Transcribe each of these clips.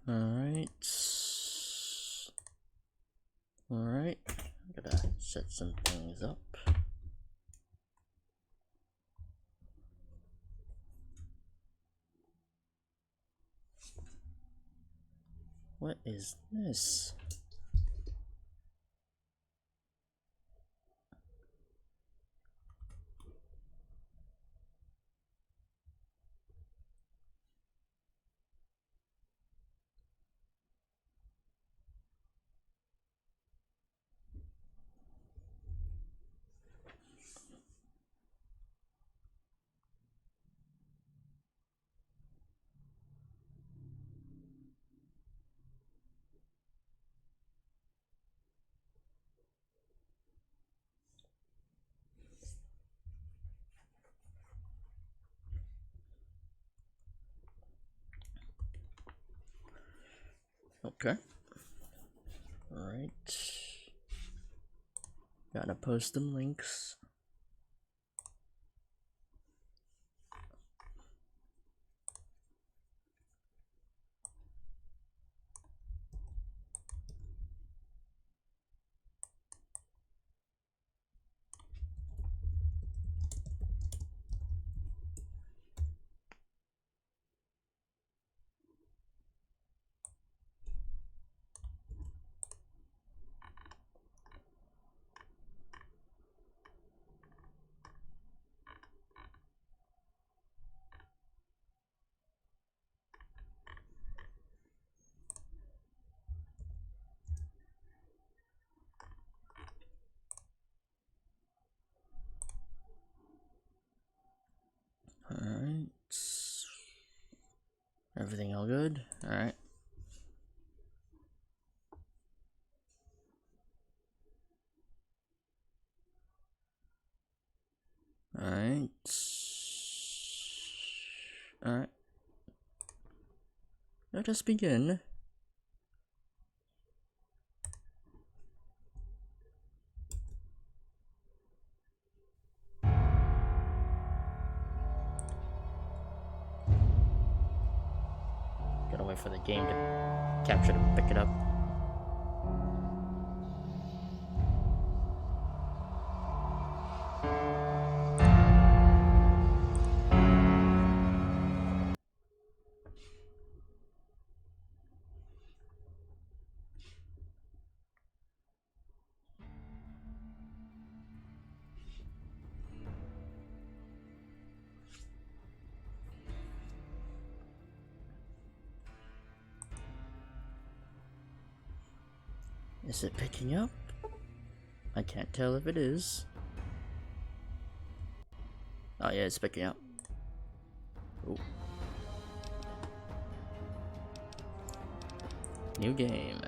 Alright. Alright. I'm gonna set some things up. What is this? Okay. Alright. Gotta post them links. Alright. Everything all good? Alright. Alright. Alright. Let us begin. Gotta wait for the game to capture to pick it up. Is it picking up? I can't tell if it is. Oh yeah, it's picking up. Ooh. New game.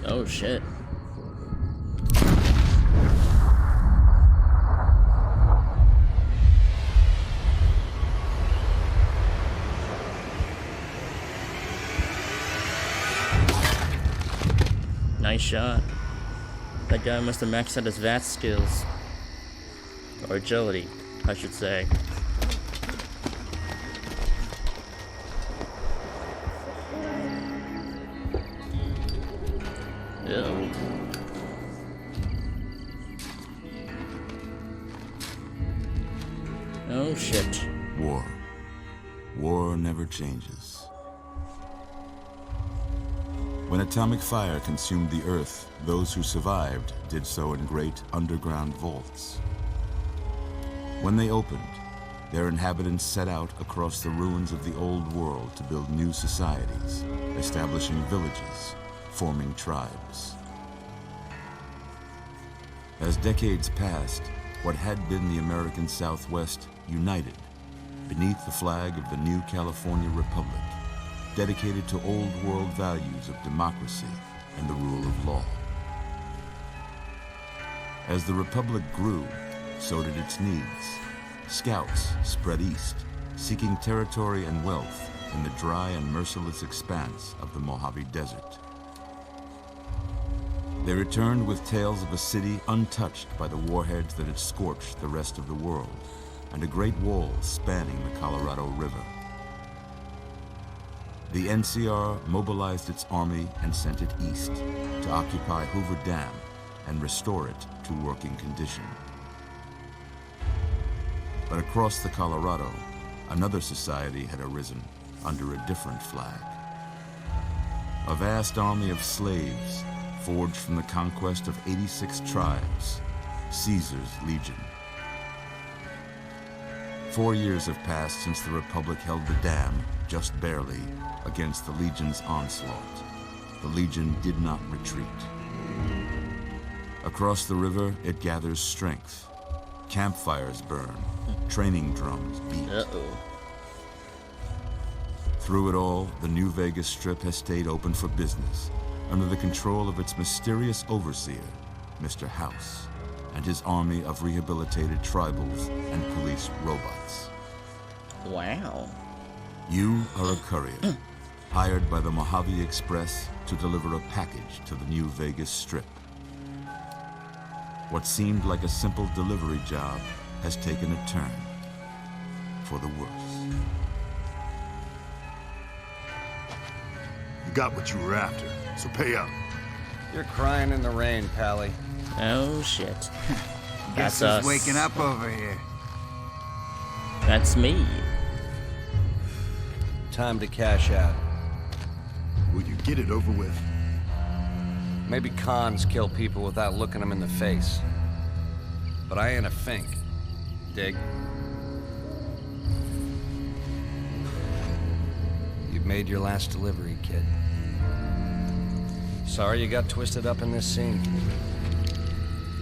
Oh shit. Nice shot. That guy must have maxed out his VAT skills. Or agility, I should say. Ew. Oh shit. War. War never changes. When atomic fire consumed the earth, those who survived did so in great underground vaults. When they opened, their inhabitants set out across the ruins of the old world to build new societies, establishing villages, forming tribes. As decades passed, what had been the American Southwest united beneath the flag of the new California Republic, dedicated to old world values of democracy and the rule of law. As the Republic grew, so did its needs. Scouts spread east, seeking territory and wealth in the dry and merciless expanse of the Mojave Desert. They returned with tales of a city untouched by the warheads that had scorched the rest of the world, and a great wall spanning the Colorado River. The NCR mobilized its army and sent it east to occupy Hoover Dam and restore it to working condition. But across the Colorado, another society had arisen under a different flag. A vast army of slaves forged from the conquest of 86 tribes, Caesar's Legion. 4 years have passed since the Republic held the dam, just barely, against the Legion's onslaught. The Legion did not retreat. Across the river, it gathers strength. Campfires burn, training drums beat. Uh-oh. Through it all, the New Vegas Strip has stayed open for business, under the control of its mysterious overseer, Mr. House, and his army of rehabilitated tribals and police robots. Wow. You are a courier, hired by the Mojave Express to deliver a package to the New Vegas Strip. What seemed like a simple delivery job has taken a turn for the worse. You got what you were after, so pay up. You're crying in the rain, Pally. Oh, shit. Guess That's who's us. waking up over here? That's me. Time to cash out. Will you get it over with? Maybe cons kill people without looking them in the face. But I ain't a fink. Dig? You've made your last delivery, kid. Sorry you got twisted up in this scene.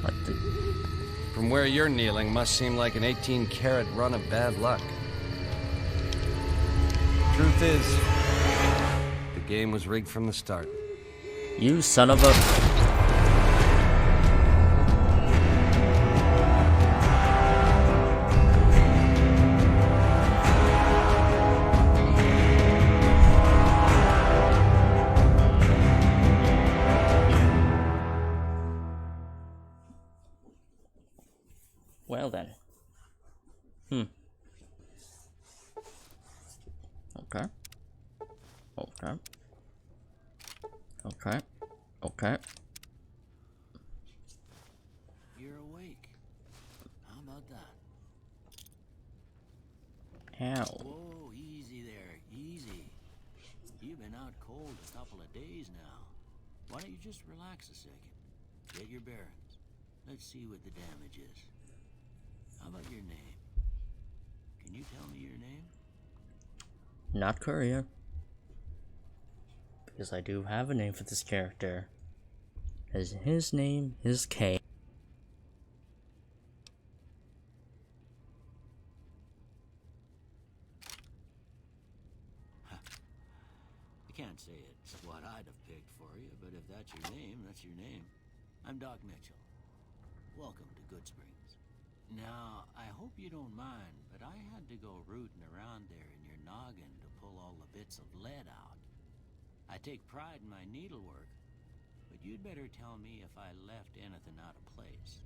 What the... From where you're kneeling must seem like an 18-carat run of bad luck. Truth is, the game was rigged from the start. You son of a... Well then. Okay. Okay. Okay. Okay. You're awake. How about that? How? Whoa, easy there, easy. You've been out cold a couple of days now. Why don't you just relax a second? Get your bearings. Let's see what the damage is. How about your name? Can you tell me your name? Not Courier. Because I do have a name for this character. As his name is K. I can't say it's what I'd have picked for you, but if that's your name, that's your name. I'm Doc Mitchell. Welcome to Good Springs. Now, I hope you don't mind, but I had to go rooting around there in your noggin to pull all the bits of lead out. I take pride in my needlework, but you'd better tell me if I left anything out of place.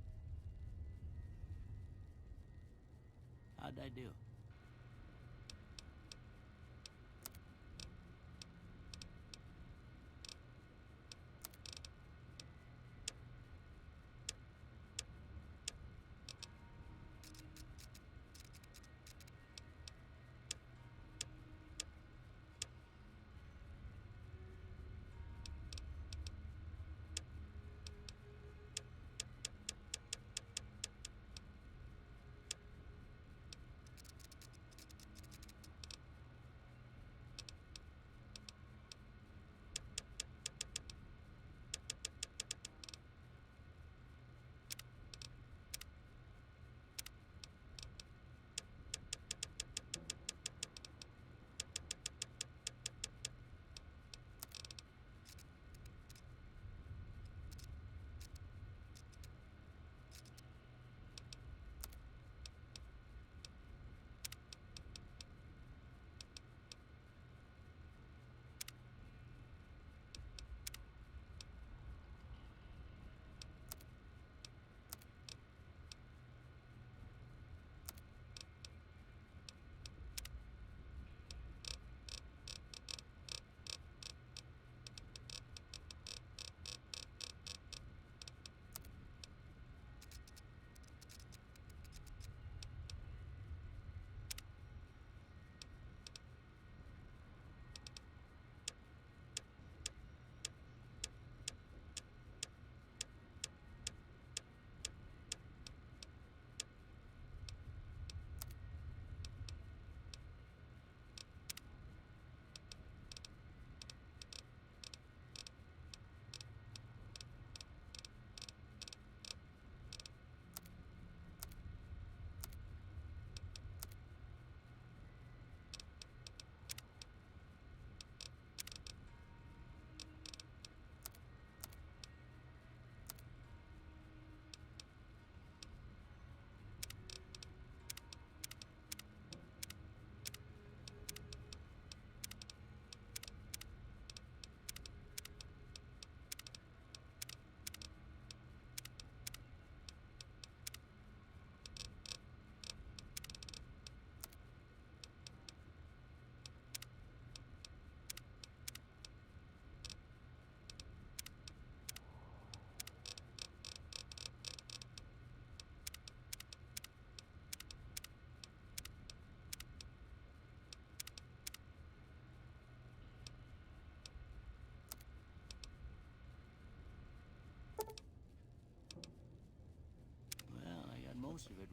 How'd I do?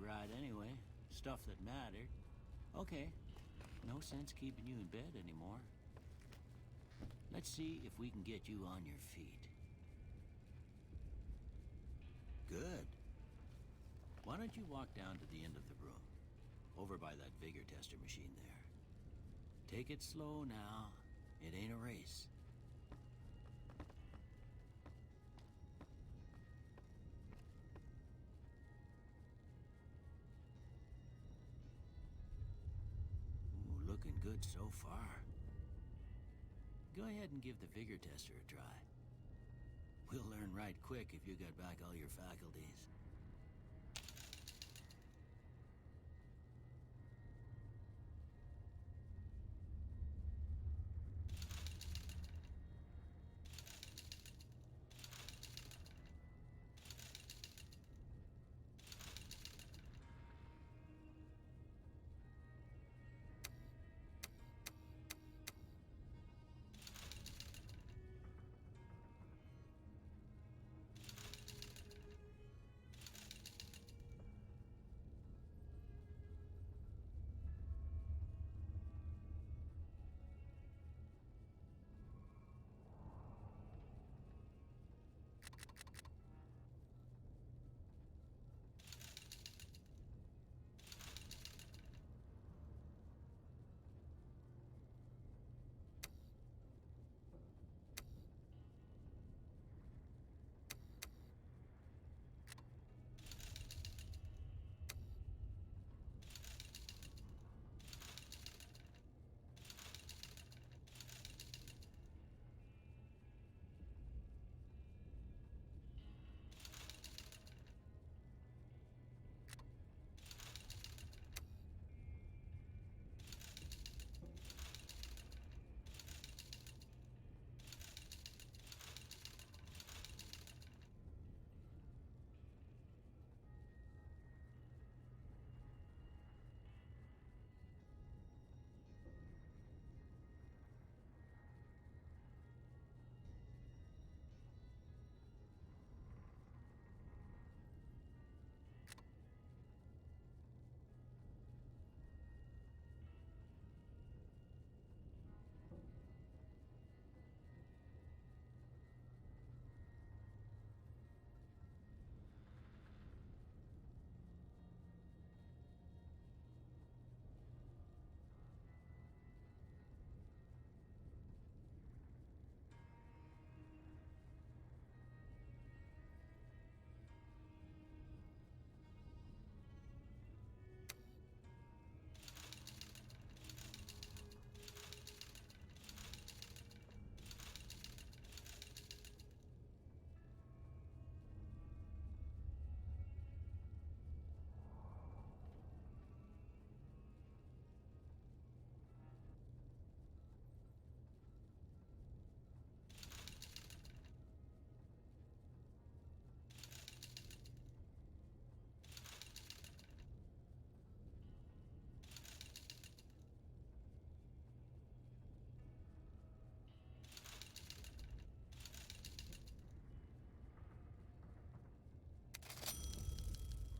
ride anyway. Stuff that mattered. Okay. No sense keeping you in bed anymore. Let's see if we can get you on your feet. Good. Why don't you walk down to the end of the room? Over by that vigor tester machine there. Take it slow now. It ain't a race. Ooh, looking good so far. Go ahead and give the vigor tester a try. We'll learn right quick if you got back all your faculties.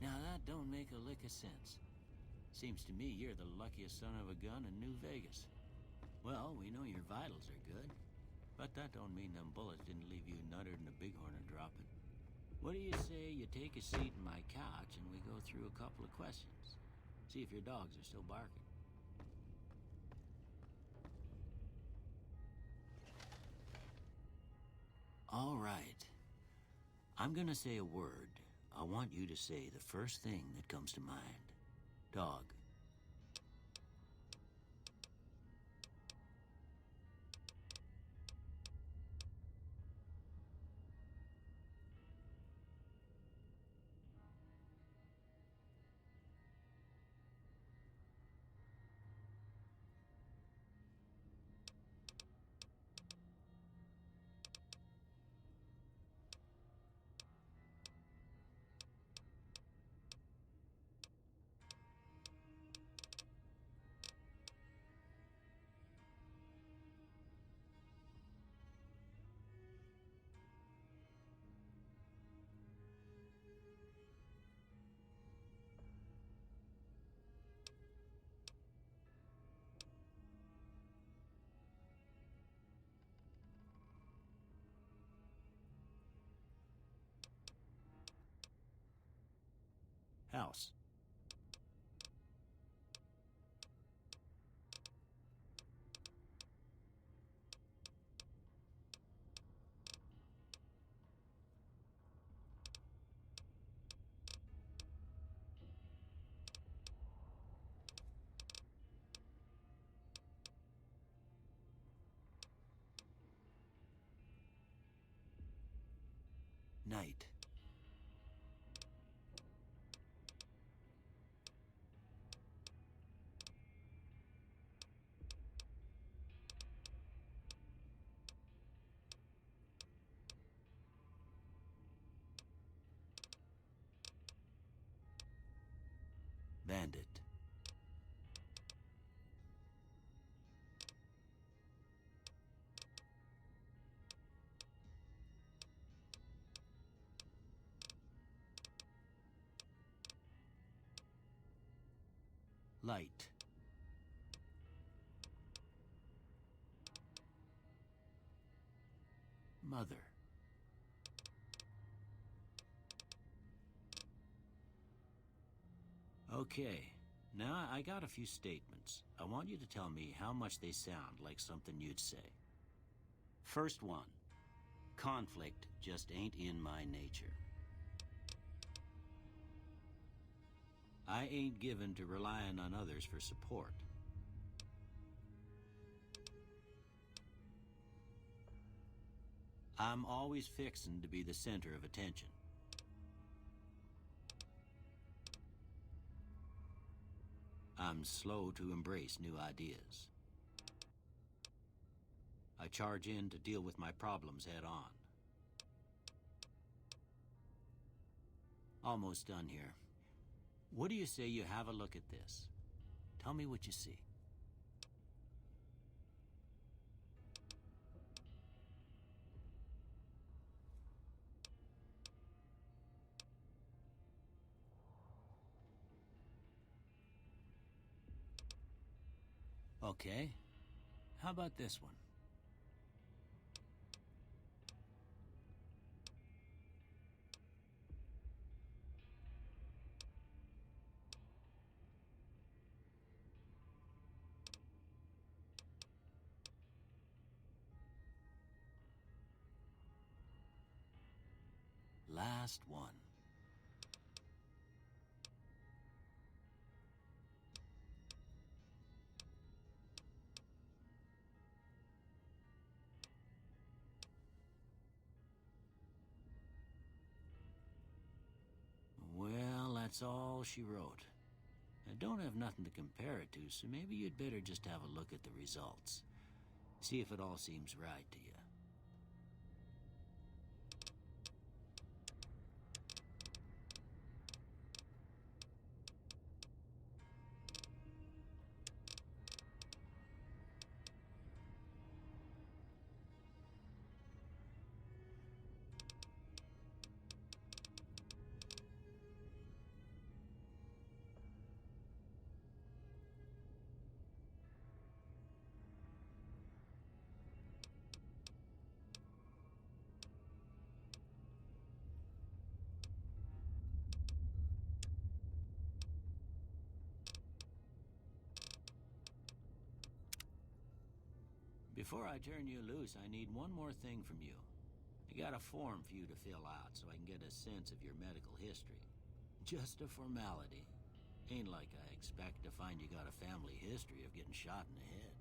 Now that don't make a lick of sense. Seems to me you're the luckiest son of a gun in New Vegas. Well, we know your vitals are good, but that don't mean them bullets didn't leave you nuttered and a bighorn a dropping. What do you say you take a seat in my couch and we go through a couple of questions? See if your dogs are still barking. All right. I'm gonna say a word. I want you to say the first thing that comes to mind. Dog. House. Night. Bandit. Light. Mother. Okay, now I got a few statements. I want you to tell me how much they sound like something you'd say. First one, conflict just ain't in my nature. I ain't given to relying on others for support. I'm always fixin' to be the center of attention. I'm slow to embrace new ideas. I charge in to deal with my problems head on. Almost done here. What do you say you have a look at this? Tell me what you see. Okay. How about this one? Last one. Well, that's all she wrote. I don't have nothing to compare it to, so maybe you'd better just have a look at the results. See if it all seems right to you. Before I turn you loose, I need one more thing from you. I got a form for you to fill out so I can get a sense of your medical history. Just a formality. Ain't like I expect to find you got a family history of getting shot in the head.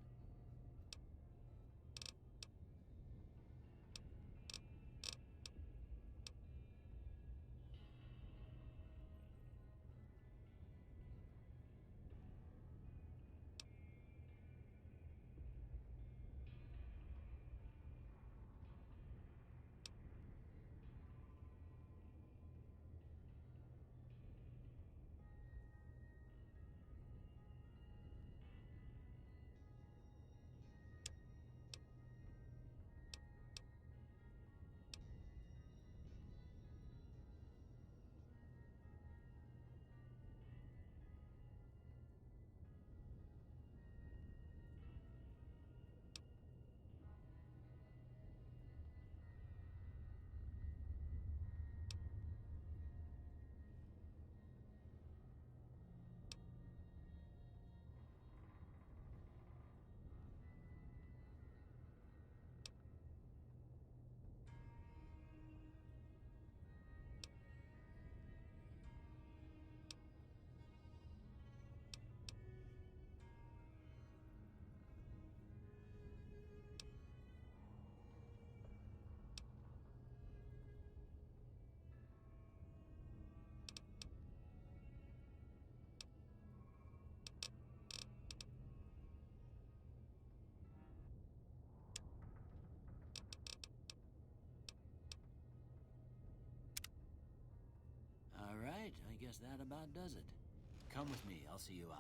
guess that about does it. Come with me, I'll see you out.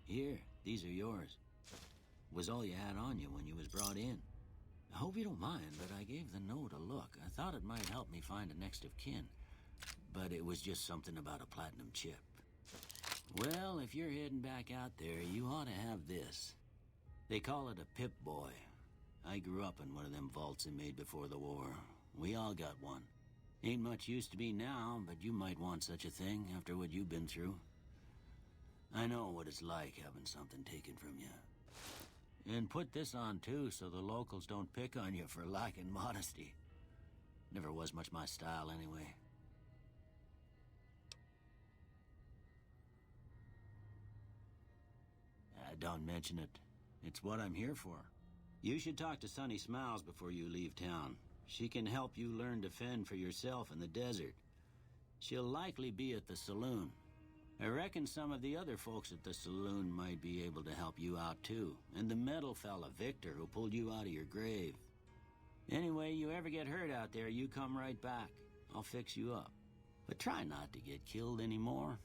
Here, these are yours. Was all you had on you when you was brought in. I hope you don't mind, but I gave the note a look. I thought it might help me find a next of kin. But it was just something about a platinum chip. Well, if you're heading back out there, you ought to have this. They call it a Pip Boy. I grew up in one of them vaults they made before the war. We all got one. Ain't much use to me now, but you might want such a thing after what you've been through. I know what it's like having something taken from you. And put this on too, so the locals don't pick on you for lacking modesty. Never was much my style anyway. Don't mention it. It's what I'm here for. You should talk to Sunny Smiles before you leave town. She can help you learn to fend for yourself in the desert. She'll likely be at the saloon. I reckon some of the other folks at the saloon might be able to help you out too. And the metal fella, Victor, who pulled you out of your grave. Anyway, you ever get hurt out there, you come right back. I'll fix you up. But try not to get killed anymore.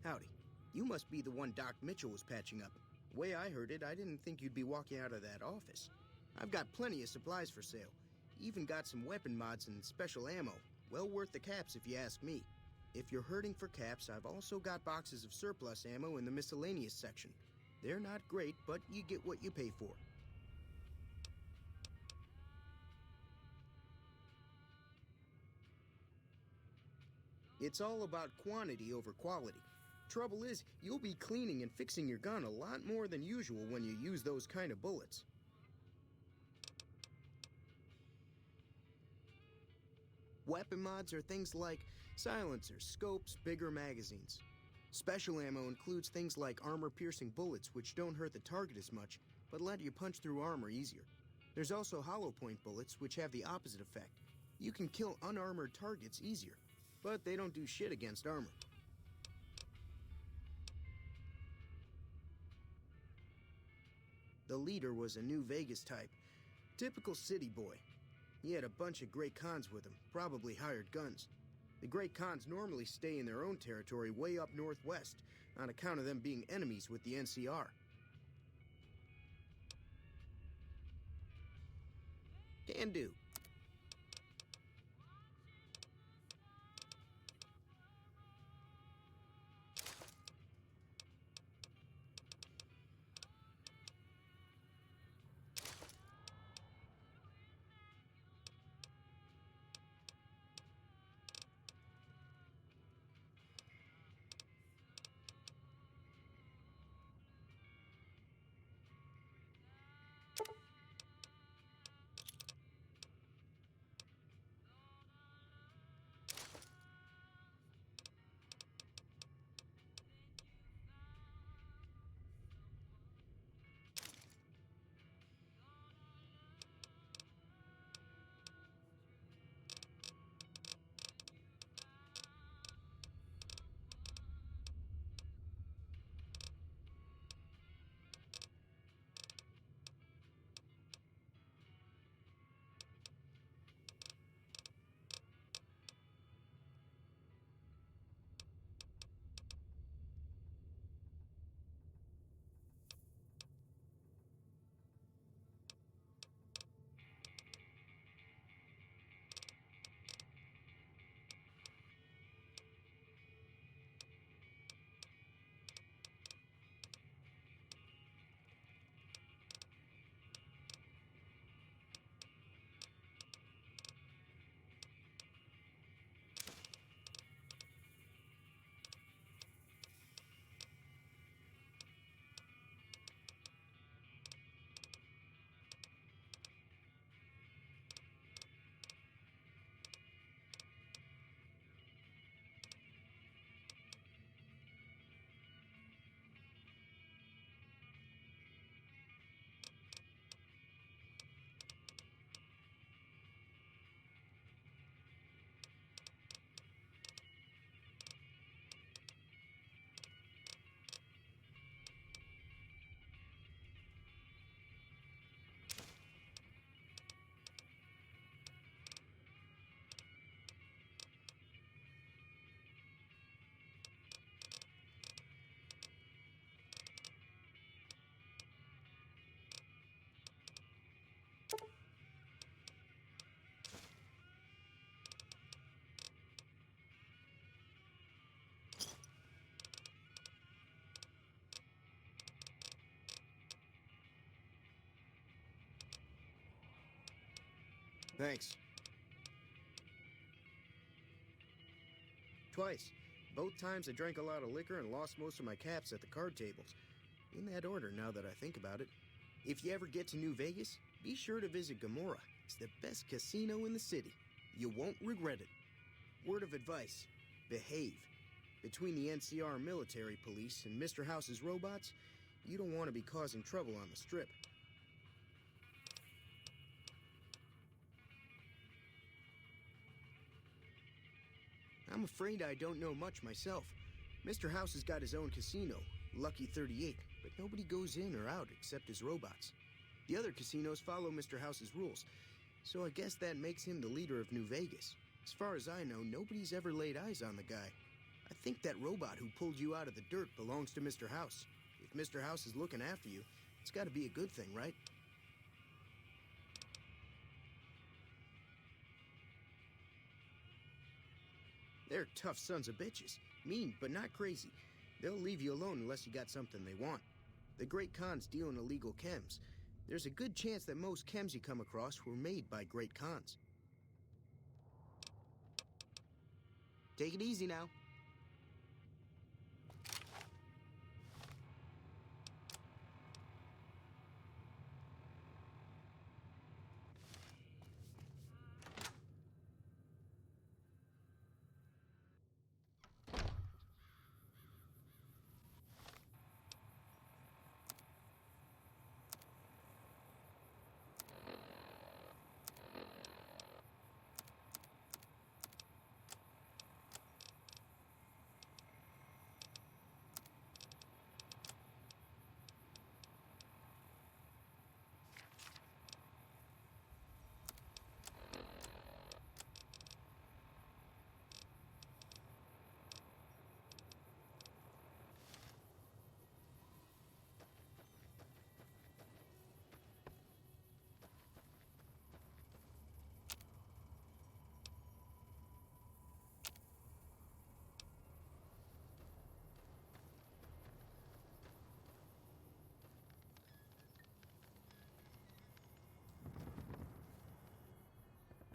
Howdy. You must be the one Doc Mitchell was patching up. The way I heard it, I didn't think you'd be walking out of that office. I've got plenty of supplies for sale. Even got some weapon mods and special ammo. Well worth the caps if you ask me. If you're hurting for caps, I've also got boxes of surplus ammo in the miscellaneous section. They're not great, but you get what you pay for. It's all about quantity over quality. Trouble is, you'll be cleaning and fixing your gun a lot more than usual when you use those kind of bullets. Weapon mods are things like silencers, scopes, bigger magazines. Special ammo includes things like armor-piercing bullets, which don't hurt the target as much, but let you punch through armor easier. There's also hollow point bullets, which have the opposite effect. You can kill unarmored targets easier, but they don't do shit against armor. The leader was a New Vegas type. Typical city boy. He had a bunch of Great Khans with him, probably hired guns. The Great Khans normally stay in their own territory way up northwest, on account of them being enemies with the NCR. Can do. Thanks. Twice. Both times I drank a lot of liquor and lost most of my caps at the card tables. In that order, now that I think about it. If you ever get to New Vegas, be sure to visit Gomorrah. It's the best casino in the city. You won't regret it. Word of advice, behave. Between the NCR military police and Mr. House's robots, you don't want to be causing trouble on the Strip. I'm afraid I don't know much myself. Mr. House has got his own casino, Lucky 38, but nobody goes in or out except his robots. The other casinos follow Mr. House's rules, so I guess that makes him the leader of New Vegas. As far as I know, nobody's ever laid eyes on the guy. I think that robot who pulled you out of the dirt belongs to Mr. House. If Mr. House is looking after you, it's gotta be a good thing, right? They're tough sons of bitches. Mean, but not crazy. They'll leave you alone unless you got something they want. The Great Khans deal in illegal chems. There's a good chance that most chems you come across were made by Great Khans. Take it easy now.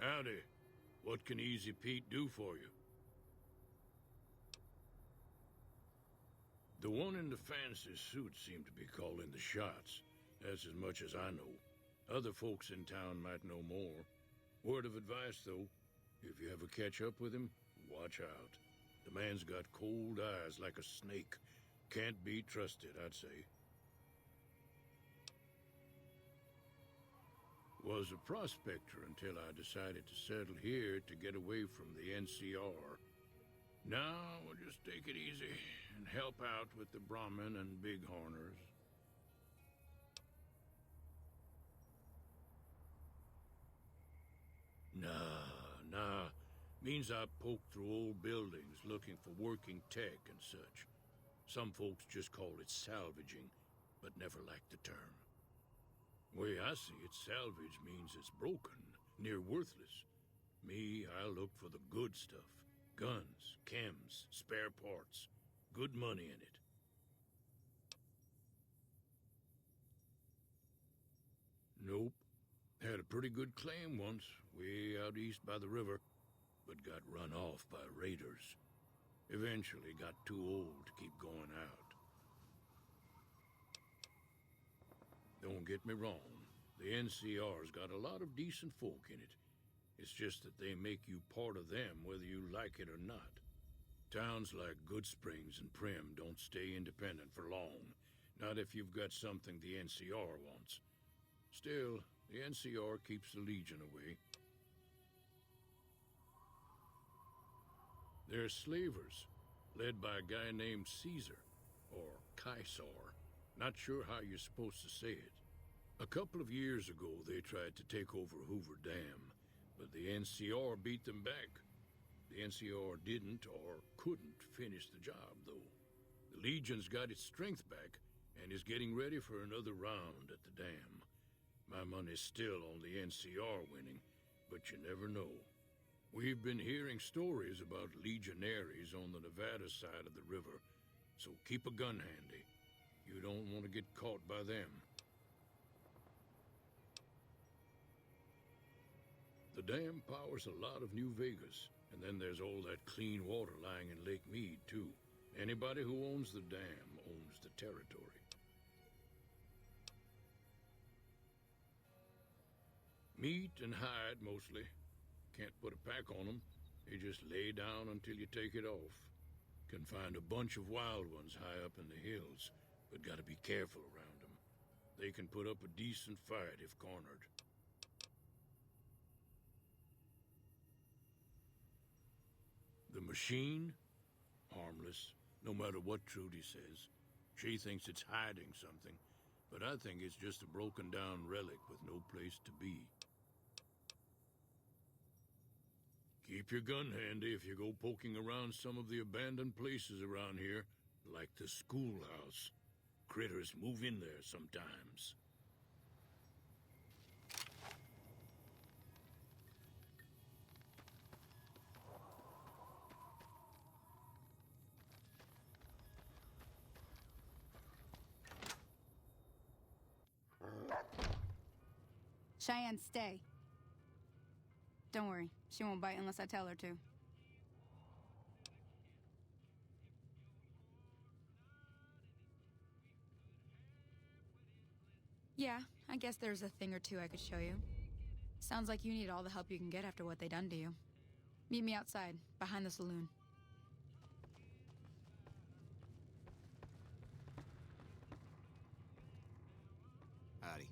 Howdy. What can Easy Pete do for you? The one in the fancy suit seemed to be calling the shots. That's as much as I know. Other folks in town might know more. Word of advice, though, if you ever catch up with him, watch out. The man's got cold eyes like a snake. Can't be trusted, I'd say. Was a prospector until I decided to settle here to get away from the NCR. Now we'll just take it easy and help out with the Brahmin and Bighorners. Nah. Means I poke through old buildings looking for working tech and such. Some folks just call it salvaging, but never liked the term. Way I see it, salvage means it's broken, near worthless. Me, I look for the good stuff. Guns, chems, spare parts. Good money in it. Nope. Had a pretty good claim once, way out east by the river, but got run off by raiders. Eventually got too old to keep going out. Don't get me wrong, the NCR's got a lot of decent folk in it. It's just that they make you part of them whether you like it or not. Towns like Goodsprings and Prim don't stay independent for long, not if you've got something the NCR wants. Still, the NCR keeps the Legion away. They're slavers, led by a guy named Caesar, or Caesar. Not sure how you're supposed to say it. A couple of years ago, they tried to take over Hoover Dam, but the NCR beat them back. The NCR didn't or couldn't finish the job, though. The Legion's got its strength back and is getting ready for another round at the dam. My money's still on the NCR winning, but you never know. We've been hearing stories about legionaries on the Nevada side of the river, so keep a gun handy. You don't want to get caught by them. The dam powers a lot of New Vegas, and then there's all that clean water lying in Lake Mead, too. Anybody who owns the dam owns the territory. Meat and hide, mostly. Can't put a pack on them. You just lay down until you take it off. Can find a bunch of wild ones high up in the hills, but gotta be careful around them. They can put up a decent fight if cornered. The machine? Harmless, no matter what Trudy says. She thinks it's hiding something, but I think it's just a broken down relic with no place to be. Keep your gun handy if you go poking around some of the abandoned places around here, like the schoolhouse. Critters move in there sometimes. Cheyenne, stay. Don't worry, she won't bite unless I tell her to. Yeah, I guess there's a thing or two I could show you. Sounds like you need all the help you can get after what they done to you. Meet me outside, behind the saloon. Howdy.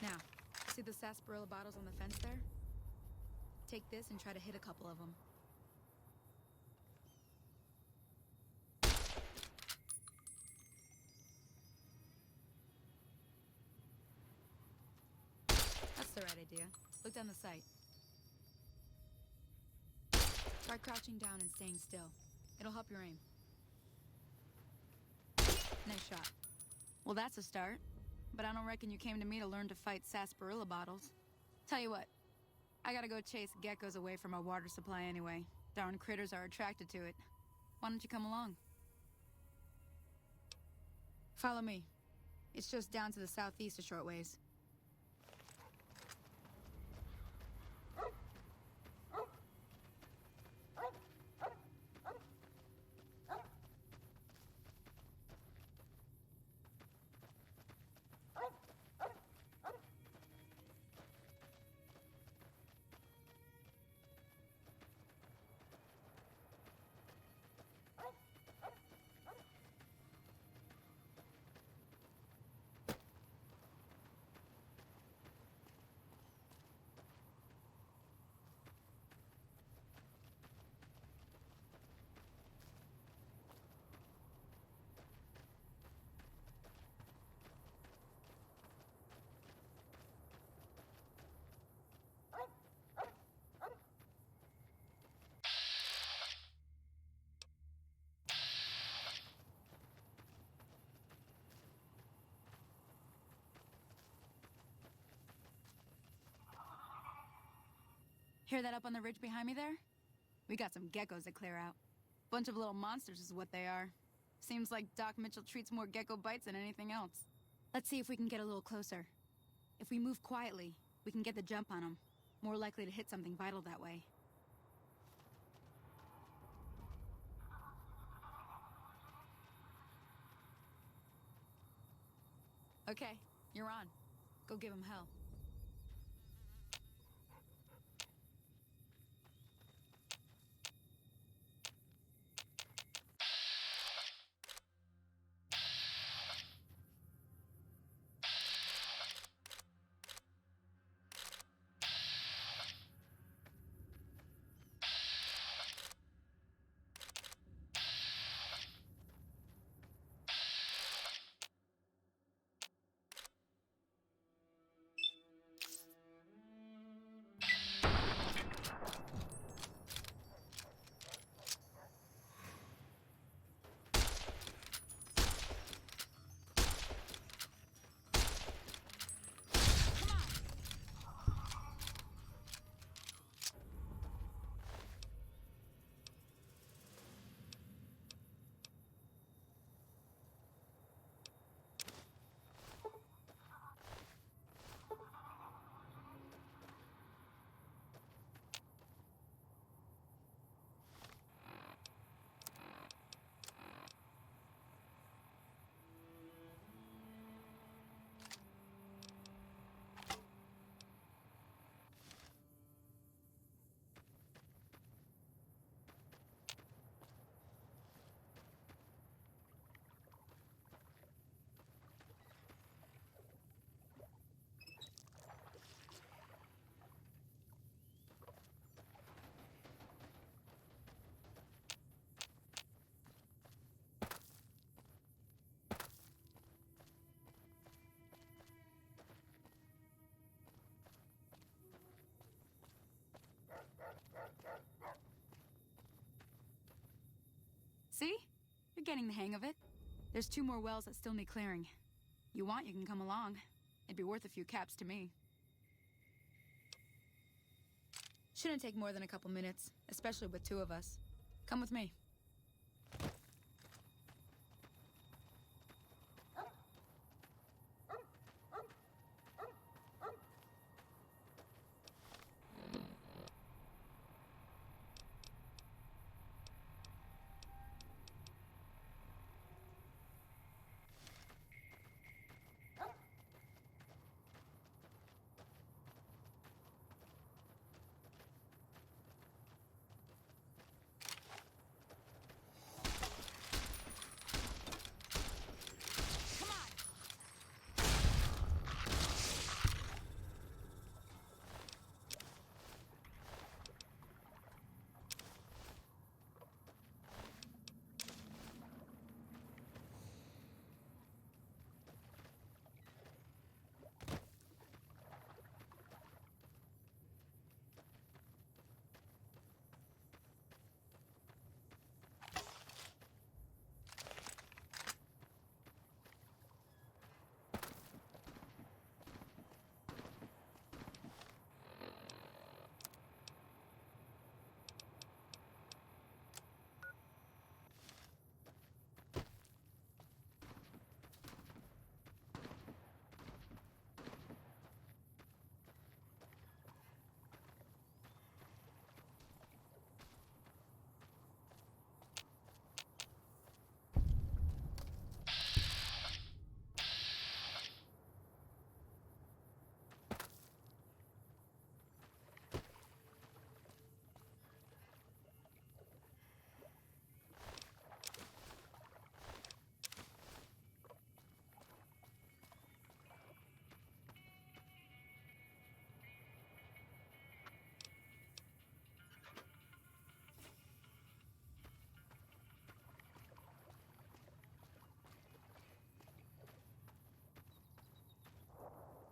Now, see the sarsaparilla bottles on the fence there? Take this and try to hit a couple of them. That's the right idea. Look down the sight. Try crouching down and staying still. It'll help your aim. Nice shot. Well, that's a start. But I don't reckon you came to me to learn to fight sarsaparilla bottles. Tell you what, I gotta go chase geckos away from our water supply anyway. Darn critters are attracted to it. Why don't you come along? Follow me. It's just down to the southeast a short ways. Hear that up on the ridge behind me there? We got some geckos to clear out. Bunch of little monsters is what they are. Seems like Doc Mitchell treats more gecko bites than anything else. Let's see if we can get a little closer. If we move quietly, we can get the jump on them. More likely to hit something vital that way. Okay, you're on. Go give him hell. getting the hang of it. There's 2 more wells that still need clearing. You want, you can come along. It'd be worth a few caps to me. Shouldn't take more than a couple minutes, especially with 2 of us. Come with me.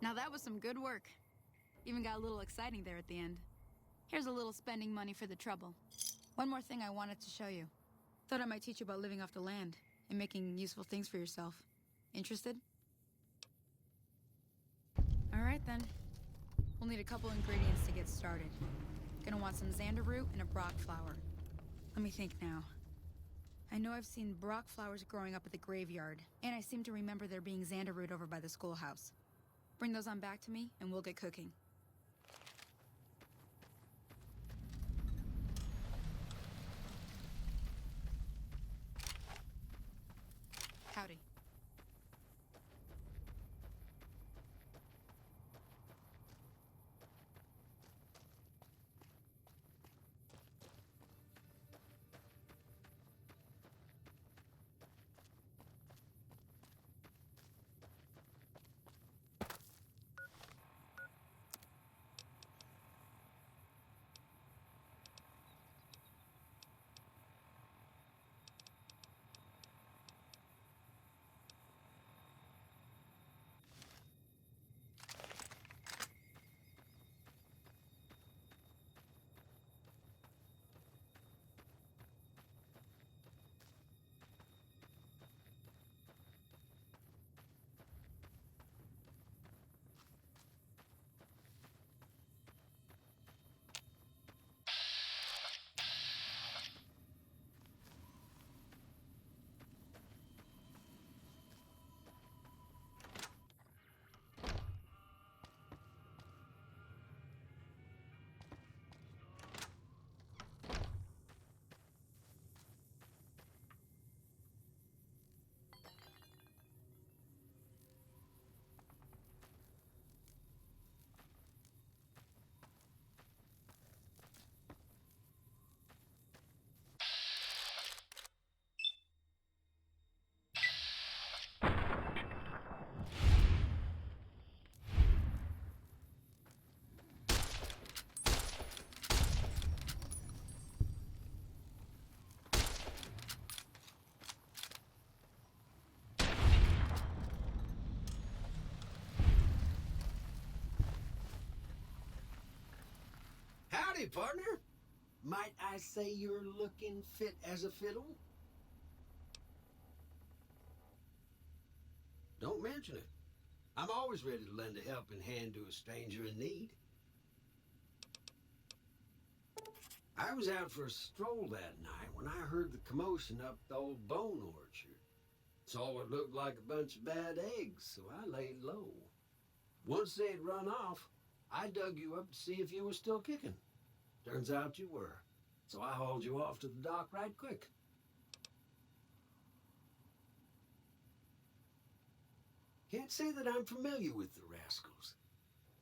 Now that was some good work. Even got a little exciting there at the end. Here's a little spending money for the trouble. One more thing I wanted to show you. Thought I might teach you about living off the land and making useful things for yourself. Interested? All right then. We'll need a couple ingredients to get started. Gonna want some xander root and a brock flower. Let me think now. I know I've seen brock flowers growing up at the graveyard, and I seem to remember there being xander root over by the schoolhouse. Bring those on back to me, and we'll get cooking. Howdy. Howdy, partner. Might I say you're looking fit as a fiddle? Don't mention it. I'm always ready to lend a helping hand to a stranger in need. I was out for a stroll that night when I heard the commotion up the old bone orchard. Saw what looked like a bunch of bad eggs, so I laid low. Once they'd run off, I dug you up to see if you were still kicking. Turns out you were, so I hauled you off to the dock right quick. Can't say that I'm familiar with the rascals.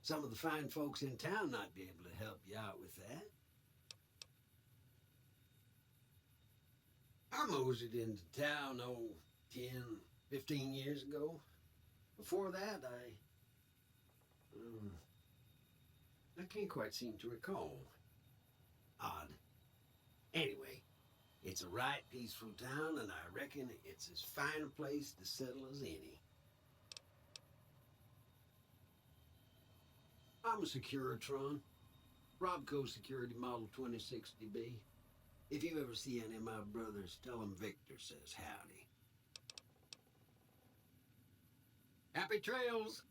Some of the fine folks in town might be able to help you out with that. I moseyed into town, 10, 15 years ago. Before that, I can't quite seem to recall. Odd. Anyway, it's a right peaceful town, and I reckon it's as fine a place to settle as any. I'm a Securitron. Robco Security Model 2060B. If you ever see any of my brothers, tell them Victor says howdy. Happy trails!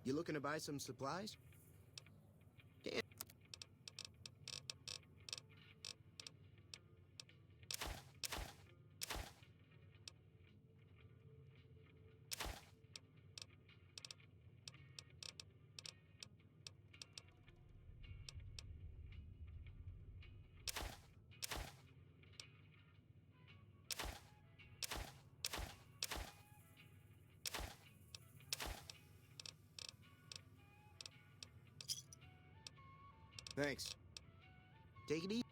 You looking to buy some supplies? Damn. Thanks. Take it easy.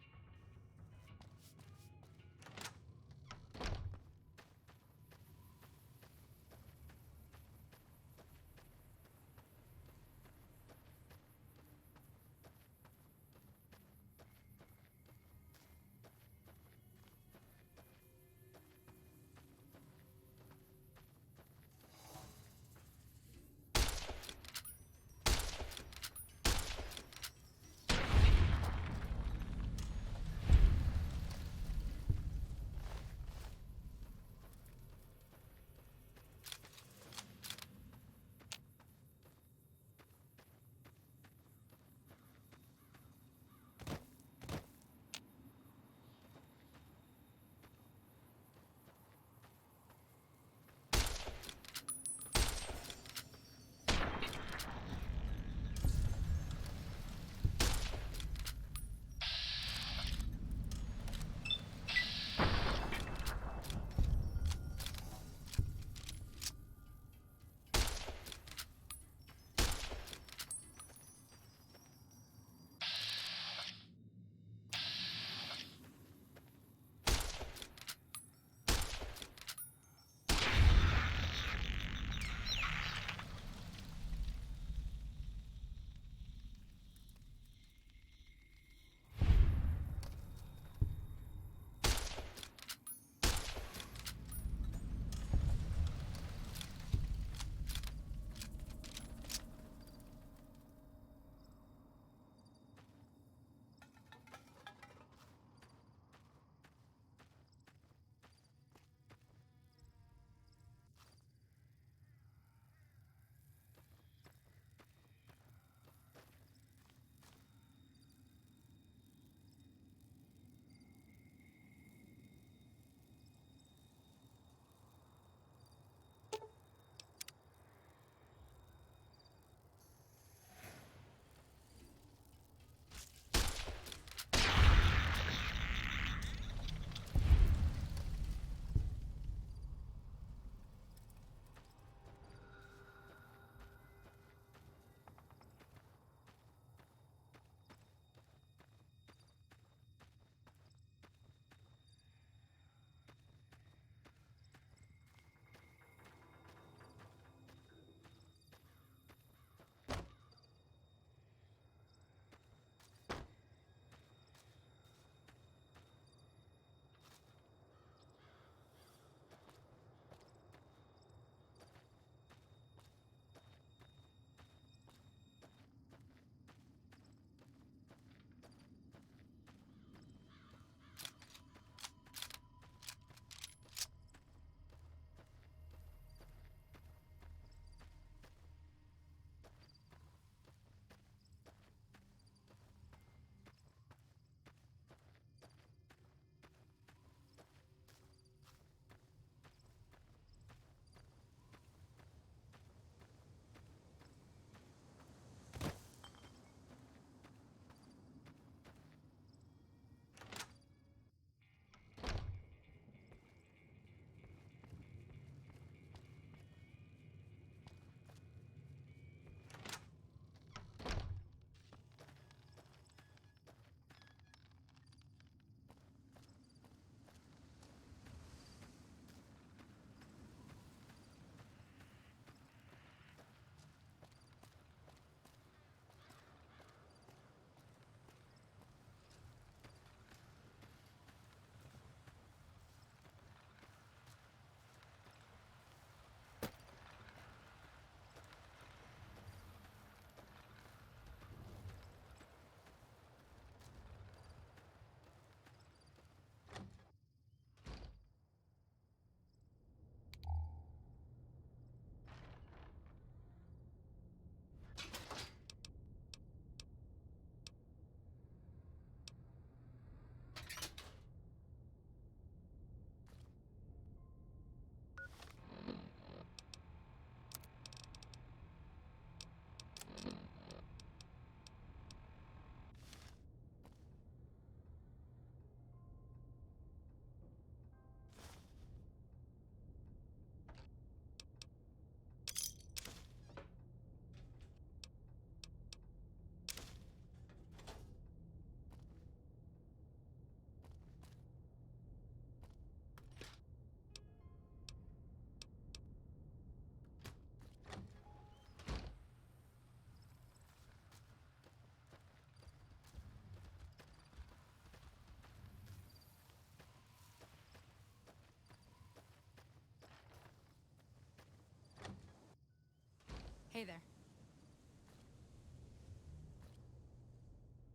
Hey there.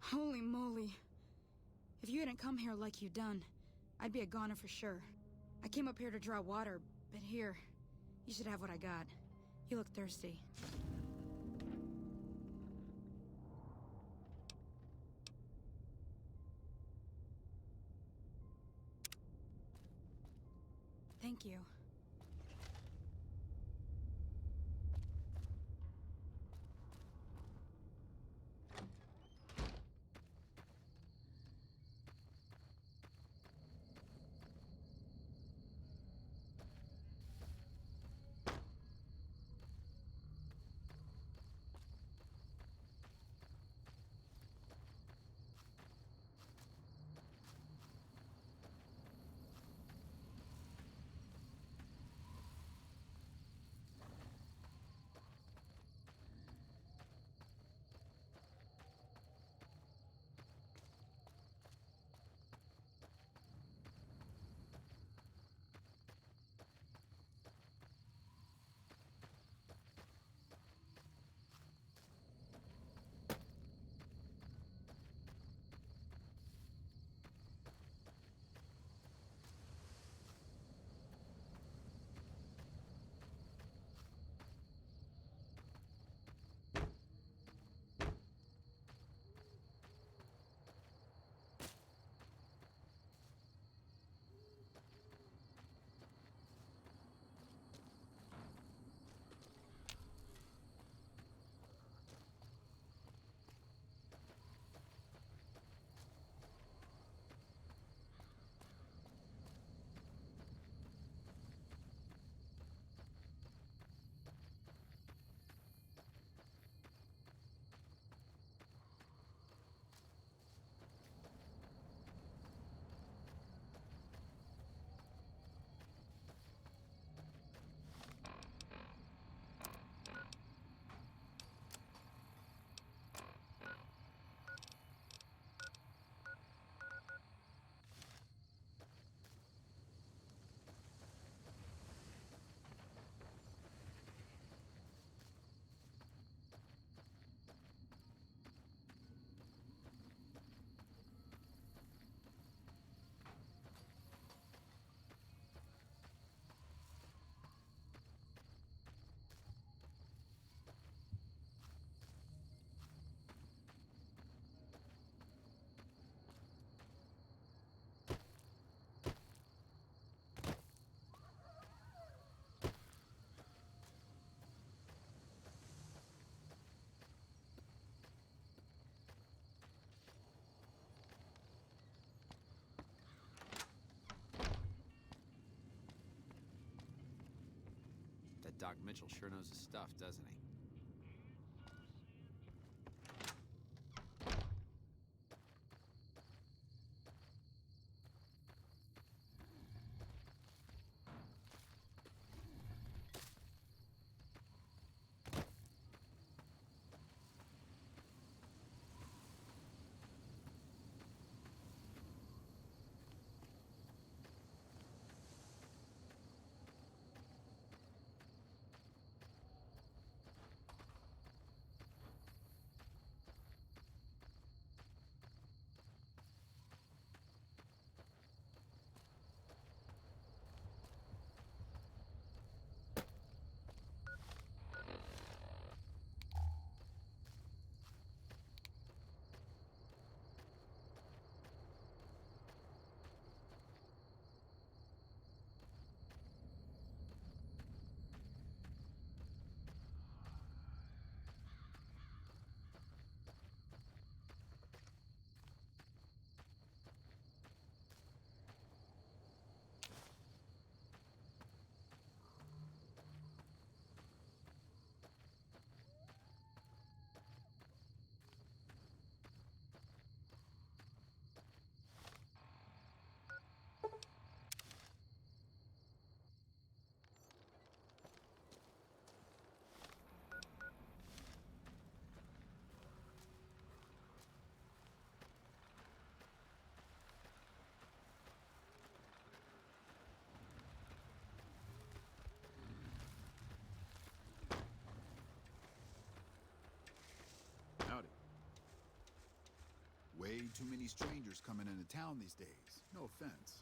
Holy moly. If you hadn't come here like you done, I'd be a goner for sure. I came up here to draw water, but here, you should have what I got. You look thirsty. Thank you. That Doc Mitchell sure knows his stuff, doesn't he? ain't too many strangers coming into town these days. No offense.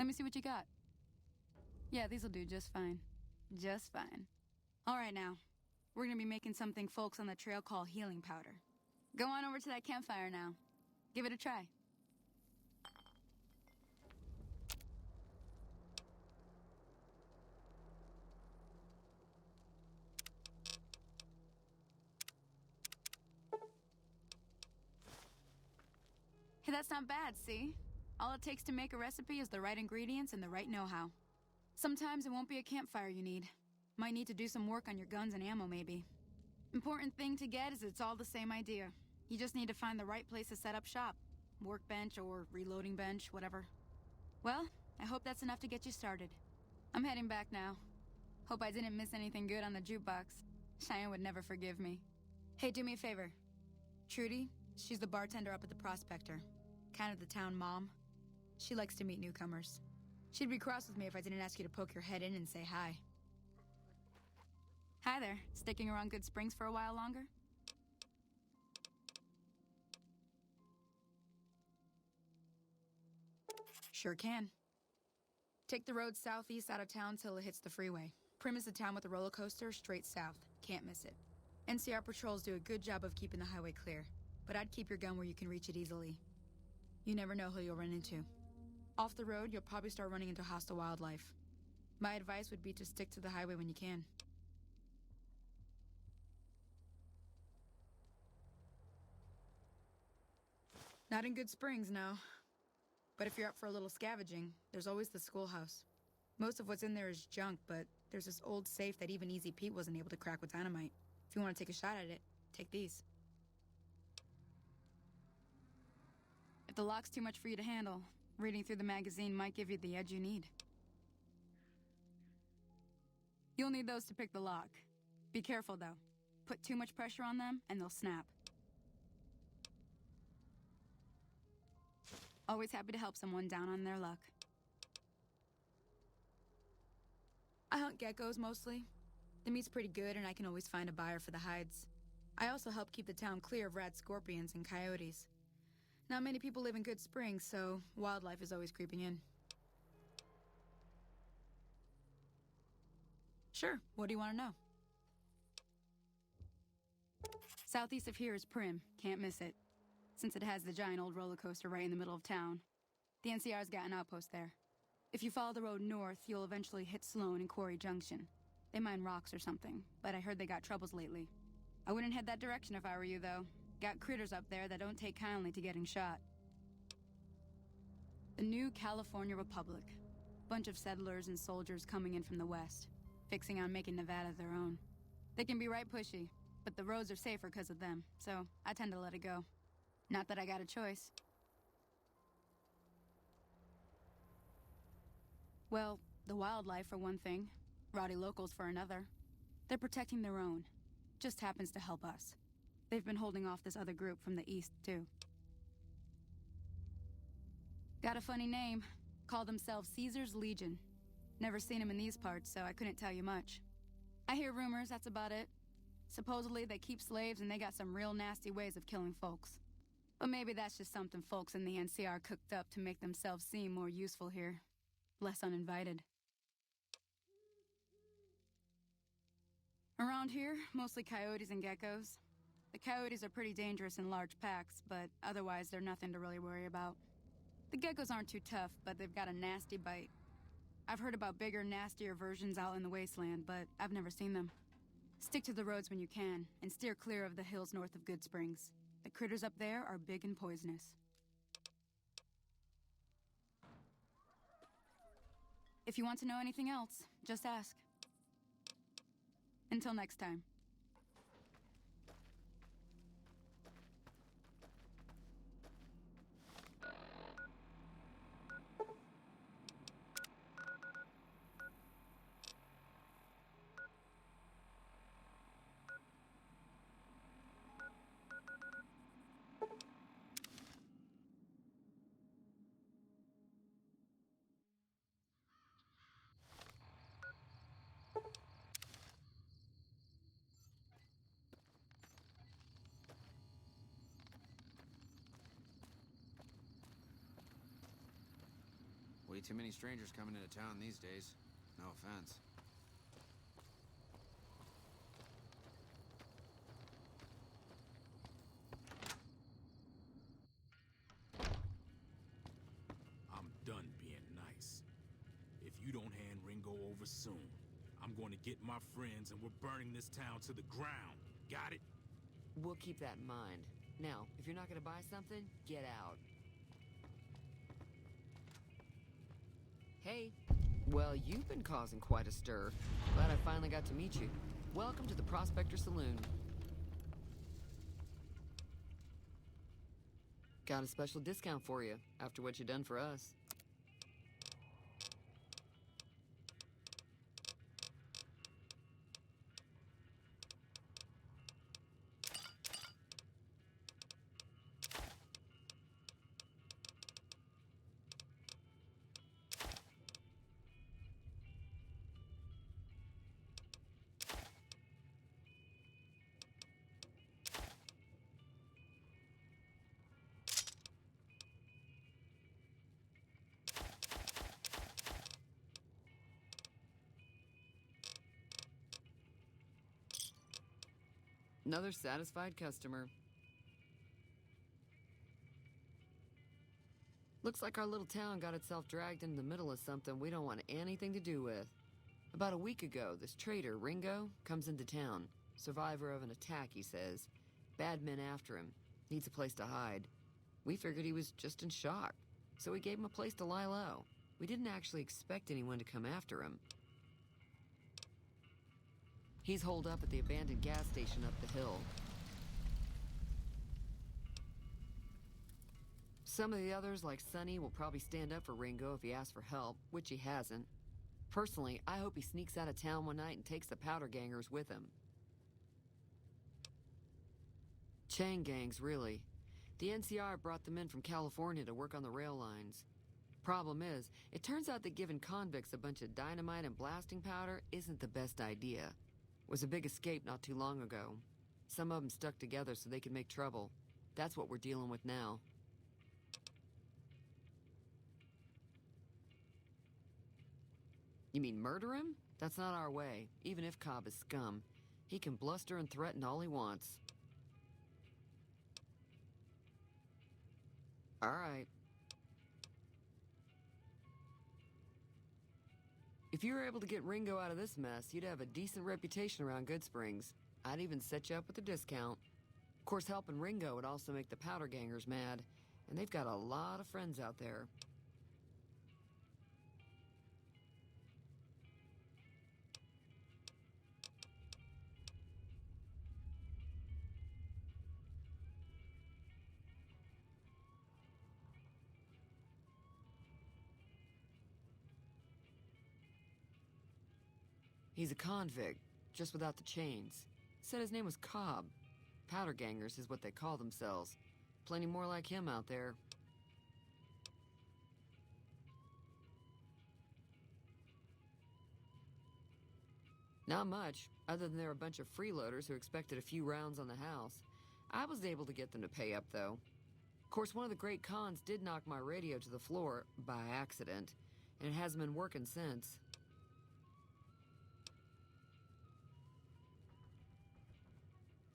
Let me see what you got. Yeah, these'll do just fine. Just fine. All right, now. We're gonna be making something folks on the trail call healing powder. Go on over to that campfire now. Give it a try. Hey, that's not bad, see? All it takes to make a recipe is the right ingredients and the right know-how. Sometimes it won't be a campfire you need. Might need to do some work on your guns and ammo, maybe. Important thing to get is it's all the same idea. You just need to find the right place to set up shop. Workbench or reloading bench, whatever. Well, I hope that's enough to get you started. I'm heading back now. Hope I didn't miss anything good on the jukebox. Cheyenne would never forgive me. Hey, do me a favor. Trudy, she's the bartender up at the Prospector. Kind of the town mom. She likes to meet newcomers. She'd be cross with me if I didn't ask you to poke your head in and say hi. Hi there. Sticking around Good Springs for a while longer? Sure can. Take the road southeast out of town till it hits the freeway. Prim is the town with the roller coaster straight south. Can't miss it. NCR patrols do a good job of keeping the highway clear, but I'd keep your gun where you can reach it easily. You never know who you'll run into. Off the road, you'll probably start running into hostile wildlife. My advice would be to stick to the highway when you can. Not in Good Springs, no. But if you're up for a little scavenging, there's always the schoolhouse. Most of what's in there is junk, but there's this old safe that even Easy Pete wasn't able to crack with dynamite. If you want to take a shot at it, take these. If the lock's too much for you to handle, reading through the magazine might give you the edge you need. You'll need those to pick the lock. Be careful, though. Put too much pressure on them, and they'll snap. Always happy to help someone down on their luck. I hunt geckos, mostly. The meat's pretty good, and I can always find a buyer for the hides. I also help keep the town clear of rat scorpions and coyotes. Not many people live in Good Springs, so wildlife is always creeping in. Sure, what do you want to know? Southeast of here is Prim, can't miss it. Since it has the giant old roller coaster right in the middle of town. The NCR's got an outpost there. If you follow the road north, you'll eventually hit Sloan and Quarry Junction. They mine rocks or something, but I heard they got troubles lately. I wouldn't head that direction if I were you, though. Got critters up there that don't take kindly to getting shot. The new California Republic. Bunch of settlers and soldiers coming in from the west, fixing on making Nevada their own. They can be right pushy. but the roads are safer because of them, so I tend to let it go. Not that I got a choice. Well, the wildlife for one thing, rowdy locals for another. They're protecting their own. Just happens to help us. They've been holding off this other group from the east, too. Got a funny name. Call themselves Caesar's Legion. Never seen them in these parts, so I couldn't tell you much. I hear rumors, that's about it. Supposedly they keep slaves and they got some real nasty ways of killing folks. But maybe that's just something folks in the NCR cooked up to make themselves seem more useful here. Less uninvited. Around here, mostly coyotes and geckos. The coyotes are pretty dangerous in large packs, but otherwise they're nothing to really worry about. The geckos aren't too tough, but they've got a nasty bite. I've heard about bigger, nastier versions out in the wasteland, but I've never seen them. Stick to the roads when you can, and steer clear of the hills north of Good Springs. The critters up there are big and poisonous. If you want to know anything else, just ask. Until next time. Way too many strangers coming into town these days. No offense. I'm done being nice. If you don't hand Ringo over soon, I'm going to get my friends and we're burning this town to the ground. Got it? We'll keep that in mind. Now, if you're not gonna buy something, get out. Hey. Well, you've been causing quite a stir. Glad I finally got to meet you. Welcome to the Prospector Saloon. Got a special discount for you, after what you done for us. Another satisfied customer. Looks like our little town got itself dragged into the middle of something we don't want anything to do with. About a week ago, this trader, Ringo, comes into town. Survivor of an attack, he says. Bad men after him. Needs a place to hide. We figured he was just in shock, so we gave him a place to lie low. We didn't actually expect anyone to come after him. He's holed up at the abandoned gas station up the hill. Some of the others, like Sonny, will probably stand up for Ringo if he asks for help, which he hasn't. Personally, I hope he sneaks out of town one night and takes the powder gangers with him. Chain gangs, really. The NCR brought them in from California to work on the rail lines. Problem is, it turns out that giving convicts a bunch of dynamite and blasting powder isn't the best idea. It was a big escape not too long ago. Some of them stuck together so they could make trouble. That's what we're dealing with now. You mean murder him? That's not our way, even if Cobb is scum. He can bluster and threaten all he wants. All right. If you were able to get Ringo out of this mess, you'd have a decent reputation around Good Springs. I'd even set you up with a discount. Of course, helping Ringo would also make the powder gangers mad, and they've got a lot of friends out there. He's a convict, just without the chains. Said his name was Cobb. Powder gangers is what they call themselves. Plenty more like him out there. Not much, other than they're a bunch of freeloaders who expected a few rounds on the house. I was able to get them to pay up, though. Of course, one of the great cons did knock my radio to the floor, by accident, and it hasn't been working since.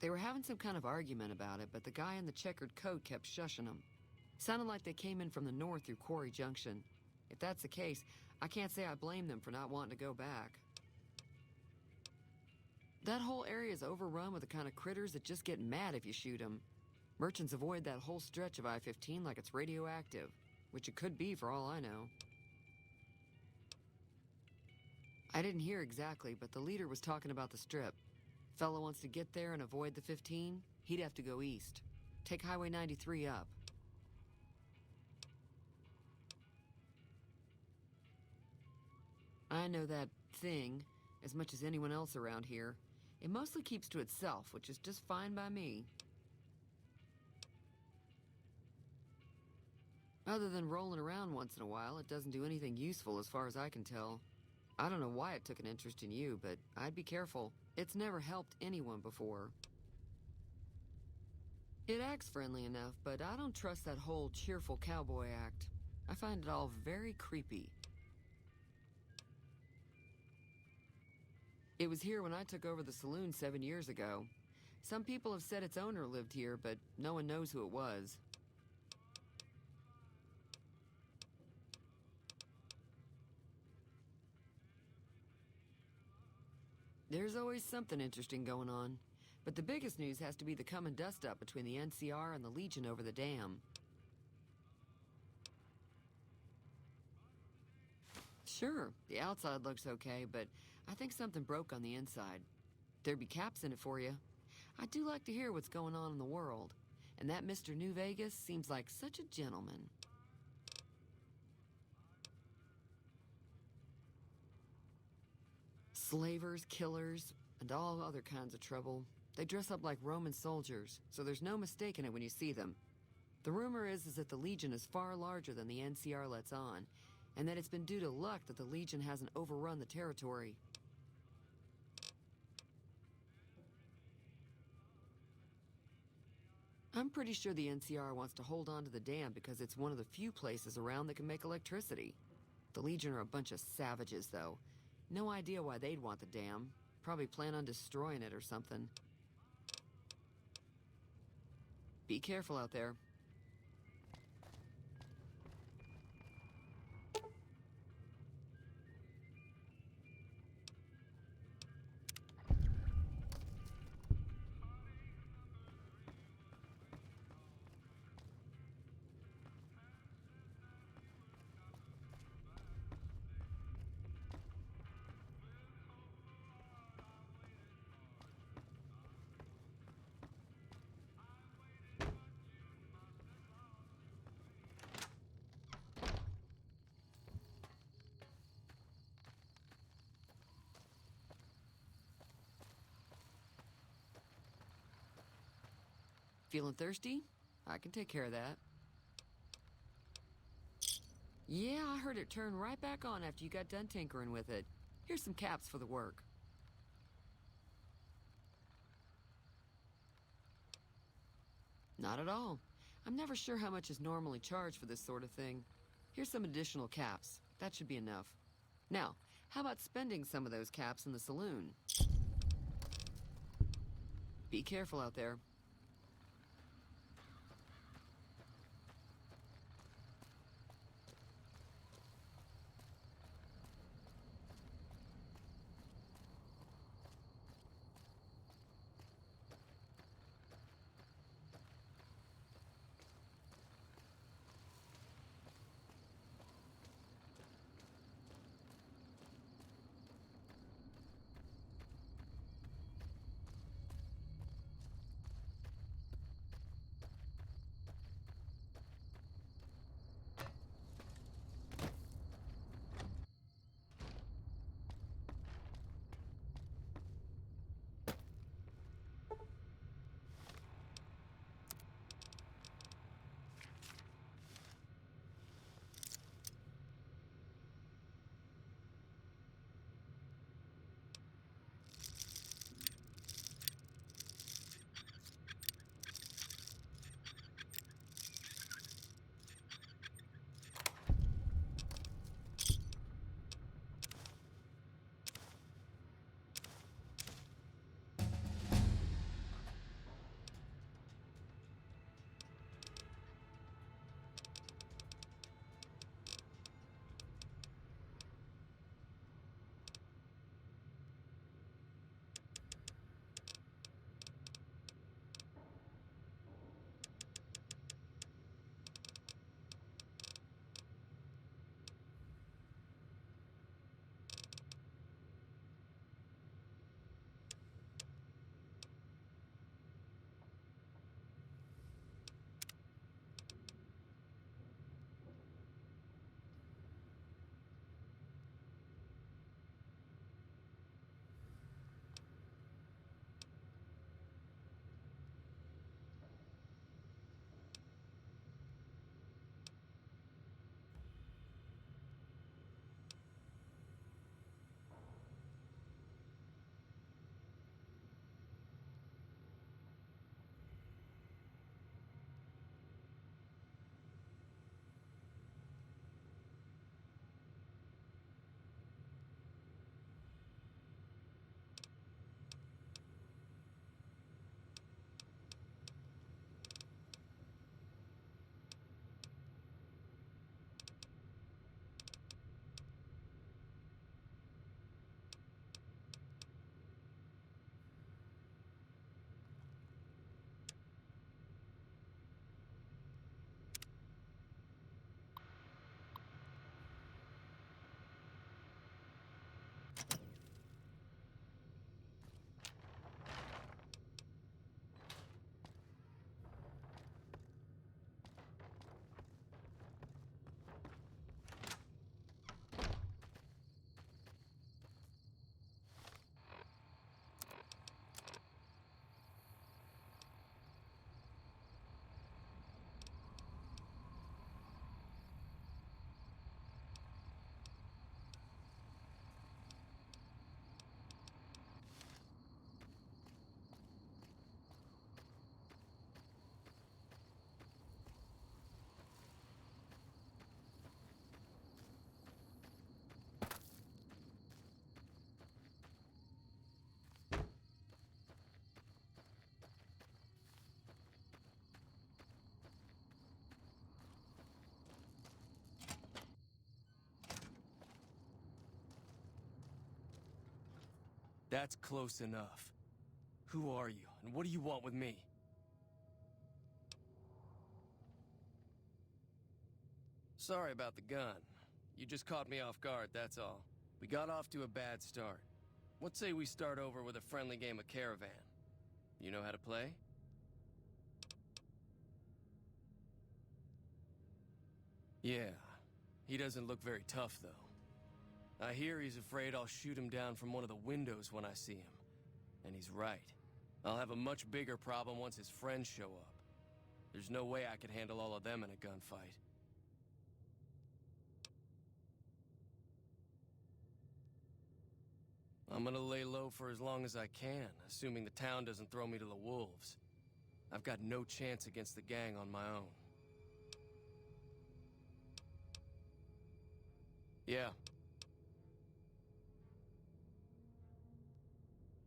They were having some kind of argument about it, but the guy in the checkered coat kept shushing them. Sounded like they came in from the north through Quarry Junction. If that's the case, I can't say I blame them for not wanting to go back. That whole area is overrun with the kind of critters that just get mad if you shoot them. Merchants avoid that whole stretch of I-15 like it's radioactive, which it could be for all I know. I didn't hear exactly, but the leader was talking about the strip. Fellow wants to get there and avoid the 15, he'd have to go east. Take Highway 93 up. I know that thing as much as anyone else around here. It mostly keeps to itself, which is just fine by me. Other than rolling around once in a while, it doesn't do anything useful as far as I can tell. I don't know why it took an interest in you, but I'd be careful. It's never helped anyone before. It acts friendly enough, but I don't trust that whole cheerful cowboy act. I find it all very creepy. It was here when I took over the saloon 7 years ago. Some people have said its owner lived here, but no one knows who it was. There's always something interesting going on. But the biggest news has to be the coming dust-up between the NCR and the Legion over the dam. Sure, the outside looks okay, but I think something broke on the inside. There'd be caps in it for you. I do like to hear what's going on in the world. And that Mr. New Vegas seems like such a gentleman. Slavers, killers, and all other kinds of trouble. They dress up like Roman soldiers, so there's no mistaking it when you see them. The rumor is that the Legion is far larger than the NCR lets on, and that it's been due to luck that the Legion hasn't overrun the territory. I'm pretty sure the NCR wants to hold on to the dam because it's one of the few places around that can make electricity. The Legion are a bunch of savages, though. No idea why they'd want the dam. Probably plan on destroying it or something. Be careful out there. Feeling thirsty? I can take care of that. Yeah, I heard it turn right back on after you got done tinkering with it. Here's some caps for the work. Not at all. I'm never sure how much is normally charged for this sort of thing. Here's some additional caps. That should be enough. Now, how about spending some of those caps in the saloon? Be careful out there. That's close enough. Who are you, and what do you want with me? Sorry about the gun. You just caught me off guard, that's all. We got off to a bad start. What say we start over with a friendly game of Caravan? You know how to play? Yeah, he doesn't look very tough, though. I hear he's afraid I'll shoot him down from one of the windows when I see him. And he's right. I'll have a much bigger problem once his friends show up. There's no way I could handle all of them in a gunfight. I'm gonna lay low for as long as I can, assuming the town doesn't throw me to the wolves. I've got no chance against the gang on my own. Yeah.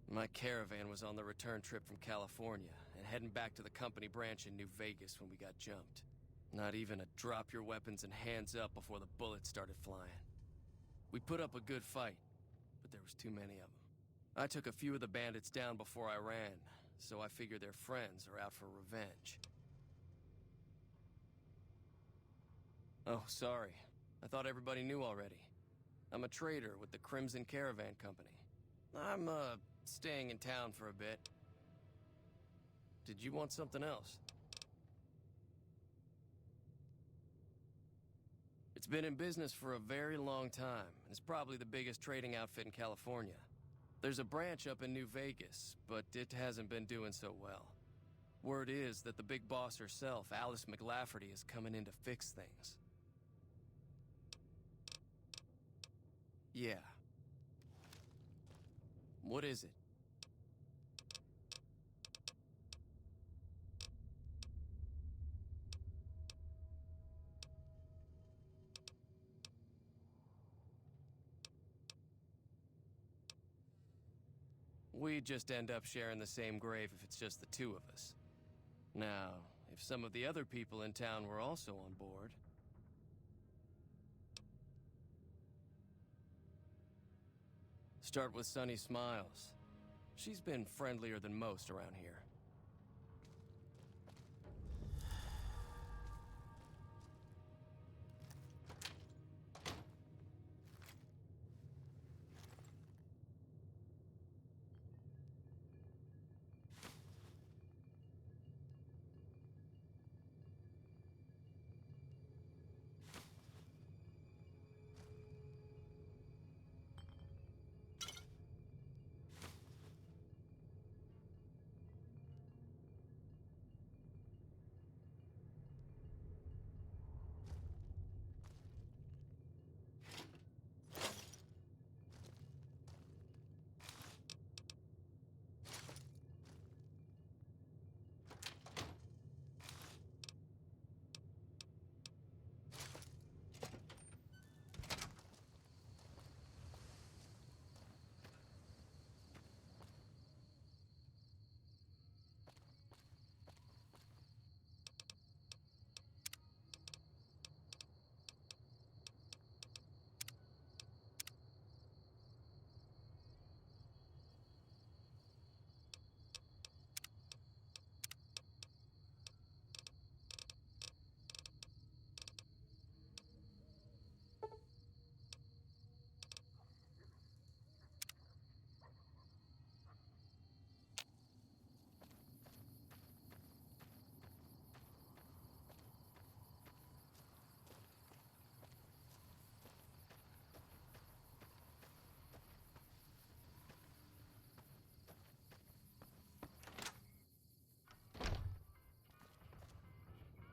My caravan was on the return trip from California, and heading back to the company branch in New Vegas when we got jumped. Not even a drop your weapons and hands up before the bullets started flying. We put up a good fight, but there was too many of them. I took a few of the bandits down before I ran, so I figure their friends are out for revenge. Oh, sorry. I thought everybody knew already. I'm a trader with the Crimson Caravan Company. I'm, staying in town for a bit. Did you want something else? It's been in business for a very long time, and it's probably the biggest trading outfit in California. There's a branch up in New Vegas, but it hasn't been doing so well. Word is that the big boss herself, Alice McLafferty, is coming in to fix things. Yeah. What is it? We just end up sharing the same grave if it's just the two of us. Now, if some of the other people in town were also on board... Start with Sunny Smiles. She's been friendlier than most around here.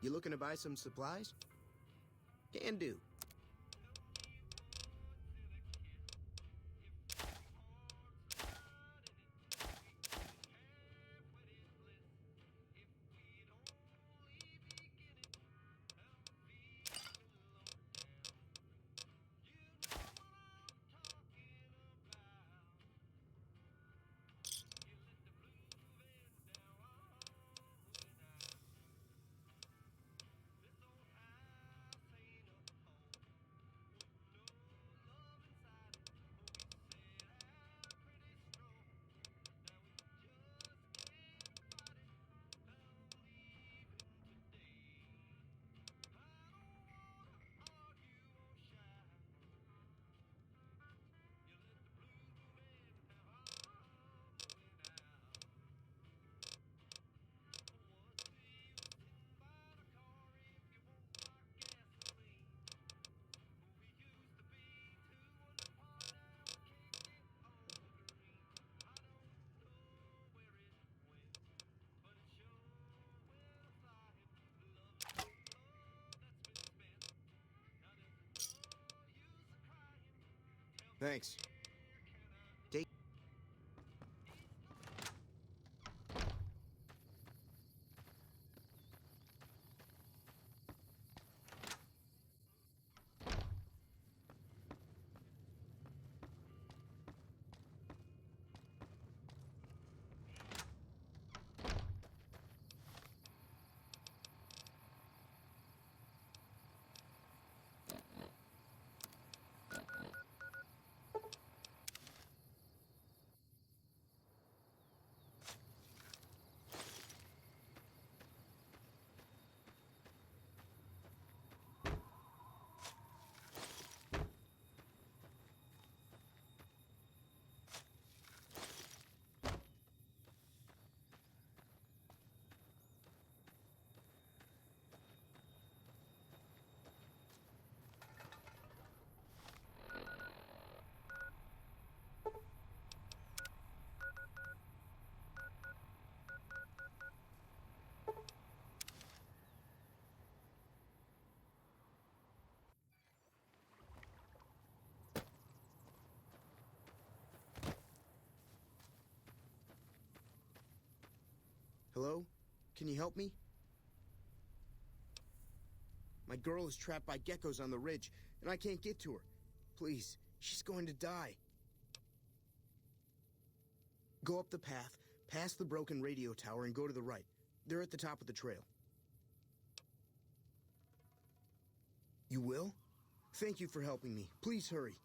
You looking to buy some supplies? Can do. Thanks. Take. Hello? Can you help me? My girl is trapped by geckos on the ridge, and I can't get to her. Please, she's going to die. Go up the path, past the broken radio tower, and go to the right. They're at the top of the trail. You will? Thank you for helping me. Please hurry.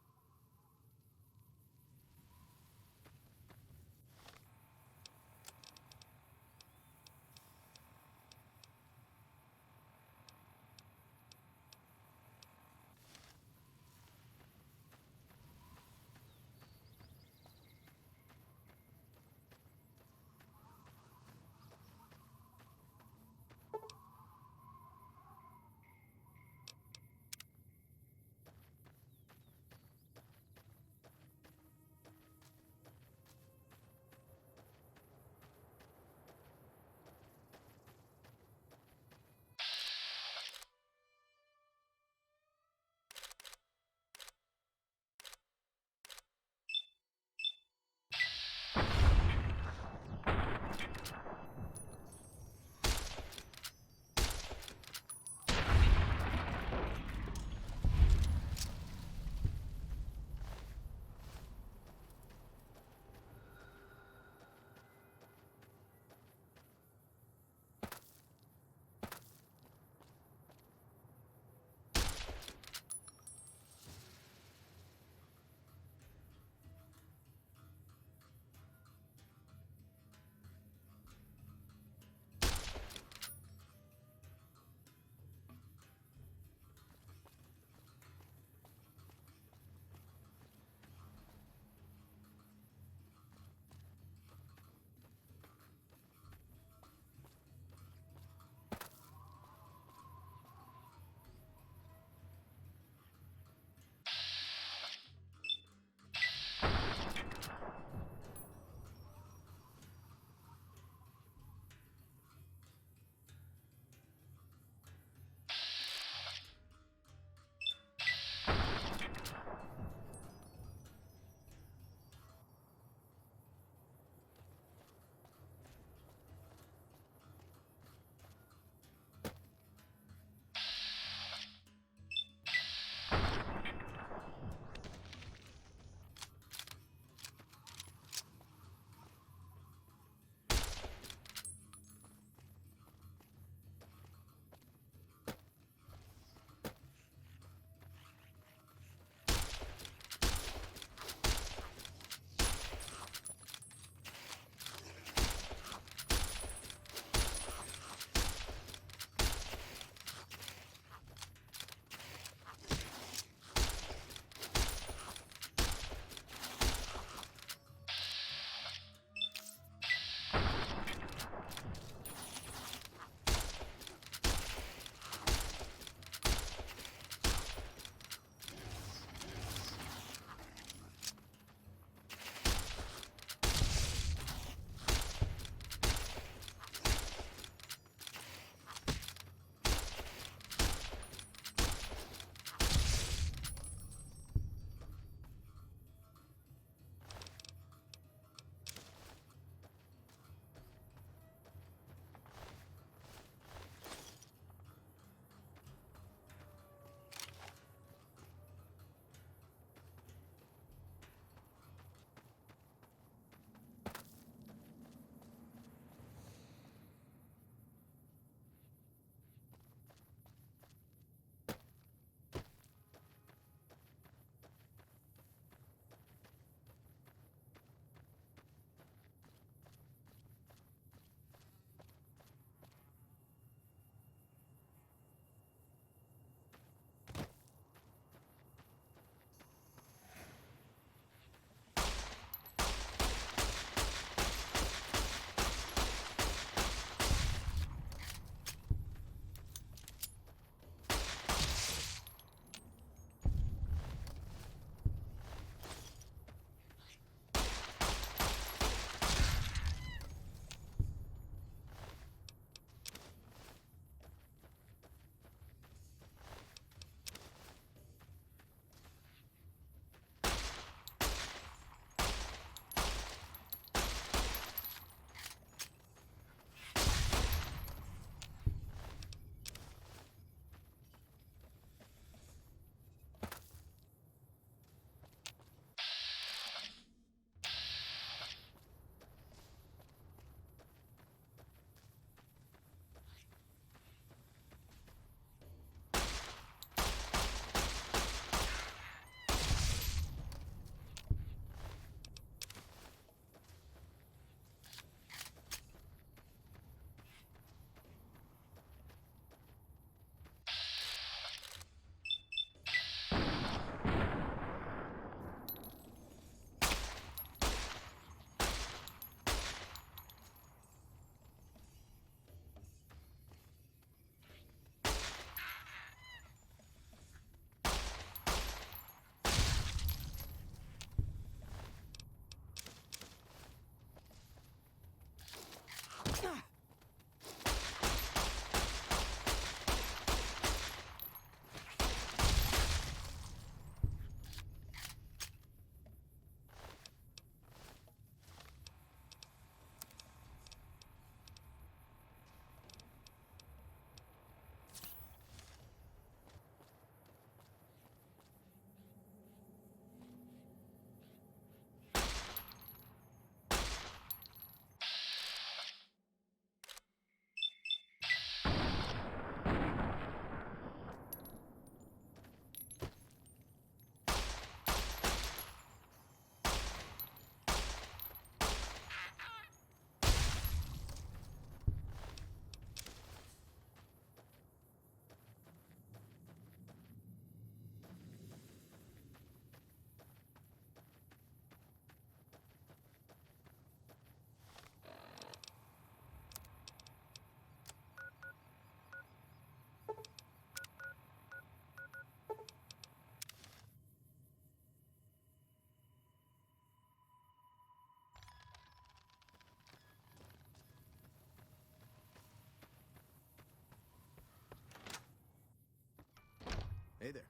Hey there.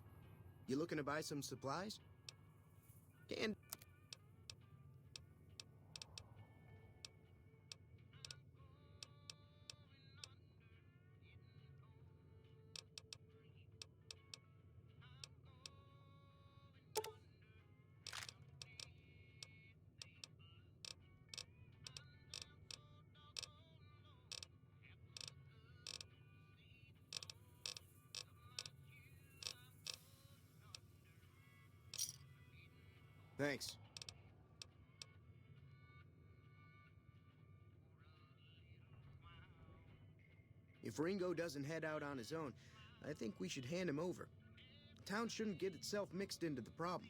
You looking to buy some supplies? Can... Thanks. If Ringo doesn't head out on his own, I think we should hand him over. Town shouldn't get itself mixed into the problem.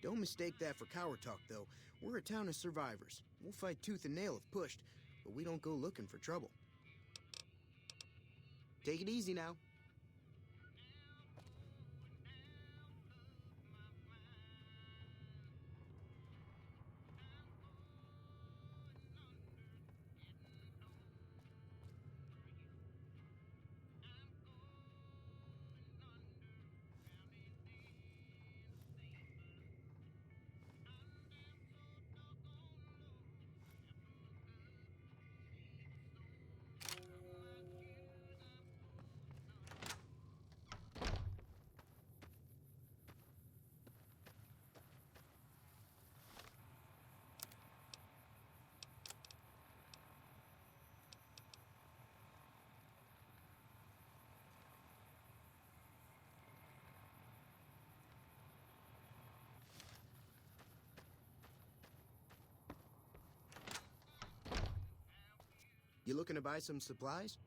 Don't mistake that for coward talk, though. We're a town of survivors. We'll fight tooth and nail if pushed, but we don't go looking for trouble. Take it easy now. You looking to buy some supplies?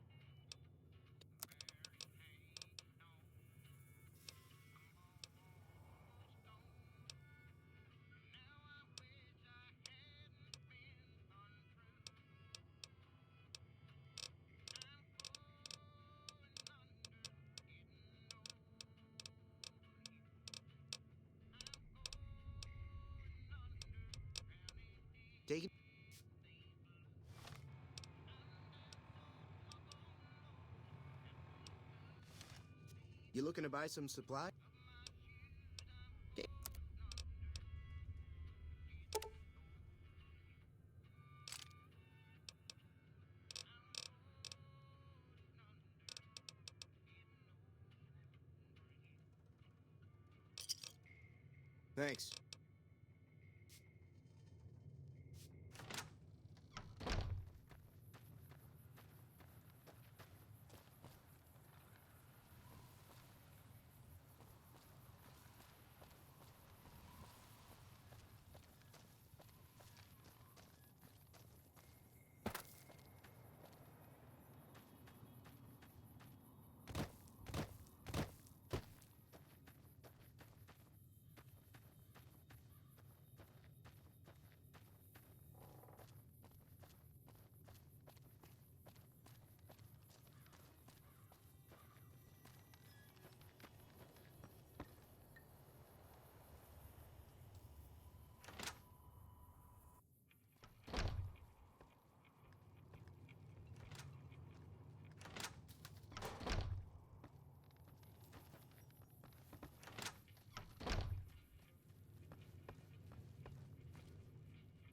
Take it. You looking to buy some supplies? Thanks.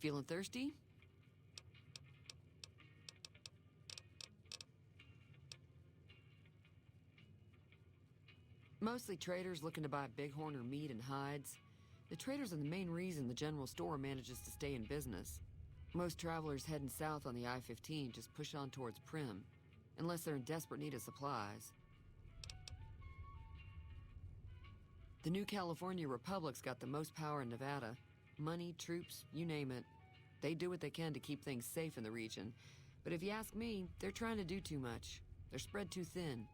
Feeling thirsty? Mostly traders looking to buy bighorn or meat and hides. The traders are the main reason the general store manages to stay in business. Most travelers heading south on the I-15 just push on towards Prim, unless they're in desperate need of supplies. The new California Republic's got the most power in Nevada. Money, troops, you name it. They do what they can to keep things safe in the region. But if you ask me, they're trying to do too much. They're spread too thin.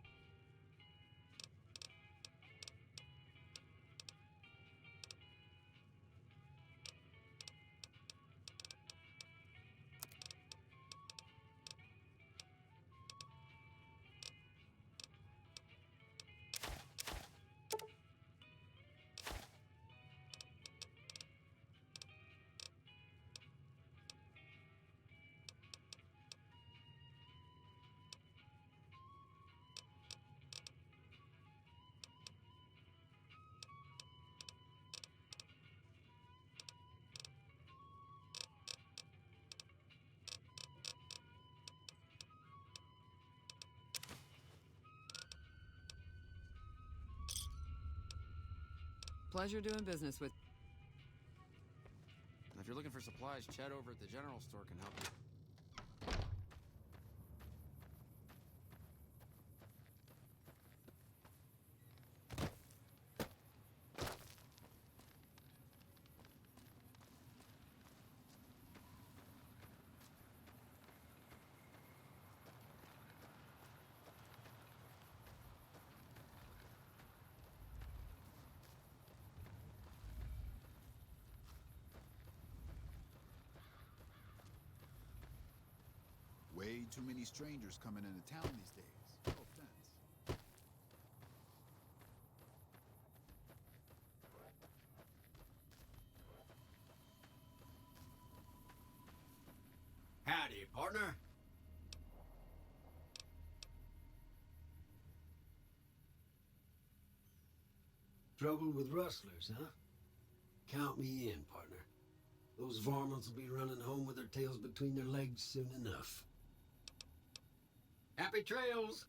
Pleasure doing business with. If you're looking for supplies, Chet over at the general store can help you. Way too many strangers coming into town these days. No offense. Howdy, partner. Trouble with rustlers, huh? Count me in, partner. Those varmints will be running home with their tails between their legs soon enough. Happy trails!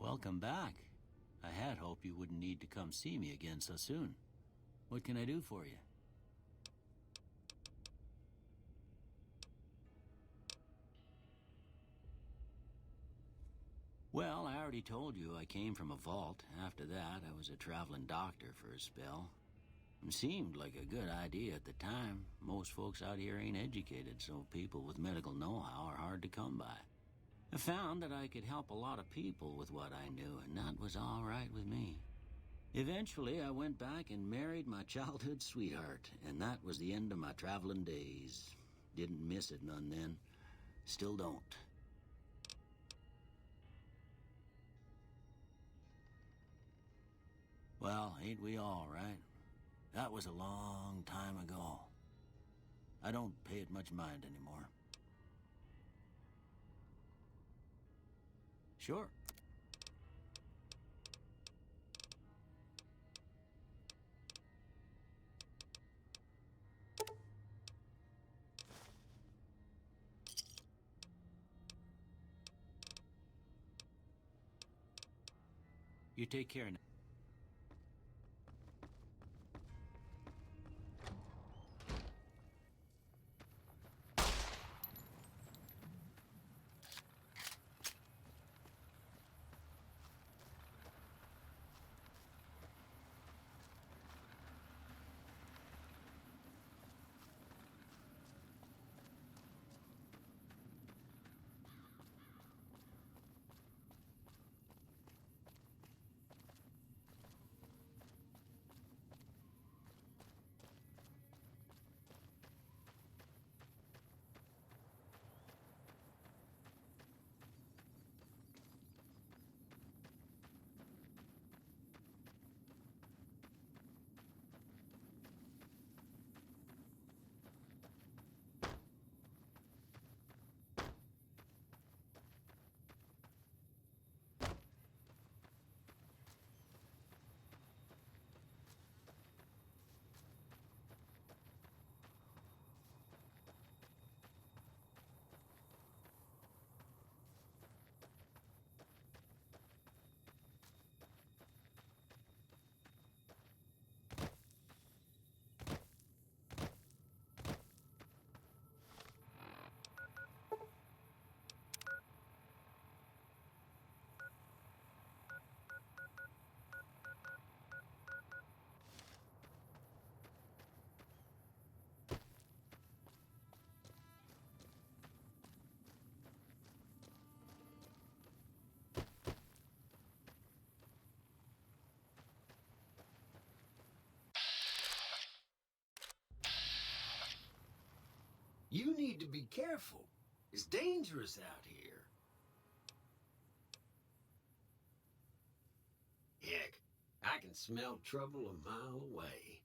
Welcome back. I had hoped you wouldn't need to come see me again so soon. What can I do for you? Well, I already told you I came from a vault. After that, I was a traveling doctor for a spell. It seemed like a good idea at the time. Most folks out here ain't educated, so people with medical know-how are hard to come by. I found that I could help a lot of people with what I knew, and that was all right with me. Eventually, I went back and married my childhood sweetheart, and that was the end of my traveling days. Didn't miss it none then. Still don't. Well, ain't we all, right? That was a long time ago. I don't pay it much mind anymore. Sure. You take care now. You need to be careful. It's dangerous out here. Heck, I can smell trouble a mile away.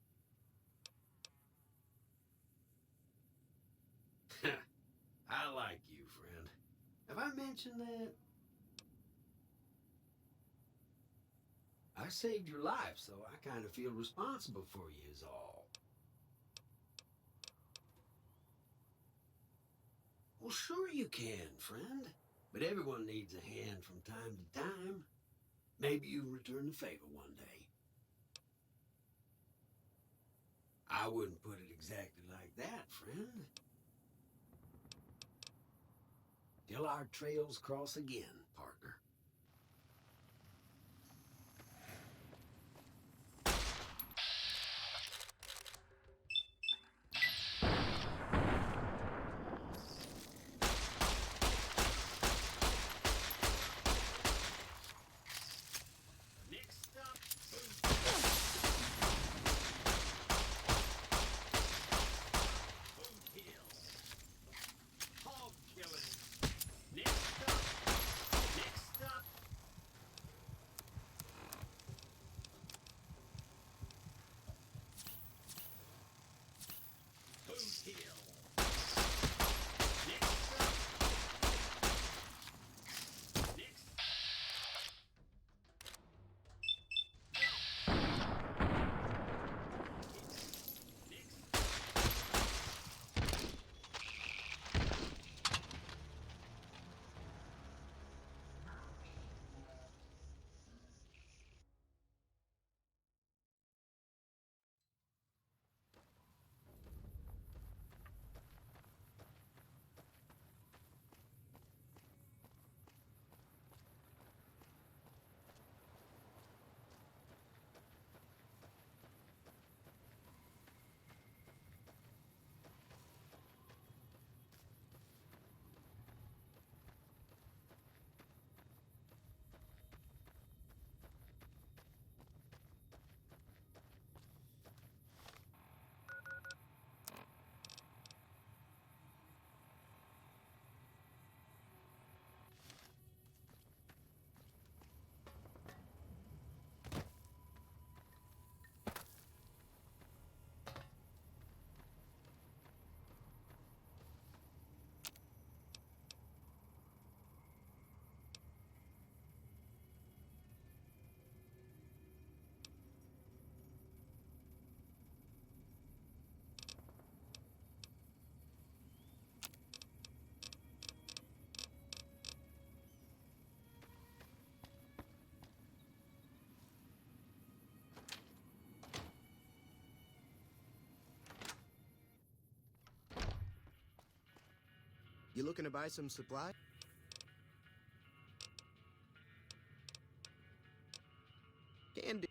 I like you, friend. Have I mentioned that? I saved your life, so I kind of feel responsible for you is all. Well, sure you can, friend. But everyone needs a hand from time to time. Maybe you'll return the favor one day. I wouldn't put it exactly like that, friend. Till our trails cross again, partner. You looking to buy some supply? Can do.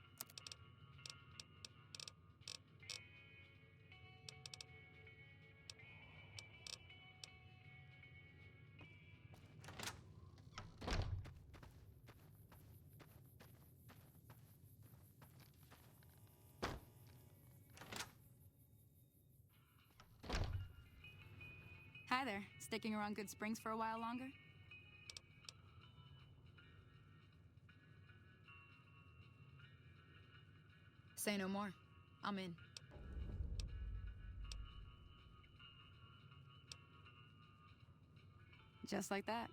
Hi there. Sticking around Good Springs for a while longer? Say no more. I'm in. Just like that.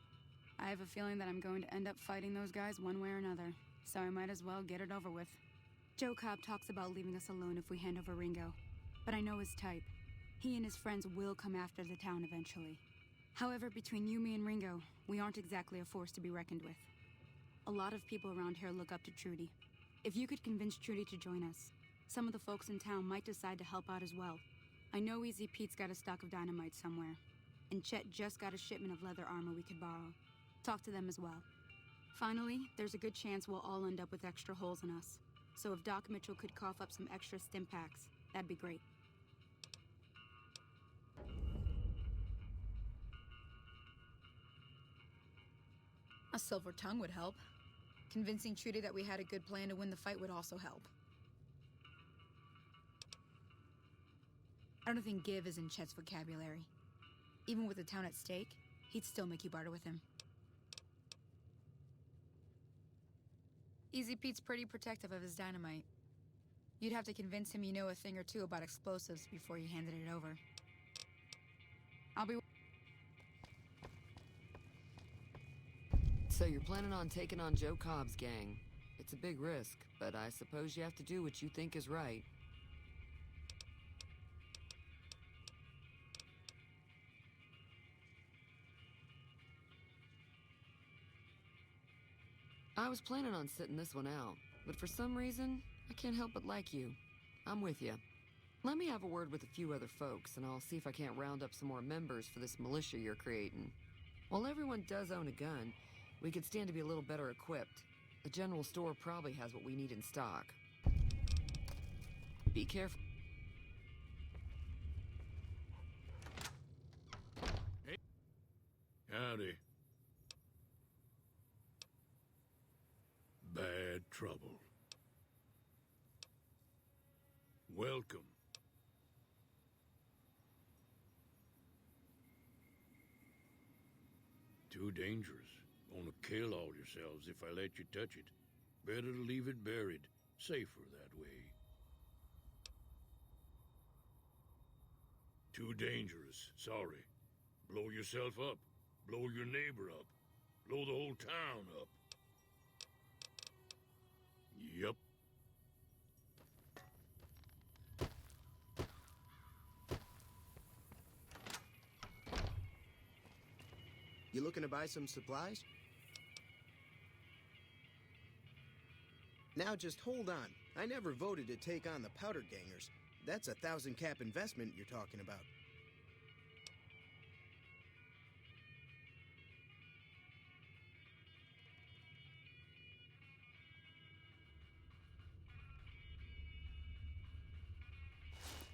I have a feeling that I'm going to end up fighting those guys one way or another, so I might as well get it over with. Joe Cobb talks about leaving us alone if we hand over Ringo, but I know his type. He and his friends will come after the town eventually. However, between you, me, and Ringo, we aren't exactly a force to be reckoned with. A lot of people around here look up to Trudy. If you could convince Trudy to join us, some of the folks in town might decide to help out as well. I know Easy Pete's got a stock of dynamite somewhere, and Chet just got a shipment of leather armor we could borrow. Talk to them as well. Finally, there's a good chance we'll all end up with extra holes in us. So if Doc Mitchell could cough up some extra stim packs, that'd be great. A silver tongue would help. Convincing Trudy that we had a good plan to win the fight would also help. I don't think give is in Chet's vocabulary. Even with the town at stake, he'd still make you barter with him. Easy Pete's pretty protective of his dynamite. You'd have to convince him you know a thing or two about explosives before you handed it over. I'll be... So you're planning on taking on Joe Cobb's gang. It's a big risk, but I suppose you have to do what you think is right. I was planning on sitting this one out, but for some reason, I can't help but like you. I'm with you. Let me have a word with a few other folks, and I'll see if I can't round up some more members for this militia you're creating. While everyone does own a gun, we could stand to be a little better equipped. The general store probably has what we need in stock. Be careful. Hey. Howdy. Bad trouble. Welcome. Too dangerous. Gonna kill all yourselves if I let you touch it. Better to leave it buried. Safer that way. Too dangerous. Sorry. Blow yourself up. Blow your neighbor up. Blow the whole town up. Yup. You looking to buy some supplies? Now just hold on. I never voted to take on the powder gangers. That's a 1,000 cap investment you're talking about.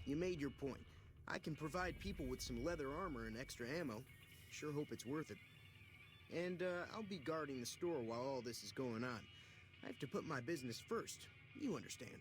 You made your point. I can provide people with some leather armor and extra ammo. Sure hope it's worth it. And I'll be guarding the store while all this is going on. I have to put my business first. You understand.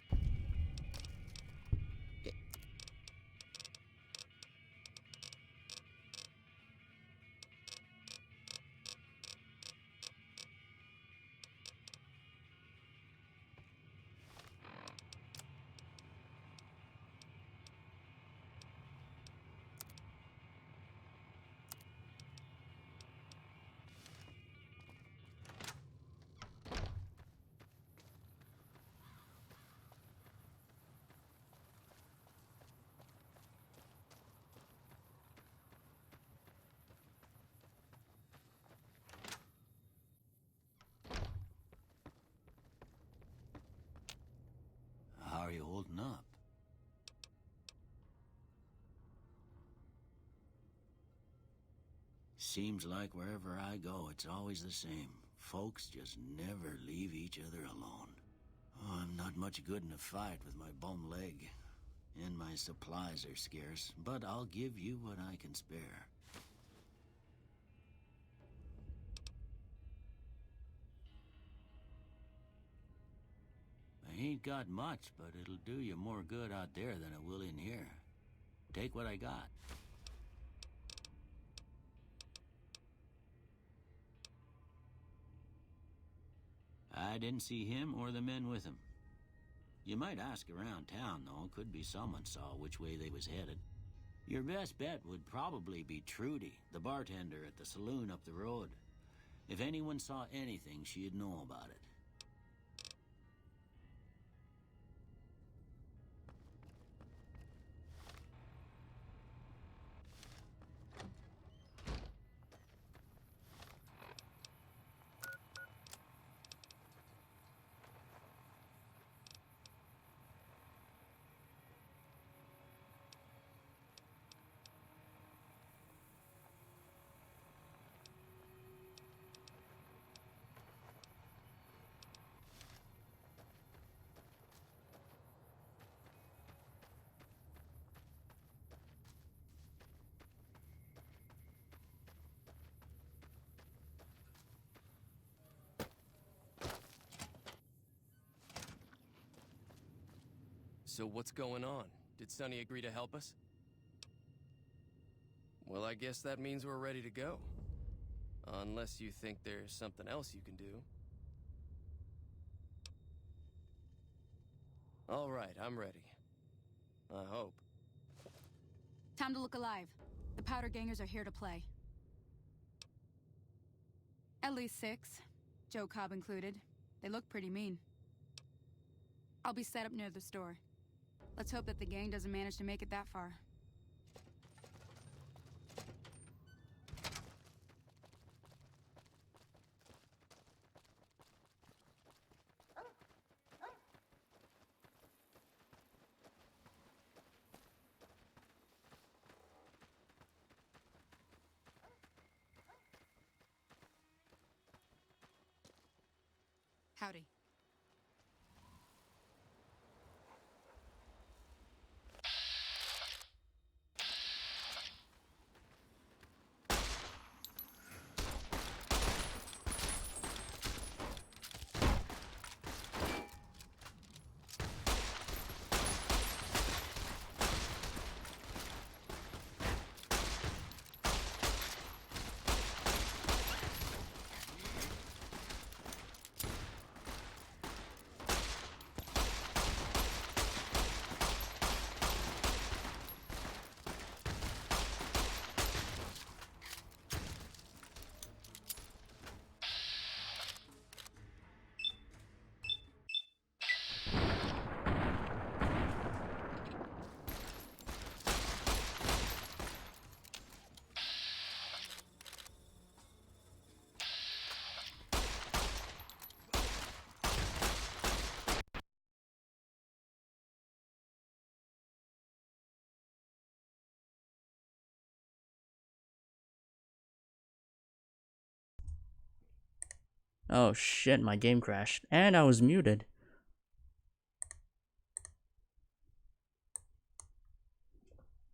How are you holding up? Seems like wherever I go, it's always the same. Folks just never leave each other alone. Oh, I'm not much good in a fight with my bum leg. And my supplies are scarce, but I'll give you what I can spare. I ain't got much, but it'll do you more good out there than it will in here. Take what I got. I didn't see him or the men with him. You might ask around town, though. Could be someone saw which way they was headed. Your best bet would probably be Trudy, the bartender at the saloon up the road. If anyone saw anything, she'd know about it. So what's going on? Did Sonny agree to help us? Well, I guess that means we're ready to go. Unless you think there's something else you can do. All right, I'm ready. I hope. Time to look alive. The powder gangers are here to play. At least 6, Joe Cobb included. They look pretty mean. I'll be set up near the store. Let's hope that the gang doesn't manage to make it that far. Howdy. Oh shit, my game crashed. And I was muted.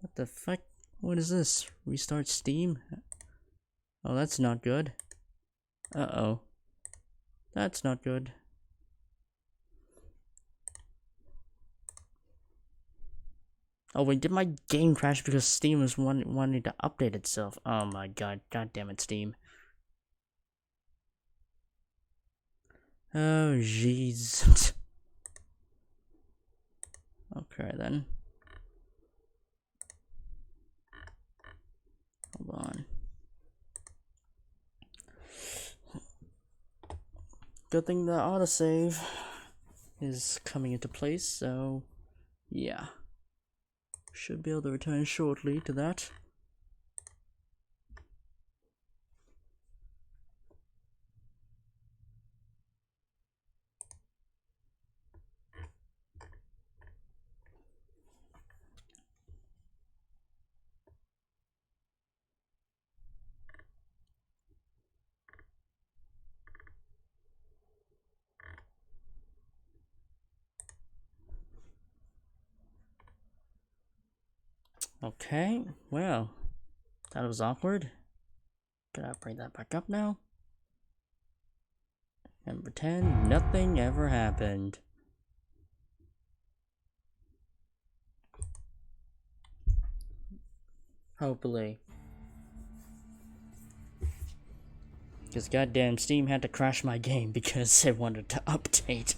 What the fuck? What is this? Restart Steam? Oh, that's not good. Uh-oh. That's not good. Oh wait, did my game crash because Steam was wanting to update itself? Oh my god, god damn it, Steam. Oh jeez. Okay then. Hold on. Good thing the autosave is coming into place, so yeah. Should be able to return shortly to that. Okay, well, that was awkward. Gotta bring that back up now. And pretend nothing ever happened. Hopefully. Because goddamn Steam had to crash my game because it wanted to update.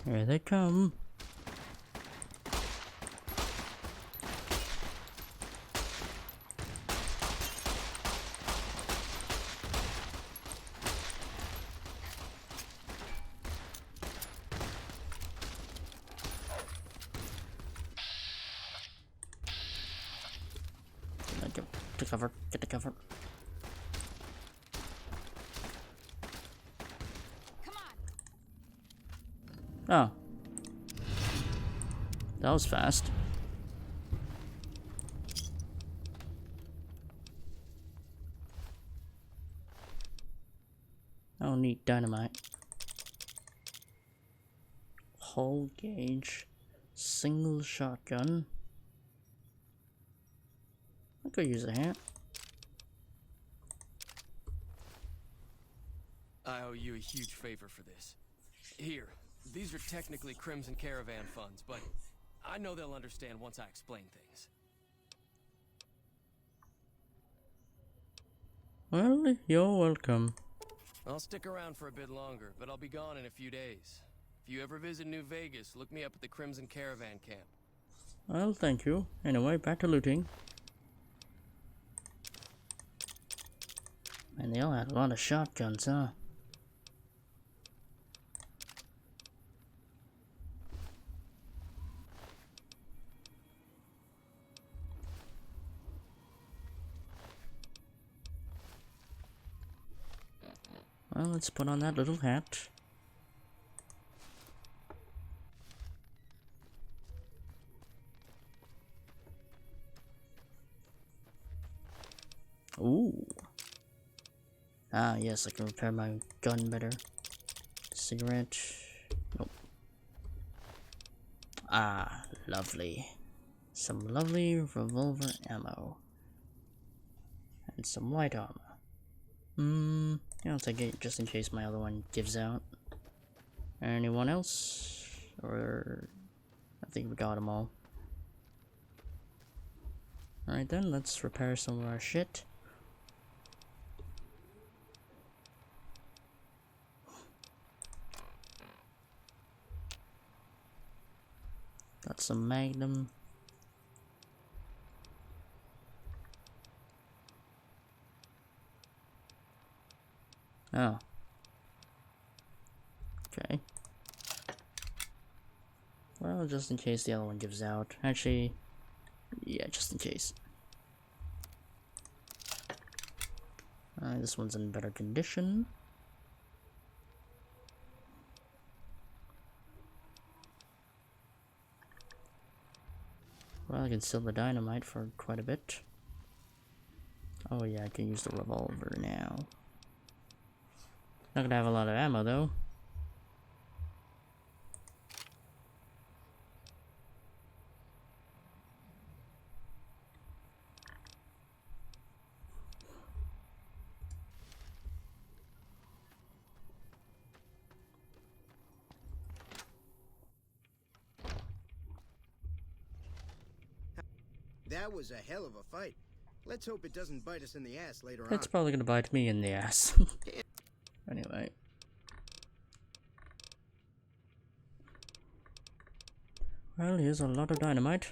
Here they come. to cover. Get to cover. Come on. Oh. That was fast. Oh, neat. Dynamite. Whole gauge. Single shotgun. I could use a hat. I owe you a huge favor for this. Here, these are technically Crimson Caravan funds, but I know they'll understand once I explain things. Well, you're welcome. I'll stick around for a bit longer, but I'll be gone in a few days. If you ever visit New Vegas, look me up at the Crimson Caravan camp. Well, thank you. Anyway, back to looting. And they all had a lot of shotguns, huh? Well, let's put on that little hat. Ooh. Ah, yes, I can repair my gun better. Cigarette. Nope. Ah, lovely. Some lovely revolver ammo. And some light armor. Yeah, I'll take it just in case my other one gives out. Anyone else? Or... I think we got them all. Alright then, let's repair some of our shit. Got some Magnum. Oh. Okay. Well, just in case the other one gives out. Actually, yeah, just in case. Alright, this one's in better condition. Well, I can sell the dynamite for quite a bit. Oh yeah, I can use the revolver now. Not gonna have a lot of ammo though. That was a hell of a fight. Let's hope it doesn't bite us in the ass later on. It's probably gonna bite me in the ass. Anyway. Well, here's a lot of dynamite.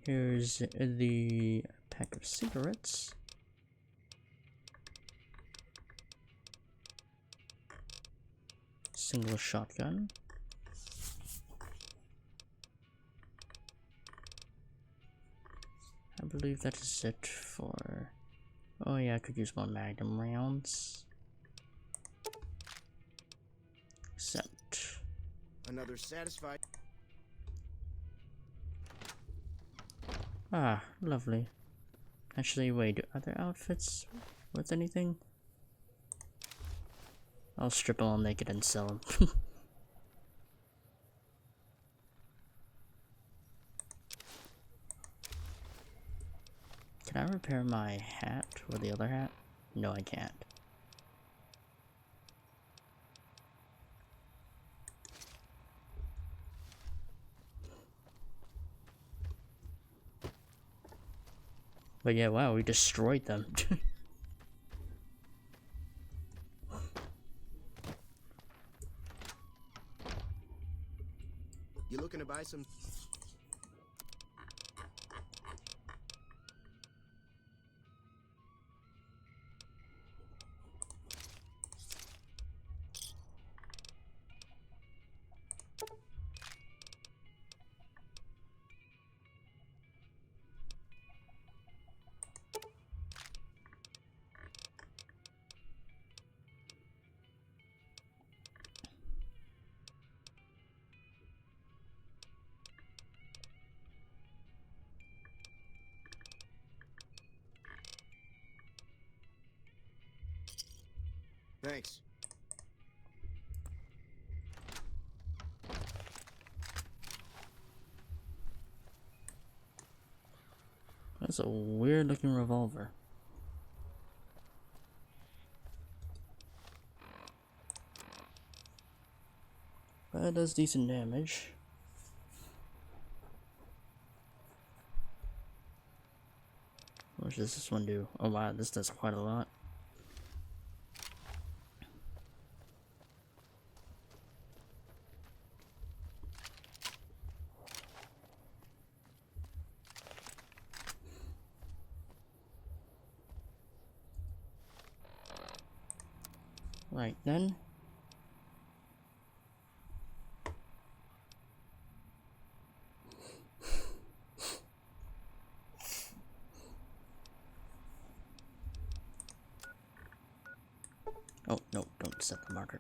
Here's the pack of cigarettes. Single shotgun. I believe that is it for... Oh yeah, I could use more Magnum rounds. Except... Another satisfied... Ah, lovely. Actually, wait, are there outfits worth anything? I'll strip them all naked and sell them. Can I repair my hat or the other hat? No, I can't. But yeah, wow, we destroyed them. You looking to buy some... Thanks. That's a weird looking revolver. But it does decent damage. What does this one do? Oh wow, this does quite a lot. Right then. Oh, no, don't set the marker.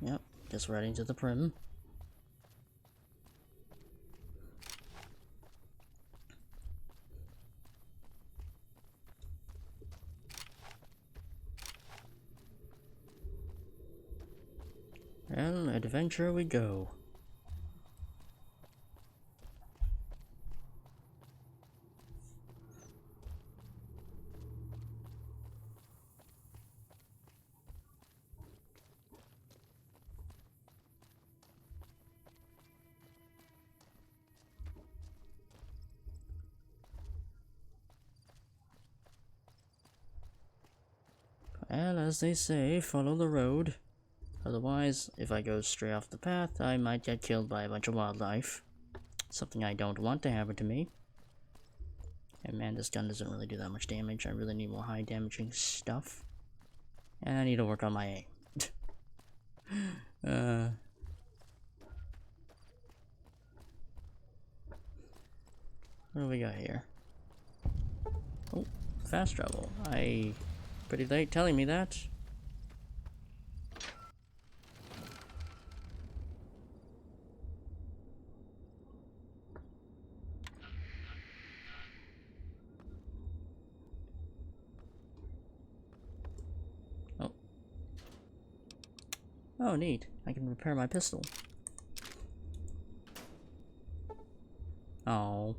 Yep, just right into the prim. And adventure we go. And as they say, follow the road. Otherwise, if I go straight off the path, I might get killed by a bunch of wildlife. Something I don't want to happen to me. And man, this gun doesn't really do that much damage. I really need more high damaging stuff. And I need to work on my aim. What do we got here? Oh, fast travel. Pretty late telling me that. Oh. Oh, neat. I can repair my pistol. Oh.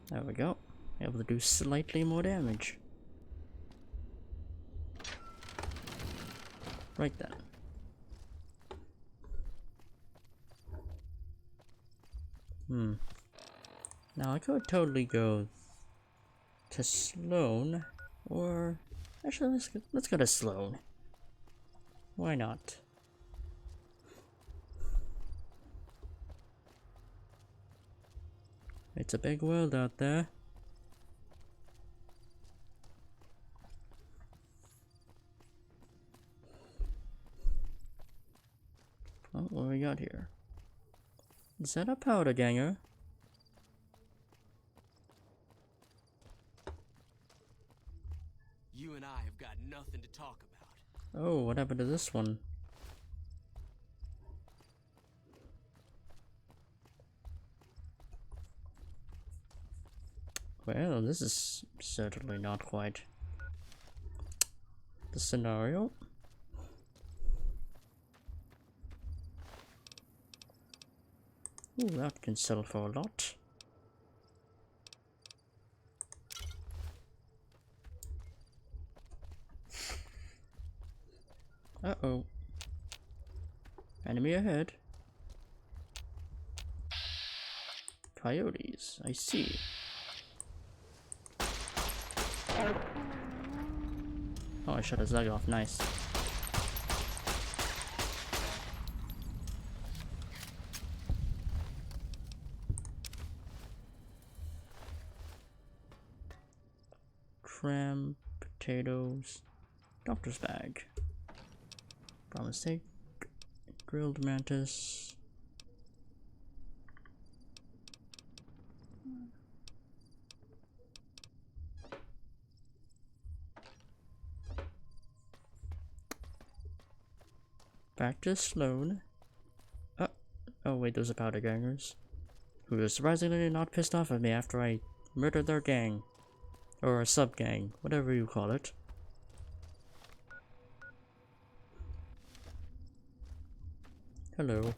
There we go. Able to do slightly more damage. Right then. Now I could totally go to Sloan, or actually let's go to Sloan. Why not? It's a big world out there. Oh, what do we got here? Is that a powder ganger? You and I have got nothing to talk about. Oh, what happened to this one? Well, this is certainly not quite the scenario. Ooh, that can sell for a lot. Uh-oh. Enemy ahead. Coyotes, I see. Oh, I shot his leg off, nice. Cram, potatoes, doctor's bag. Promise steak, grilled mantis. Back to Sloan. Oh wait, those are powder gangers. Who are surprisingly not pissed off at me after I murdered their gang. Or a sub-gang, whatever you call it. Hello.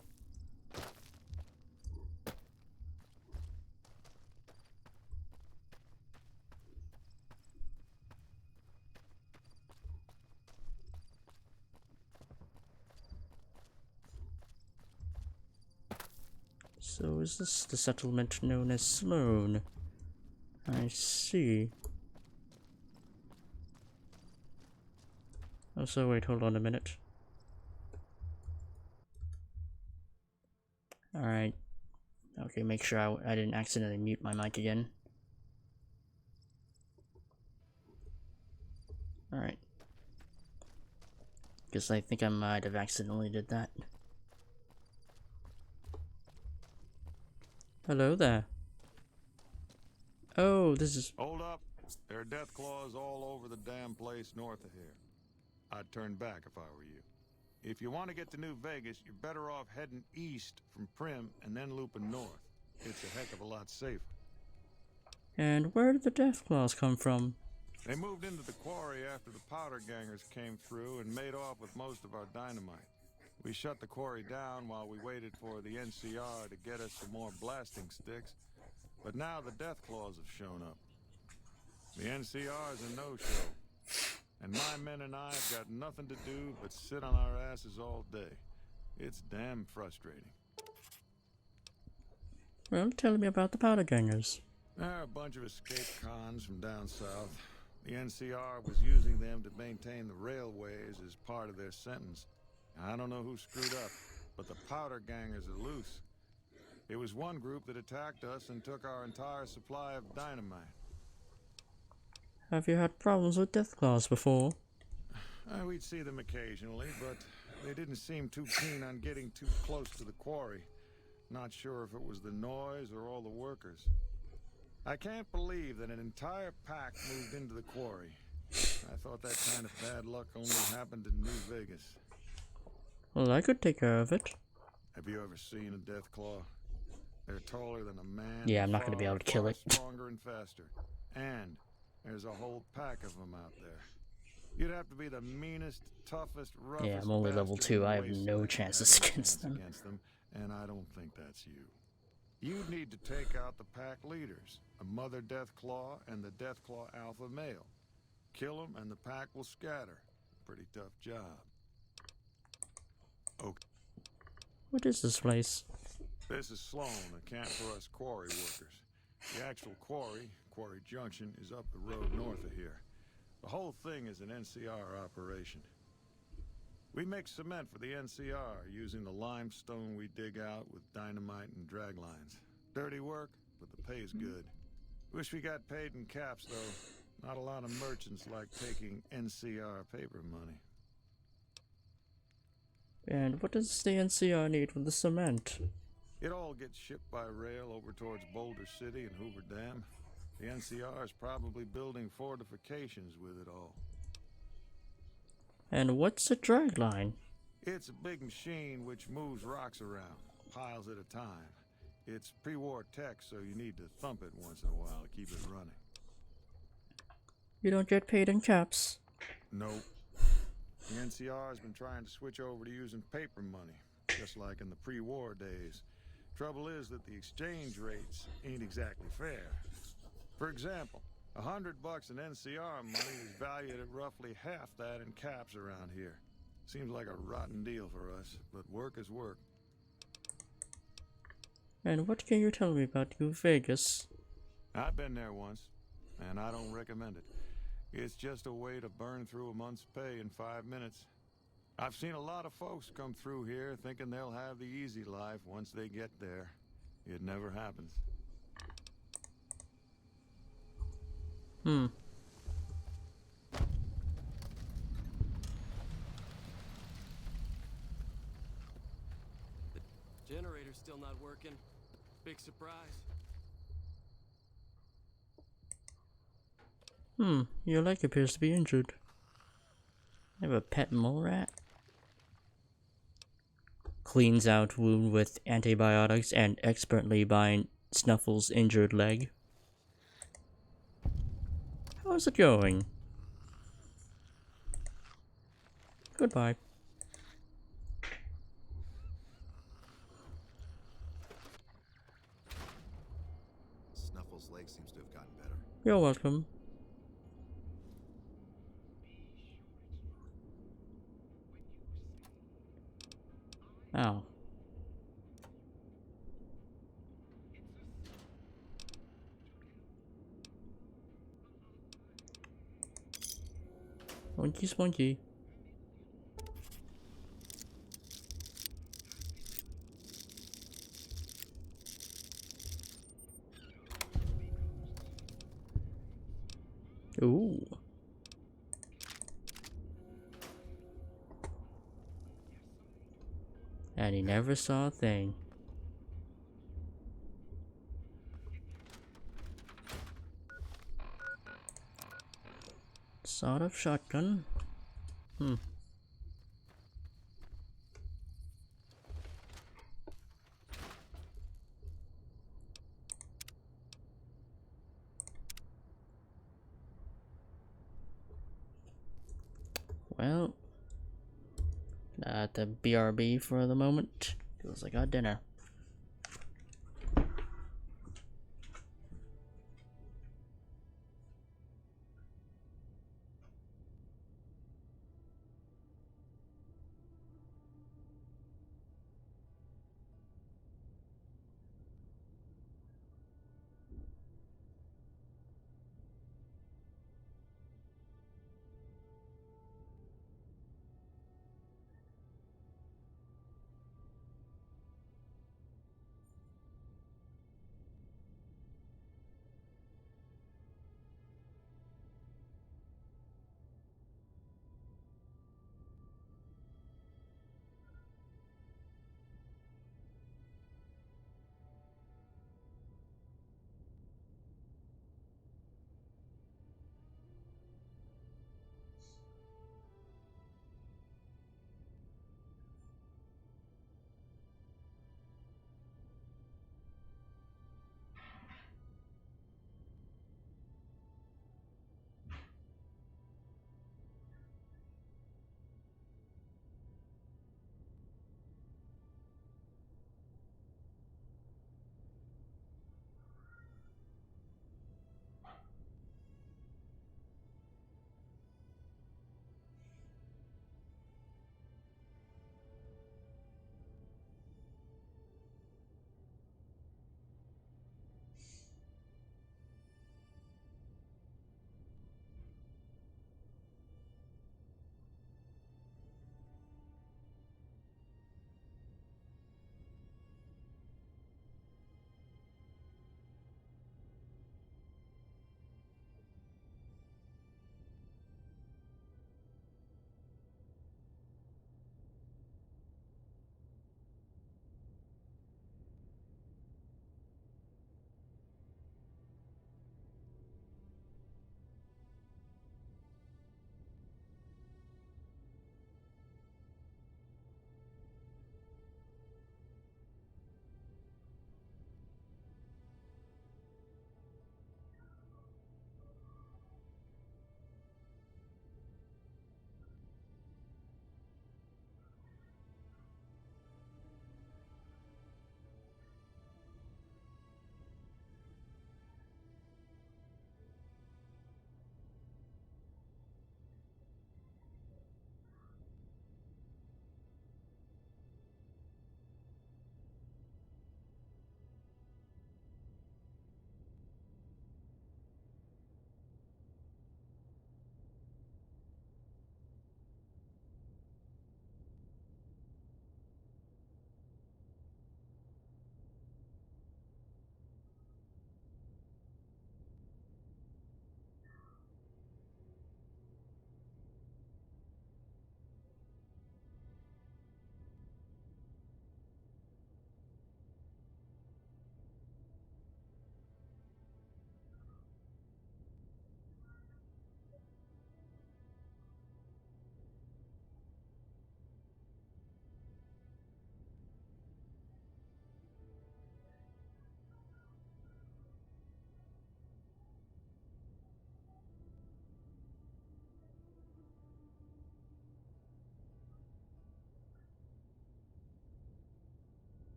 So is this the settlement known as Sloan? I see. Oh, so wait, hold on a minute. Alright. Okay, make sure I didn't accidentally mute my mic again. Alright. Guess I think I might have accidentally did that. Hello there. Oh, this is... Hold up. There are death claws all over the damn place north of here. I'd turn back if I were you. If you want to get to New Vegas, you're better off heading east from Prim and then looping north. It's a heck of a lot safer. And where did the death claws come from? They moved into the quarry after the powder gangers came through and made off with most of our dynamite. We shut the quarry down while we waited for the NCR to get us some more blasting sticks, but now the death claws have shown up. The NCR's a no-show, and my men and I have got nothing to do but sit on our asses all day. It's damn frustrating. Well, tell me about the powder gangers. They're a bunch of escaped cons from down south. The NCR was using them to maintain the railways as part of their sentence. I don't know who screwed up, but the powder gangers are loose. It was one group that attacked us and took our entire supply of dynamite. Have you had problems with death claws before? We'd see them occasionally, but they didn't seem too keen on getting too close to the quarry. Not sure if it was the noise or all the workers. I can't believe that an entire pack moved into the quarry. I thought that kind of bad luck only happened in New Vegas. Well, I could take care of it. Have you ever seen a death claw? They're taller than a man. Yeah, I'm not going to be able to kill it. Stronger and faster. And there's a whole pack of them out there. You'd have to be the meanest, toughest, roughest. Yeah, I'm only level 2. I have no chances against them. And I don't think that's you. You'd need to take out the pack leaders, a mother death claw and the death claw alpha male. Kill them and the pack will scatter. Pretty tough job. Okay. What is this place? This is Sloan, a camp for us quarry workers. The actual quarry, Quarry Junction, is up the road north of here. The whole thing is an NCR operation. We make cement for the NCR using the limestone we dig out with dynamite and drag lines. Dirty work, but the pay's good. Wish we got paid in caps, though. Not a lot of merchants like taking NCR paper money. And what does the NCR need with the cement? It all gets shipped by rail over towards Boulder City and Hoover Dam. The NCR is probably building fortifications with it all. And what's a drag line? It's a big machine which moves rocks around, piles at a time. It's pre-war tech, so you need to thump it once in a while to keep it running. You don't get paid in caps? Nope. The NCR has been trying to switch over to using paper money, just like in the pre-war days. Trouble is that the exchange rates ain't exactly fair. For example, $100 in NCR money is valued at roughly half that in caps around here. Seems like a rotten deal for us, but work is work. And what can you tell me about New Vegas? I've been there once, and I don't recommend it. It's just a way to burn through a month's pay in 5 minutes. I've seen a lot of folks come through here thinking they'll have the easy life once they get there. It never happens. The generator's still not working. Big surprise. Your leg appears to be injured. I have a pet mole rat. cleans out wound with antibiotics and expertly bind Snuffle's injured leg. How's it going? Goodbye. Snuffle's leg seems to have gotten better. You're welcome. Ow. Spunky, spunky. Ooh. And he never saw a thing. Sort of shotgun. Well, at the BRB for the moment. Feels like I got dinner.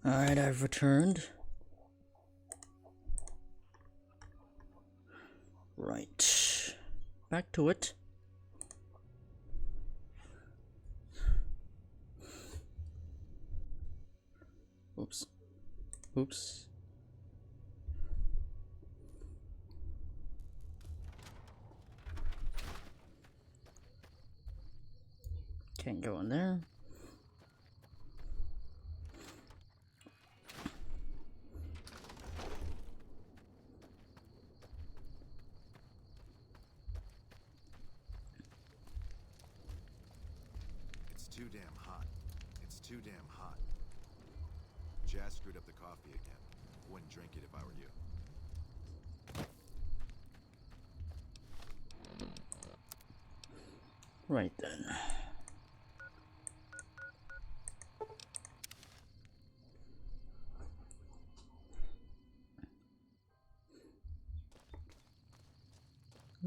Alright, I've returned. Right. Back to it. Oops. Oops. Can't go in there. It's too damn hot. It's too damn hot. Jazz screwed up the coffee again. Wouldn't drink it if I were you. Right then.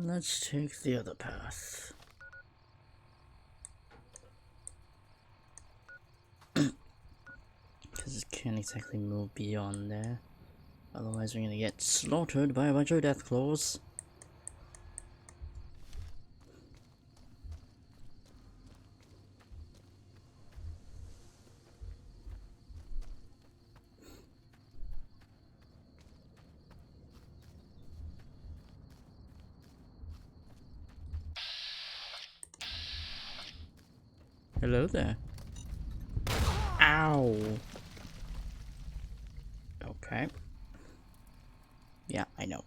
Let's take the other path. Because it can't exactly move beyond there. Otherwise we're gonna get slaughtered by a bunch of death claws. Hello there. Ow. Okay. Yeah, I know.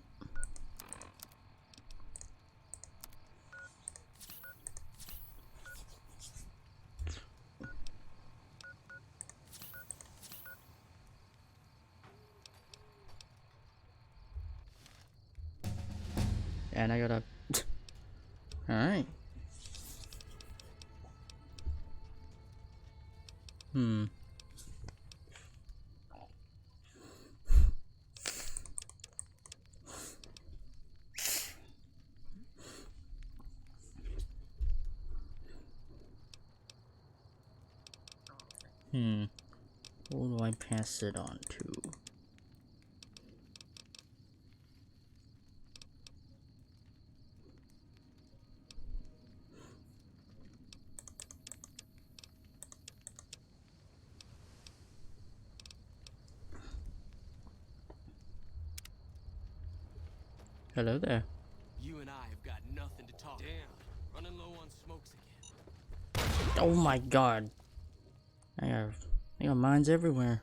And I gotta... Alright. Hmm. Who do I pass it on to? Hello there. You and I have got nothing to talk. Damn, running low on smokes again. Oh my god. I got mines everywhere.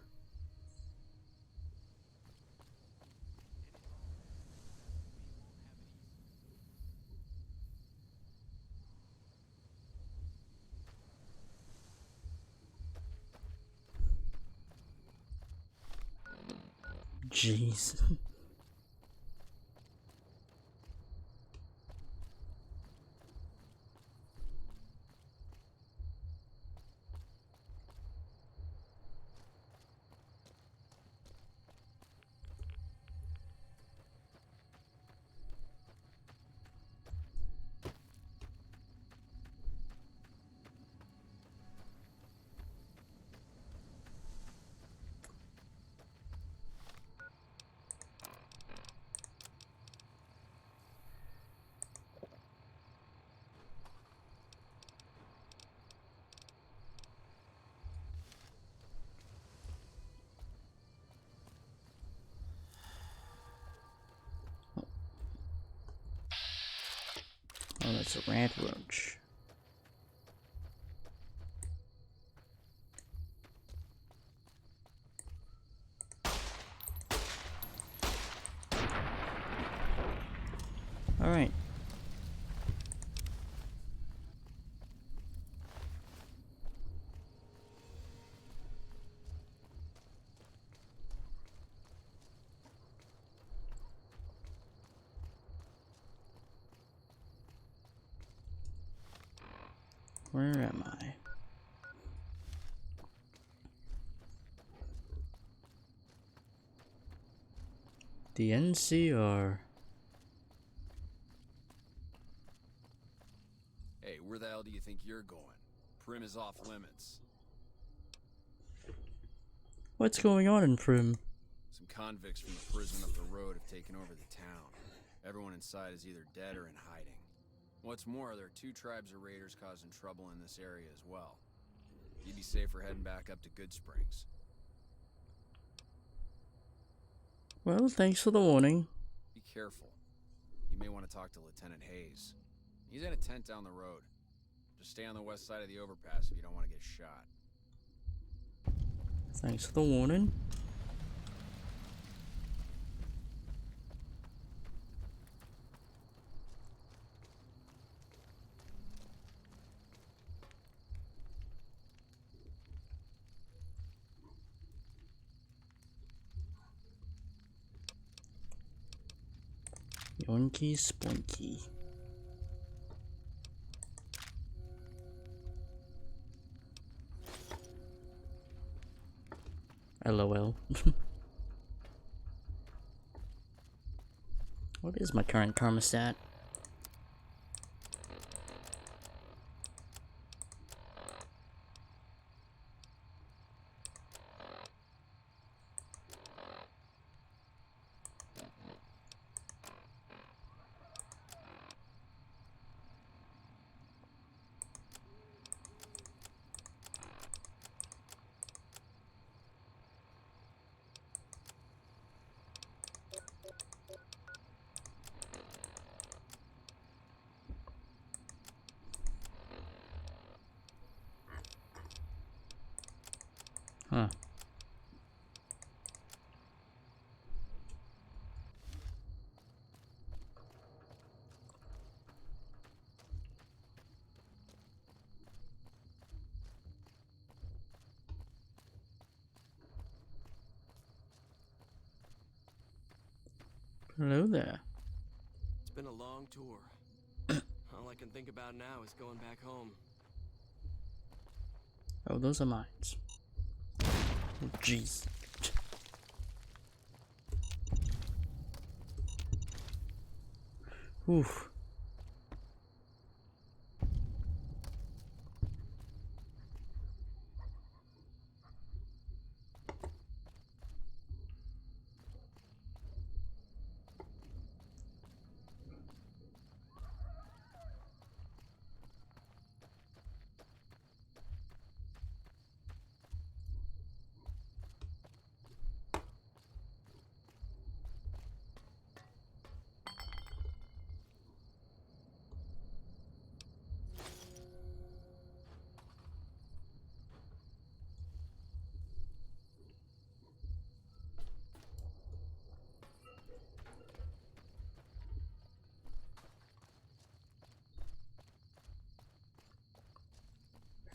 Jeez. Oh, that's a rat roach. All right. Where am I? The NCR. Hey, where the hell do you think you're going? Prim is off limits. What's going on in Prim? Some convicts from the prison up the road have taken over the town. Everyone inside is either dead or in hiding. What's more, there are 2 tribes of raiders causing trouble in this area as well. You'd be safer heading back up to Good Springs. Well, thanks for the warning. Be careful. You may want to talk to Lieutenant Hayes. He's in a tent down the road. Just stay on the west side of the overpass if you don't want to get shot. Thanks for the warning. Yoinky Spoinky. LOL. What is my current karma stat? Huh. Hello there. It's been a long tour. All I can think about now is going back home. Oh, those are mines. Oh, jeez. Oof.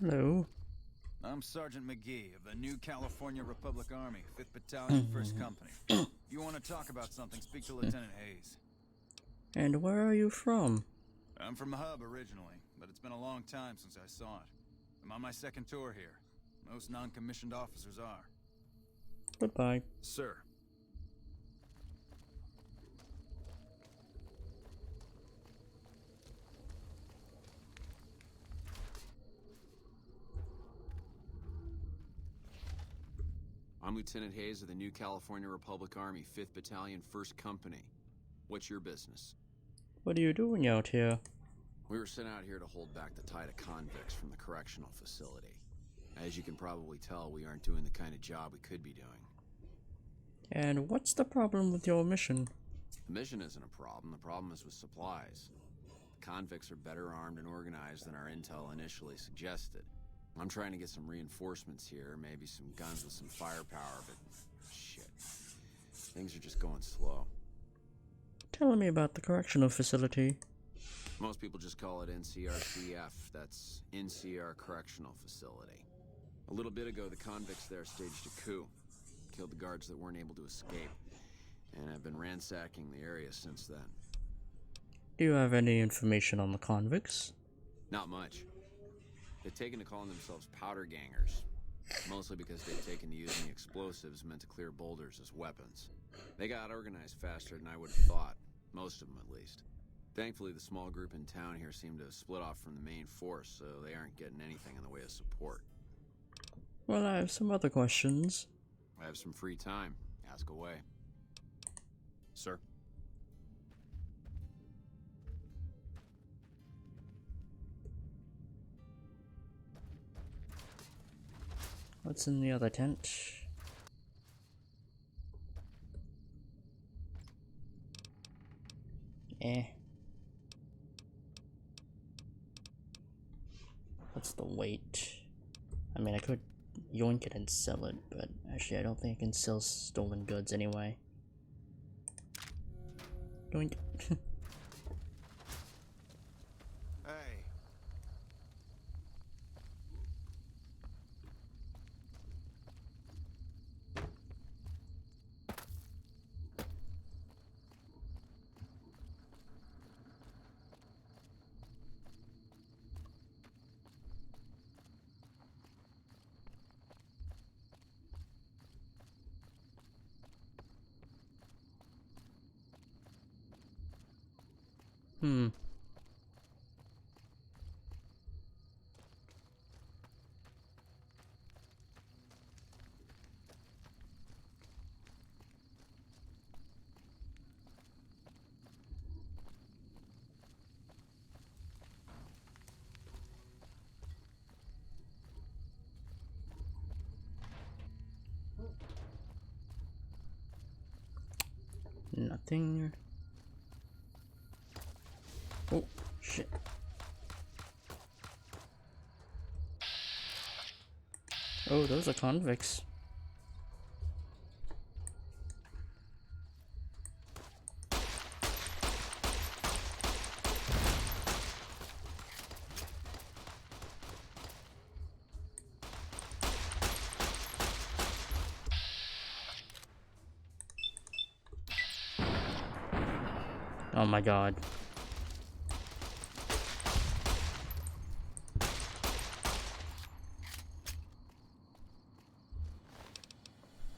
Hello. I'm Sergeant McGee of the New California Republic Army, 5th Battalion, 1st Company. You want to talk about something, speak to Lieutenant Hayes. And where are you from? I'm from the hub originally, but it's been a long time since I saw it. I'm on my 2nd tour here. Most non-commissioned officers are. Goodbye. Sir. I'm Lieutenant Hayes of the New California Republic Army, 5th Battalion, 1st Company. What's your business? What are you doing out here? We were sent out here to hold back the tide of convicts from the correctional facility. As you can probably tell, we aren't doing the kind of job we could be doing. And what's the problem with your mission? The mission isn't a problem. The problem is with supplies. The convicts are better armed and organized than our intel initially suggested. I'm trying to get some reinforcements here, maybe some guns with some firepower, but shit. Things are just going slow. Tell me about the correctional facility. Most people just call it NCRCF. That's NCR Correctional Facility. A little bit ago, the convicts there staged a coup. Killed the guards that weren't able to escape. And I've been ransacking the area since then. Do you have any information on the convicts? Not much. They've taken to calling themselves powder gangers. Mostly because they've taken to using explosives meant to clear boulders as weapons. They got organized faster than I would have thought. Most of them, at least. Thankfully, the small group in town here seem to have split off from the main force, so they aren't getting anything in the way of support. Well, I have some other questions. I have some free time. Ask away. Sir? What's in the other tent? Eh. What's the weight? I mean, I could yoink it and sell it, but actually I don't think I can sell stolen goods anyway. Yoink. Hey. Hmm. Nothing. Oh, shit. Oh, those are convicts. Oh my god.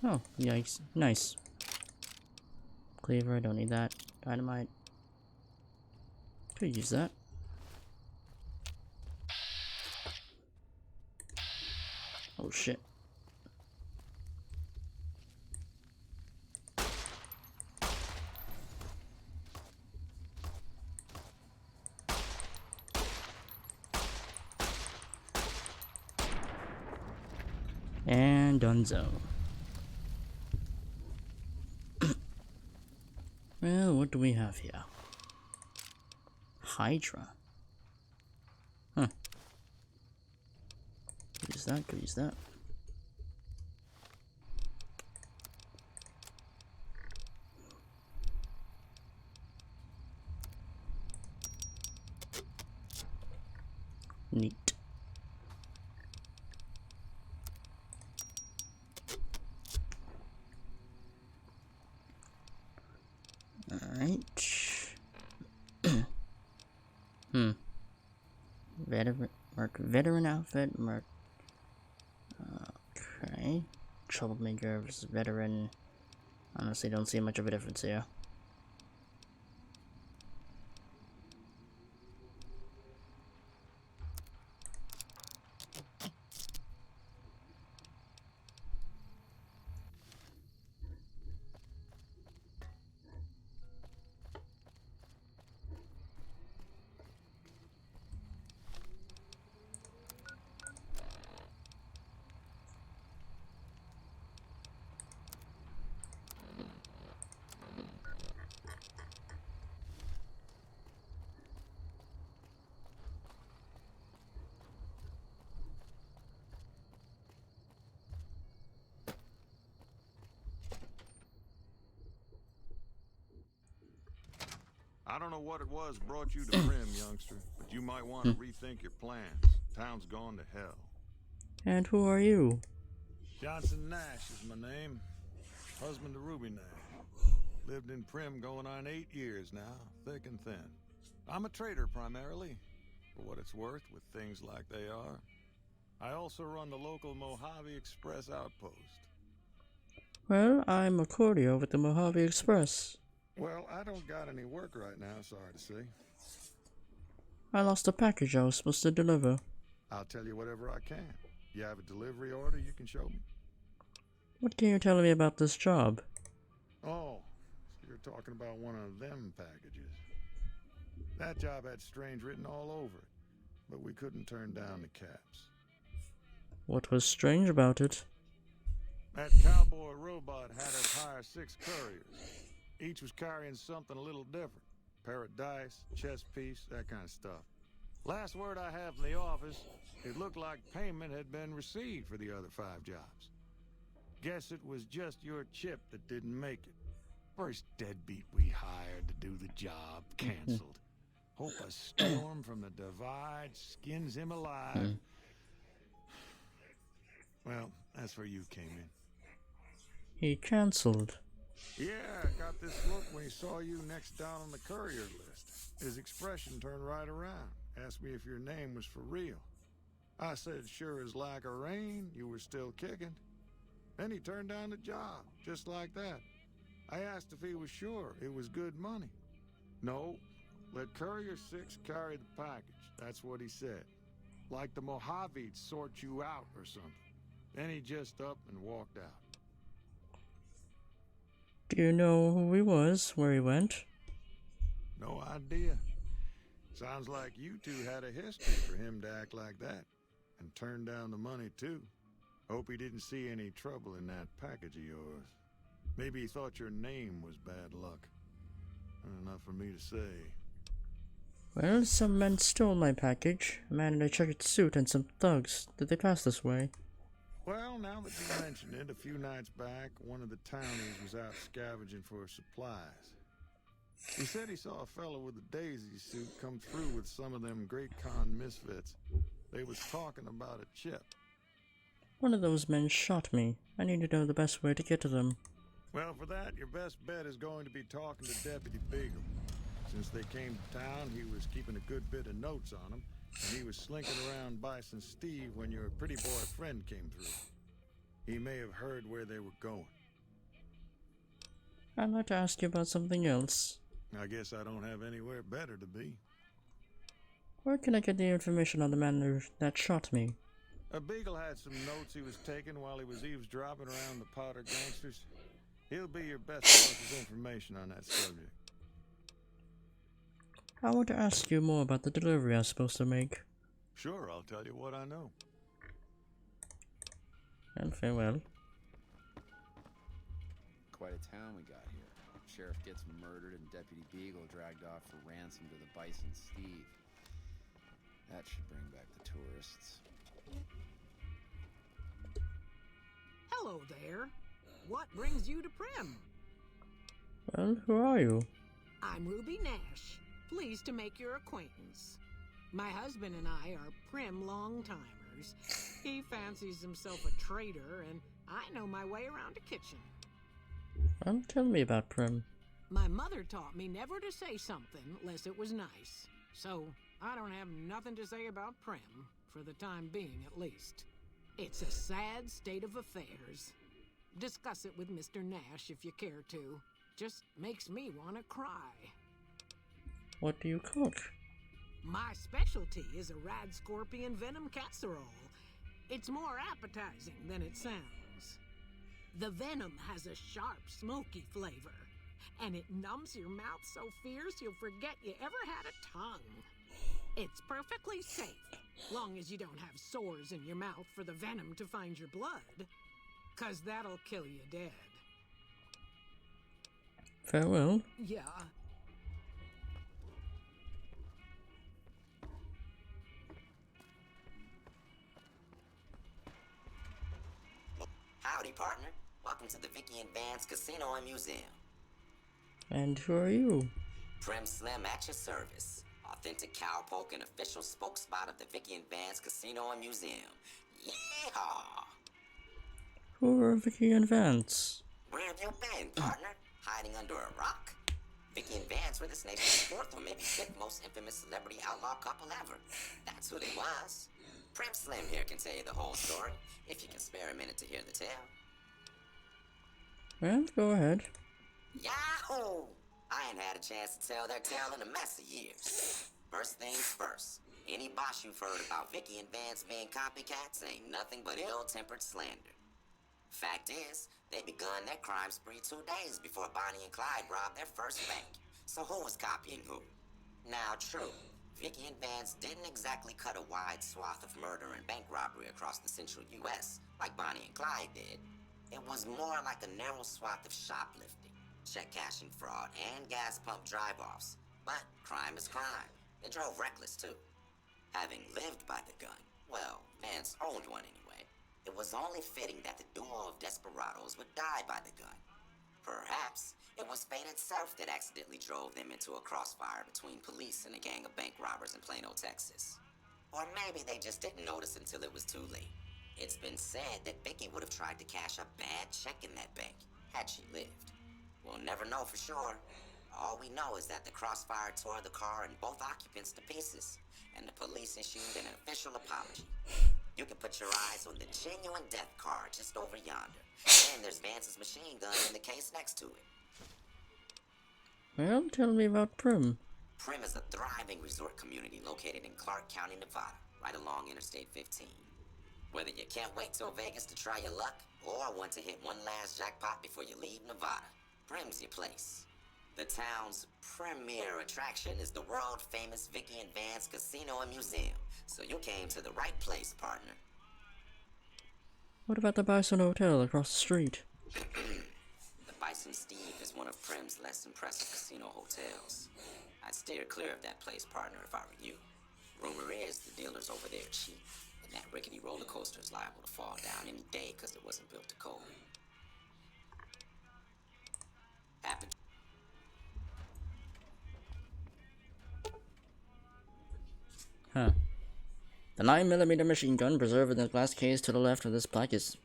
Oh, yikes. Nice. Cleaver, I don't need that. Dynamite. Could use that. Oh shit. And donezo. Well, what do we have here? Hydra. Huh. Could use that, could use that. Neat. Alright. Veteran outfit, okay. Troublemaker versus veteran. Honestly, don't see much of a difference here. I don't know what it was brought you to Prim, youngster, but you might want to rethink your plans. Town's gone to hell. And who are you? Johnson Nash is my name. Husband to Ruby Nash. Lived in Prim going on 8 years now, thick and thin. I'm a trader primarily, for what it's worth with things like they are. I also run the local Mojave Express outpost. Well, I'm a courier with the Mojave Express. Well, I don't got any work right now, sorry to say. I lost a package I was supposed to deliver. I'll tell you whatever I can. You have a delivery order you can show me? What can you tell me about this job? Oh, so you're talking about one of them packages. That job had strange written all over it, but we couldn't turn down the caps. What was strange about it? That cowboy robot had us hire 6 couriers. Each was carrying something a little different. Pair of dice, chess piece, that kind of stuff. Last word I have from the office, it looked like payment had been received for the other 5 jobs. Guess it was just your chip that didn't make it. First deadbeat we hired to do the job canceled. Hope a storm from the divide skins him alive. Well, that's where you came in. He cancelled. Yeah, got this look when he saw you next down on the courier list. His expression turned right around. Asked me if your name was for real. I said, sure as like a rain, you were still kicking. Then he turned down the job, just like that. I asked if he was sure it was good money. No, let Courier 6 carry the package. That's what he said. Like the Mojavetes sort you out or something. Then he just up and walked out. Do you know who he was, where he went? No idea. Sounds like you two had a history for him to act like that. And turn down the money, too. Hope he didn't see any trouble in that package of yours. Maybe he thought your name was bad luck. Enough for me to say. Well, some men stole my package. A man in a checkered suit and some thugs. Did they pass this way? Well, now that you mention it, a few nights back, one of the townies was out scavenging for supplies. He said he saw a fellow with a daisy suit come through with some of them Great Con misfits. They was talking about a chip. One of those men shot me. I need to know the best way to get to them. Well, for that, your best bet is going to be talking to Deputy Beagle. Since they came to town, he was keeping a good bit of notes on them, and he was slinking around Bison Steve when your pretty boy friend came through. He may have heard where they were going. I'd like to ask you about something else. I guess I don't have anywhere better to be. Where can I get the information on the man that shot me? A Beagle had some notes he was taking while he was eavesdropping around the powder gangsters. He'll be your best source of information on that subject. I want to ask you more about the delivery I was supposed to make. Sure, I'll tell you what I know. And farewell. Quite a town we got here. Sheriff gets murdered and Deputy Beagle dragged off for ransom to the Bison Steve. That should bring back the tourists. Hello there. What brings you to Prim? Well, who are you? I'm Ruby Nash. Pleased to make your acquaintance. My husband and I are Prim long-timers. He fancies himself a trader, and I know my way around a kitchen. Well, tell me about Prim. My mother taught me never to say something unless it was nice. So, I don't have nothing to say about Prim, for the time being at least. It's a sad state of affairs. Discuss it with Mr. Nash if you care to. Just makes me want to cry. What do you cook? My specialty is a rad scorpion venom casserole. It's more appetizing than it sounds. The venom has a sharp, smoky flavor, and it numbs your mouth so fierce you'll forget you ever had a tongue. It's perfectly safe, long as you don't have sores in your mouth for the venom to find your blood, 'cause that'll kill you dead. Farewell. Yeah. Howdy, partner. Welcome to the Vicky and Vance Casino and Museum. And who are you? Prim Slim at your service. Authentic cowpoke and official spokesspot of the Vicky and Vance Casino and Museum. Yeehaw! Who are Vicky and Vance? Where have you been, partner? Hiding under a rock? Vicky and Vance were this nation's fourth or maybe fifth most infamous celebrity outlaw couple ever. That's who they was. Prim Slim here can tell you the whole story, if you can spare a minute to hear the tale. Well, go ahead. Yahoo! I ain't had a chance to tell their tale in a mess of years. First things first, any boss you've heard about Vicky and Vance being copycats ain't nothing but ill-tempered slander. Fact is, they begun their crime spree 2 days before Bonnie and Clyde robbed their first bank. So who was copying who? Now, true, Vicky and Vance didn't exactly cut a wide swath of murder and bank robbery across the central U.S. like Bonnie and Clyde did. It was more like a narrow swath of shoplifting, check cashing fraud, and gas pump drive-offs. But crime is crime. They drove reckless, too. Having lived by the gun, well, Vance owned one anyway, it was only fitting that the duo of desperados would die by the gun. Perhaps it was fate itself that accidentally drove them into a crossfire between police and a gang of bank robbers in Plano, Texas. Or maybe they just didn't notice until it was too late. It's been said that Vicky would have tried to cash a bad check in that bank, had she lived. We'll never know for sure. All we know is that the crossfire tore the car and both occupants to pieces, and the police issued an official apology. You can put your eyes on the genuine death car just over yonder. And there's Vance's machine gun in the case next to it. Well, tell me about Prim. Prim is a thriving resort community located in Clark County, Nevada, right along Interstate 15. Whether you can't wait till Vegas to try your luck, or want to hit one last jackpot before you leave Nevada, Prim's your place. The town's premier attraction is the world-famous Vicky and Vance Casino and Museum, so you came to the right place, partner. What about the Bison Hotel across the street? The Bison Steve is one of Prim's less impressive casino hotels. I'd steer clear of that place, partner, if I were you. Rumor is the dealers over there are cheap, and that rickety roller coaster is liable to fall down any day because it wasn't built to code. Happen. Huh. The 9mm machine gun preserved in the glass case to the left of this plaque is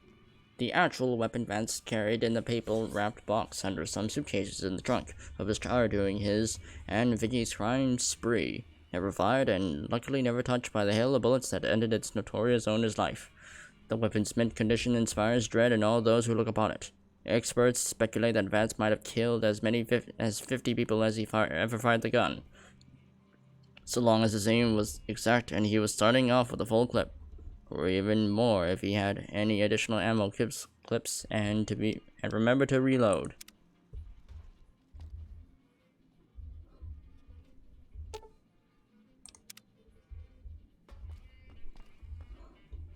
the actual weapon Vance carried in the paper-wrapped box under some suitcases in the trunk of his car during his and Vicky's crime spree. Never fired and luckily never touched by the hail of bullets that ended its notorious owner's life. The weapon's mint condition inspires dread in all those who look upon it. Experts speculate that Vance might have killed as many as 50 people as he ever fired the gun, so long as his aim was exact and he was starting off with a full clip, or even more if he had any additional ammo clips and remember to reload.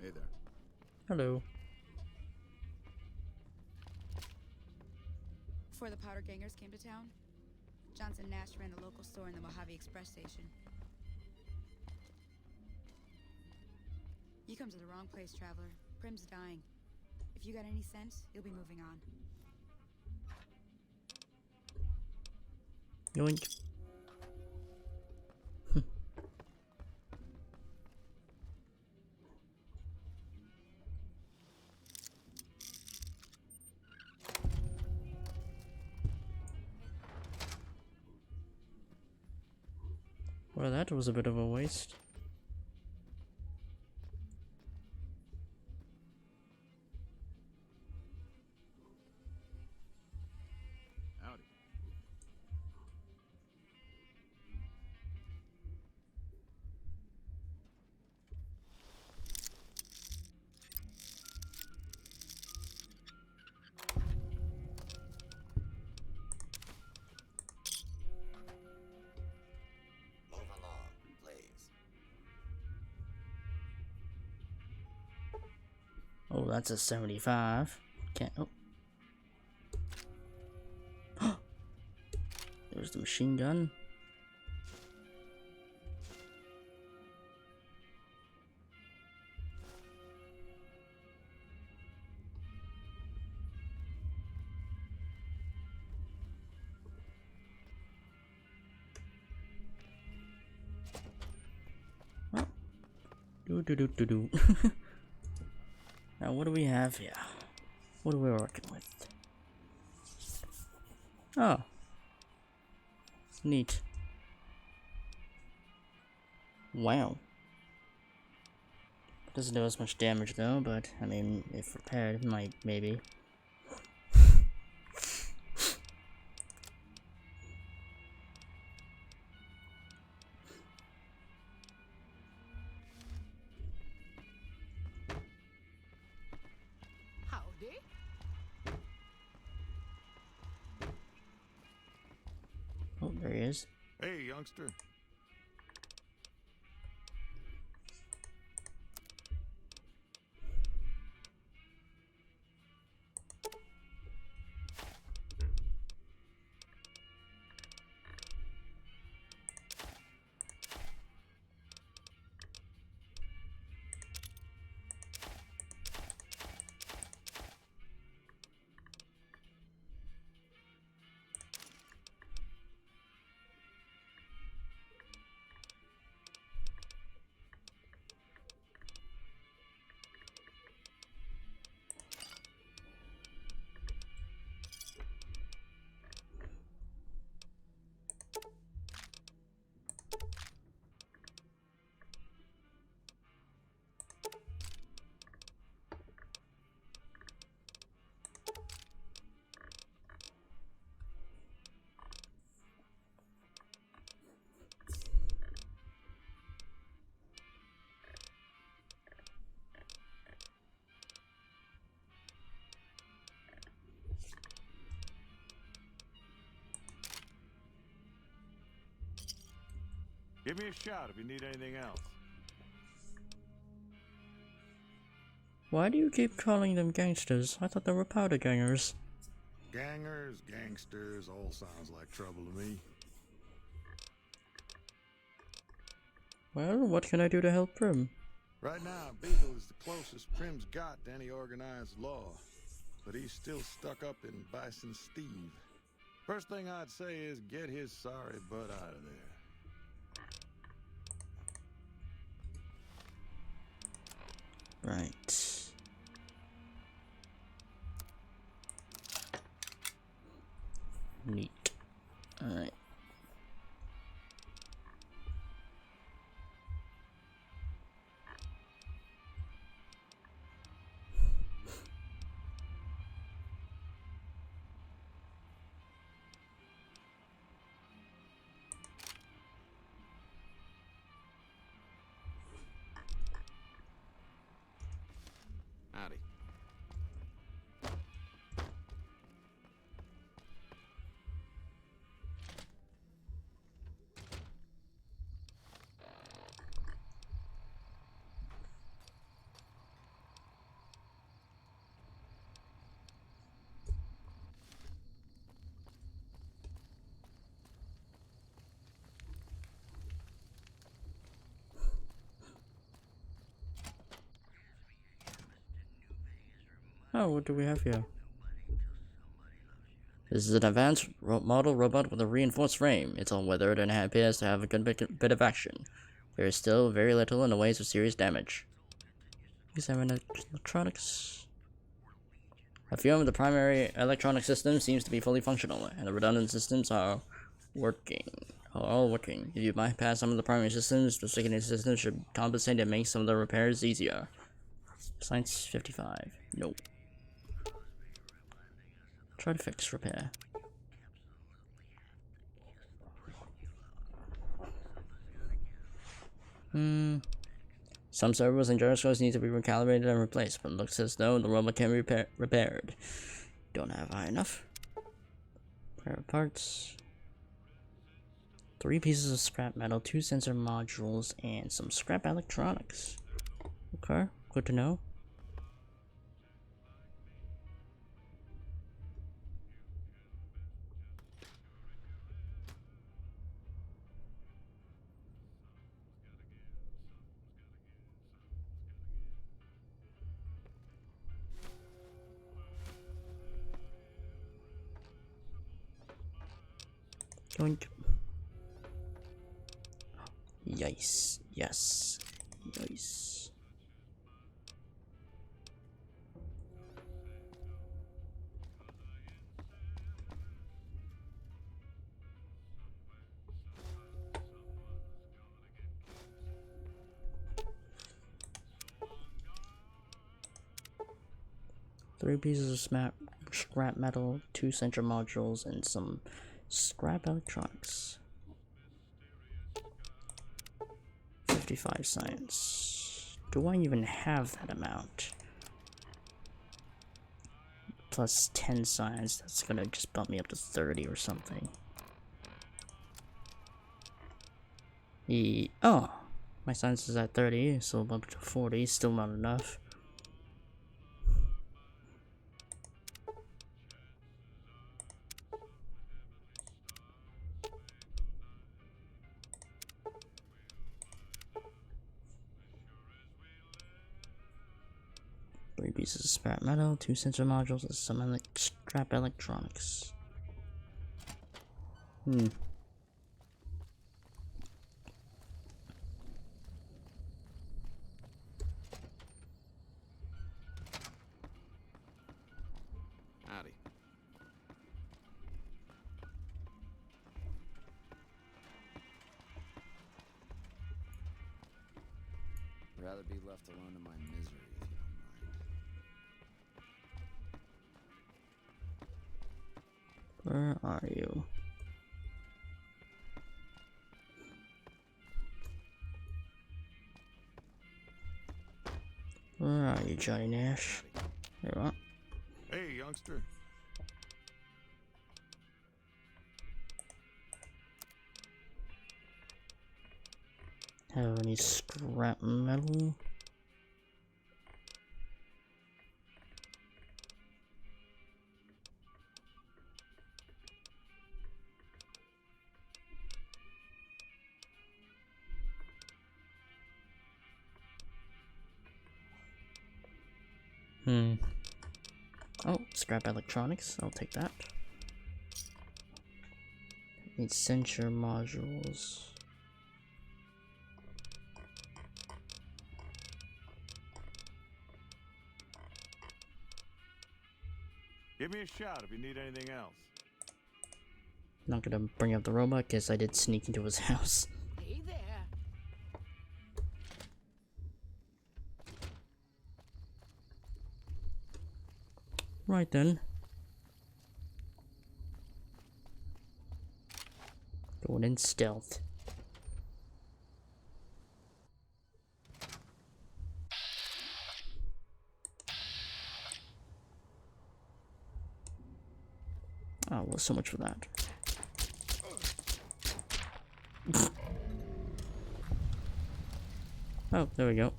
Hey there. Hello. Before the powder gangers came to town, Johnson Nash ran a local store in the Mojave Express station. You come to the wrong place, traveler. Prim's dying. If you got any sense, you'll be moving on. Yoink. Well, that was a bit of a waste. Howdy. Move along, please. Oh, that's a 75. Can't. Oh. There's the machine gun. Oh. Do. Now, what do we have here? What are we working with? Oh. Neat. Wow. Doesn't do as much damage though, but I mean, if repaired, it might maybe. Howdy. Hey, youngster. Give me a shout if you need anything else. Why do you keep calling them gangsters? I thought they were powder gangers. Gangers, gangsters, all sounds like trouble to me. Well, what can I do to help Prim? Right now, Beagle is the closest Prim's got to any organized law. But he's still stuck up in Bison Steve. First thing I'd say is get his sorry butt out of there. Right. Neat. Alright. Howdy. Oh, what do we have here? This is an advanced model robot with a reinforced frame. It's all weathered and appears to have a good bit of action. There is still very little in the ways of serious damage. Examine electronics. A few of the primary electronic systems seems to be fully functional, and the redundant systems are all working. If you bypass some of the primary systems, the secondary systems should compensate and make some of the repairs easier. Science 55. Nope. Try to fix repair. Some servos and gyroscopes need to be recalibrated and replaced, but it looks as though the robot can be repaired. Don't have high enough. Repair parts. 3 pieces of scrap metal, 2 sensor modules, and some scrap electronics. Okay, good to know. Yoink. Yes, yes, yes. Three pieces of scrap metal, 2 sensor modules, and some scrap electronics. 55 science. Do I even have that amount? Plus 10 science, that's gonna just bump me up to 30 or something. Oh, my science is at 30, so up to 40, still not enough. Three pieces of scrap metal, 2 sensor modules, and some scrap electronics. Howdy. Rather be left alone in my misery, if you don't mind. Where are you? Where are you, Johnny Nash? There you are. Hey, youngster. Have any scrap metal? Oh, scrap electronics. I'll take that. Need sensor modules. Give me a shout if you need anything else. Not gonna bring up the robot because I did sneak into his house. Hey there. Right then. Going in stealth. Oh, well, so much for that. Oh, there we go.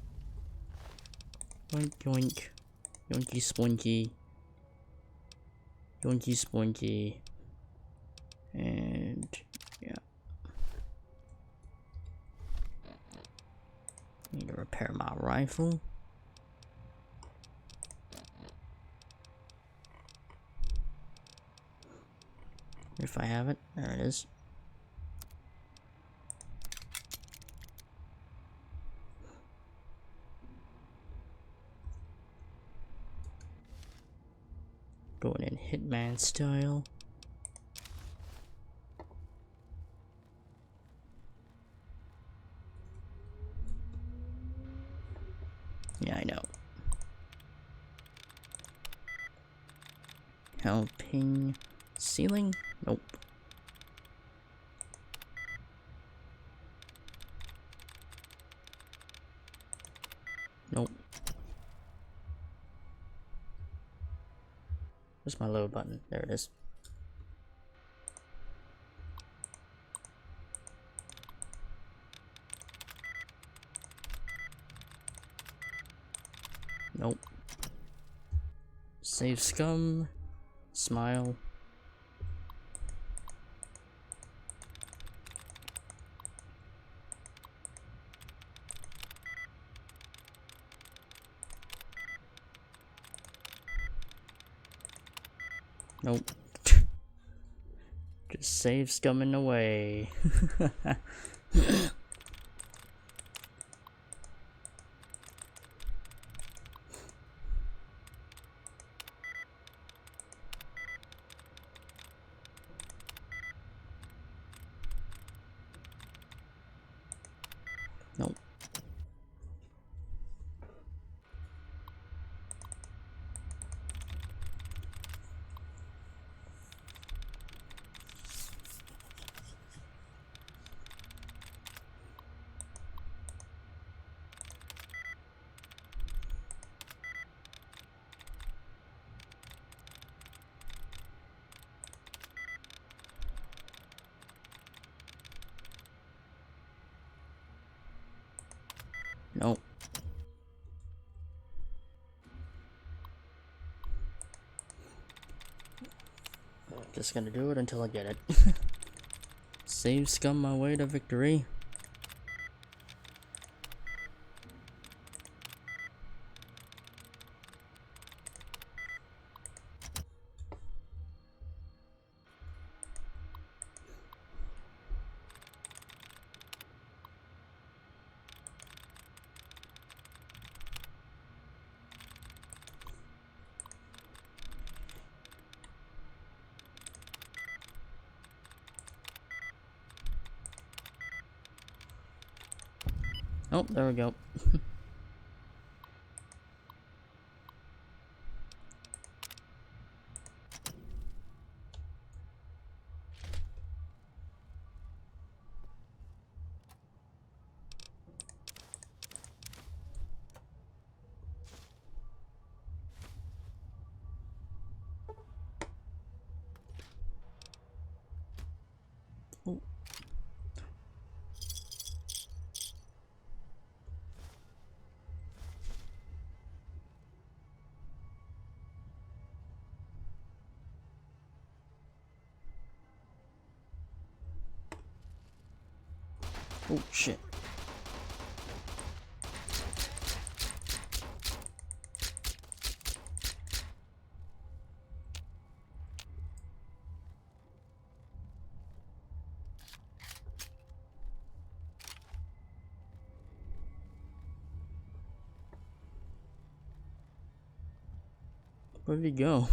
Yoink, yoink. Yoinky splinky. Yoinky splinky. And yeah. Need to repair my rifle. If I have it, there it is. Going in Hitman style. Yeah, I know. Helping ceiling? Nope. Nope. Where's my load button? There it is. Nope. Save scum. Smile. Nope. Just save scumming away. Nope. Nope. Just gonna do it until I get it. Save scum my way to victory. Oh, there we go. Ooh. Oh shit. Where did he go?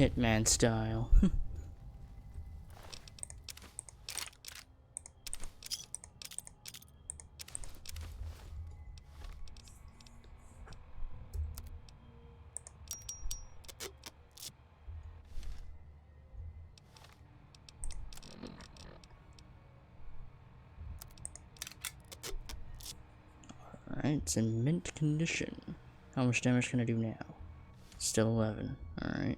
Hitman style. Alright, it's in mint condition. How much damage can I do now? Still 11. Alright.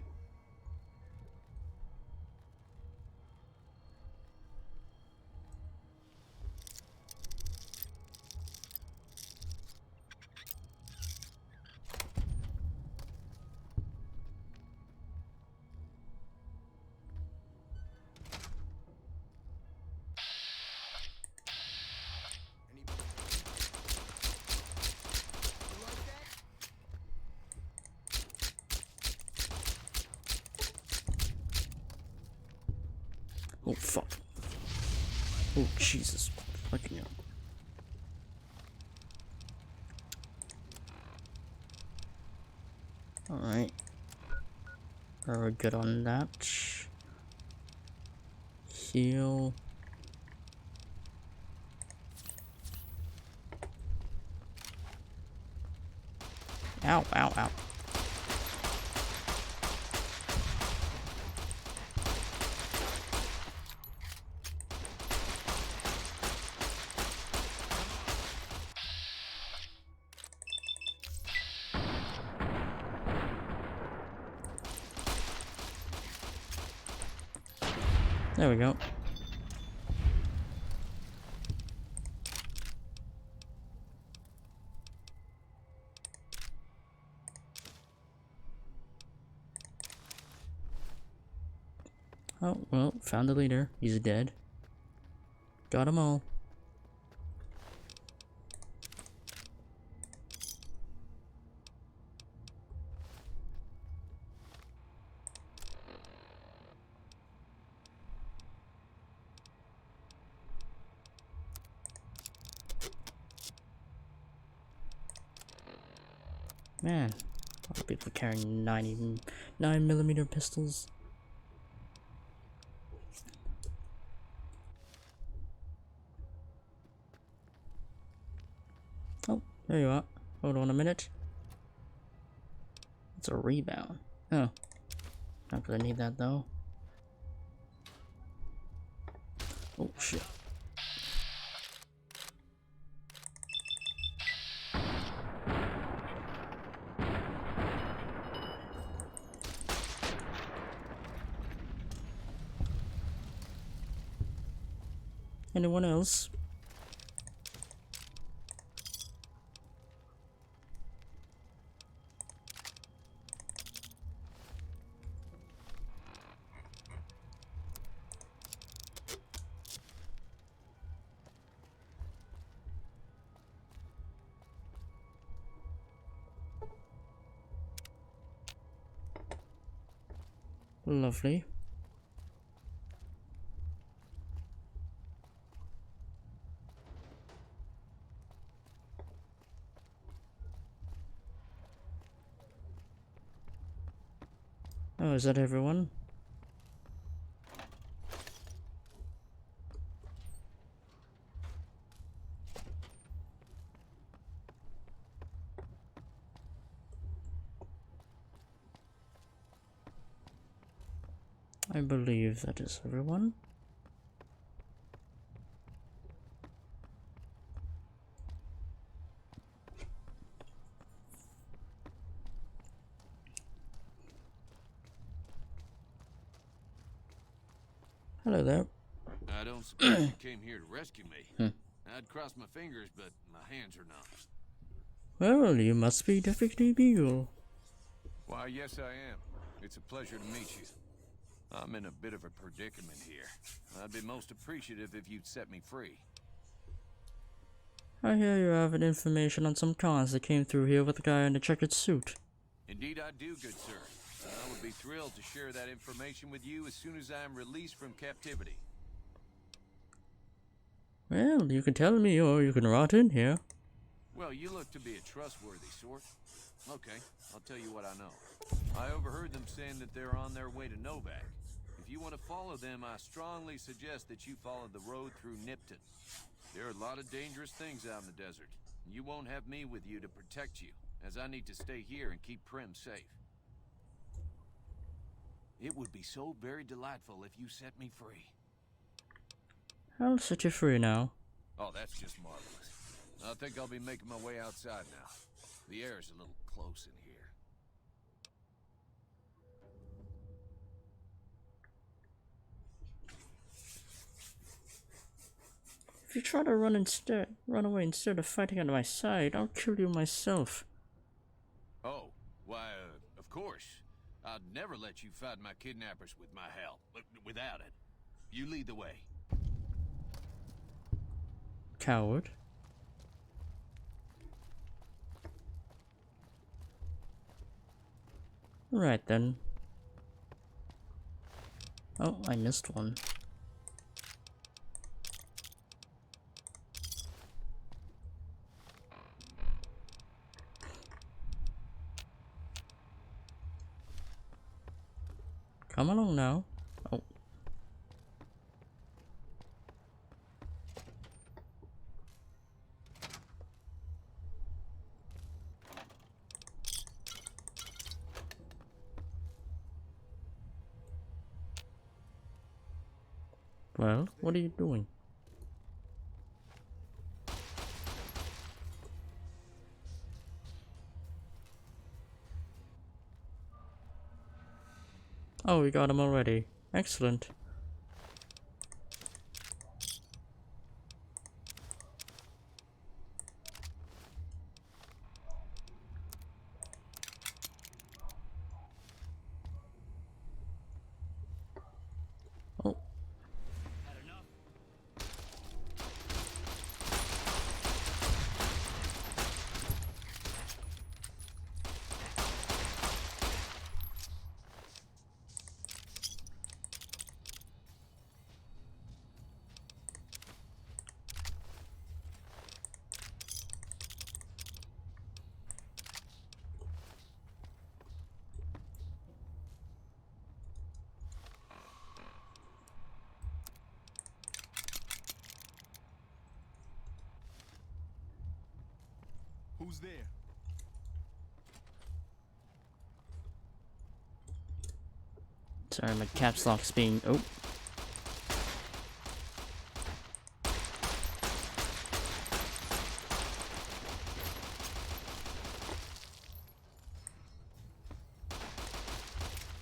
Oh fuck. Oh Jesus fucking hell. Alright. Are we good on that? heal. Ow, ow, ow. There we go. Oh, well, found the leader. He's dead. Got them all. Man, a lot of people carrying 9mm pistols. Oh, there you are. Hold on a minute. It's a rebound. Oh, not gonna need that though. Oh shit. Anyone else? Lovely. Oh, is that everyone? I believe that is everyone. Hello there. I don't suppose you came here to rescue me. I'd cross my fingers, but my hands are numb. Well, you must be Deputy Beagle. Why, yes I am. It's a pleasure to meet you. I'm in a bit of a predicament here. I'd be most appreciative if you'd set me free. I hear you have an information on some cons that came through here with a guy in a checkered suit. Indeed I do, good sir. I would be thrilled to share that information with you as soon as I am released from captivity. Well, you can tell me or you can rot in here. Well, you look to be a trustworthy sort. Okay, I'll tell you what I know. I overheard them saying that they're on their way to Novak. If you want to follow them, I strongly suggest that you follow the road through Nipton. There are a lot of dangerous things out in the desert. You won't have me with you to protect you, as I need to stay here and keep Prim safe. It would be so very delightful if you set me free. I'll set you free now. Oh, that's just marvelous. I think I'll be making my way outside now. The air's a little close in here. If you try to run away instead of fighting at my side, I'll kill you myself. Oh, why, of course. I'd never let you fight my kidnappers with my help, without it. You lead the way. Coward. Right then. Oh, I missed one. Come along now. Oh. Well, what are you doing? Oh, we got him already. Excellent. Oh. Who's there? Sorry, my caps lock's being... Oh.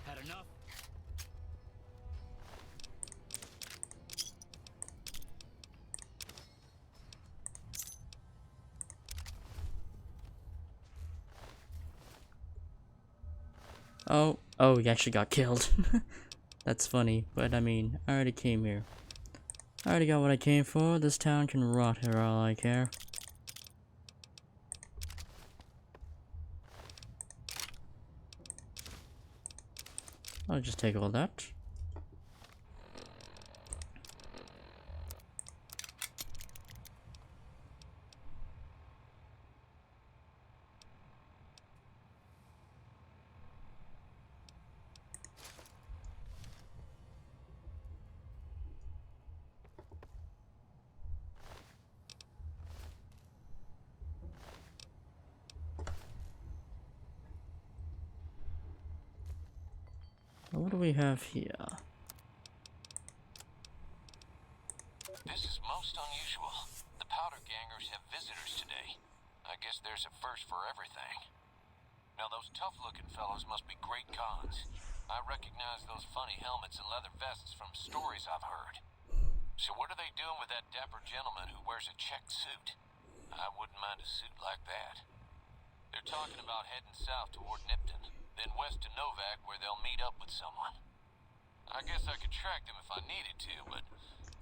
Had enough? Oh, he actually got killed. That's funny, but I mean, I already came here. I already got what I came for. This town can rot for all I care. I'll just take all that. What do we have here? This is most unusual. The Powder Gangers have visitors today. I guess there's a first for everything. Now those tough-looking fellows must be great cons. I recognize those funny helmets and leather vests from stories I've heard. So what are they doing with that dapper gentleman who wears a checked suit? I wouldn't mind a suit like that. They're talking about heading south toward Nipton, then west to Novak where they'll meet up with someone. I guess I could track them if I needed to, but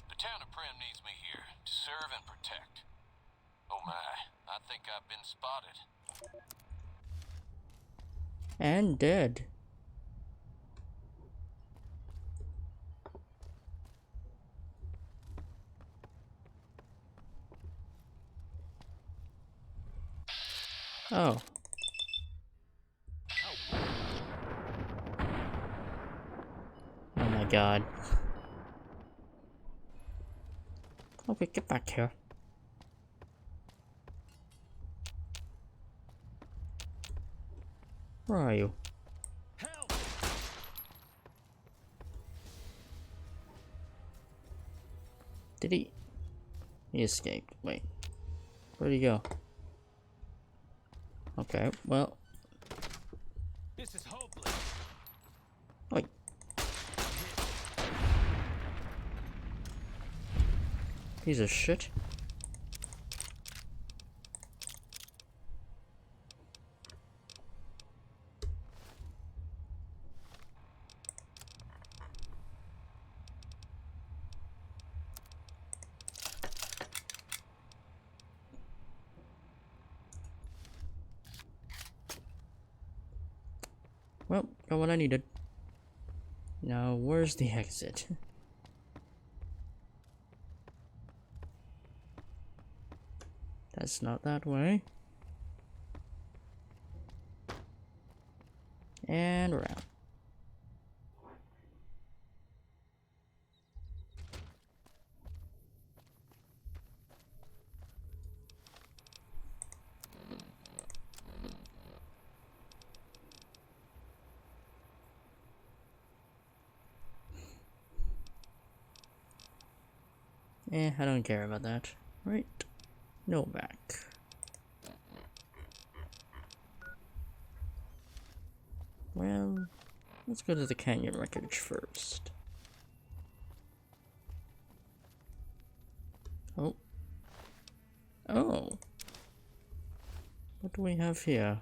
the town of Primm needs me here to serve and protect. Oh my, I think I've been spotted. And dead. Oh. Oh my god. Okay, get back here. Where are you? Did he? He escaped. Wait. Where'd he go? Okay, well. This is hopeless. Wait. Piece of shit. Well, got what I needed. Now, where's the exit? That's not that way. And around. I don't care about that. Right. Novak. Well, let's go to the canyon wreckage first. Oh. Oh. What do we have here?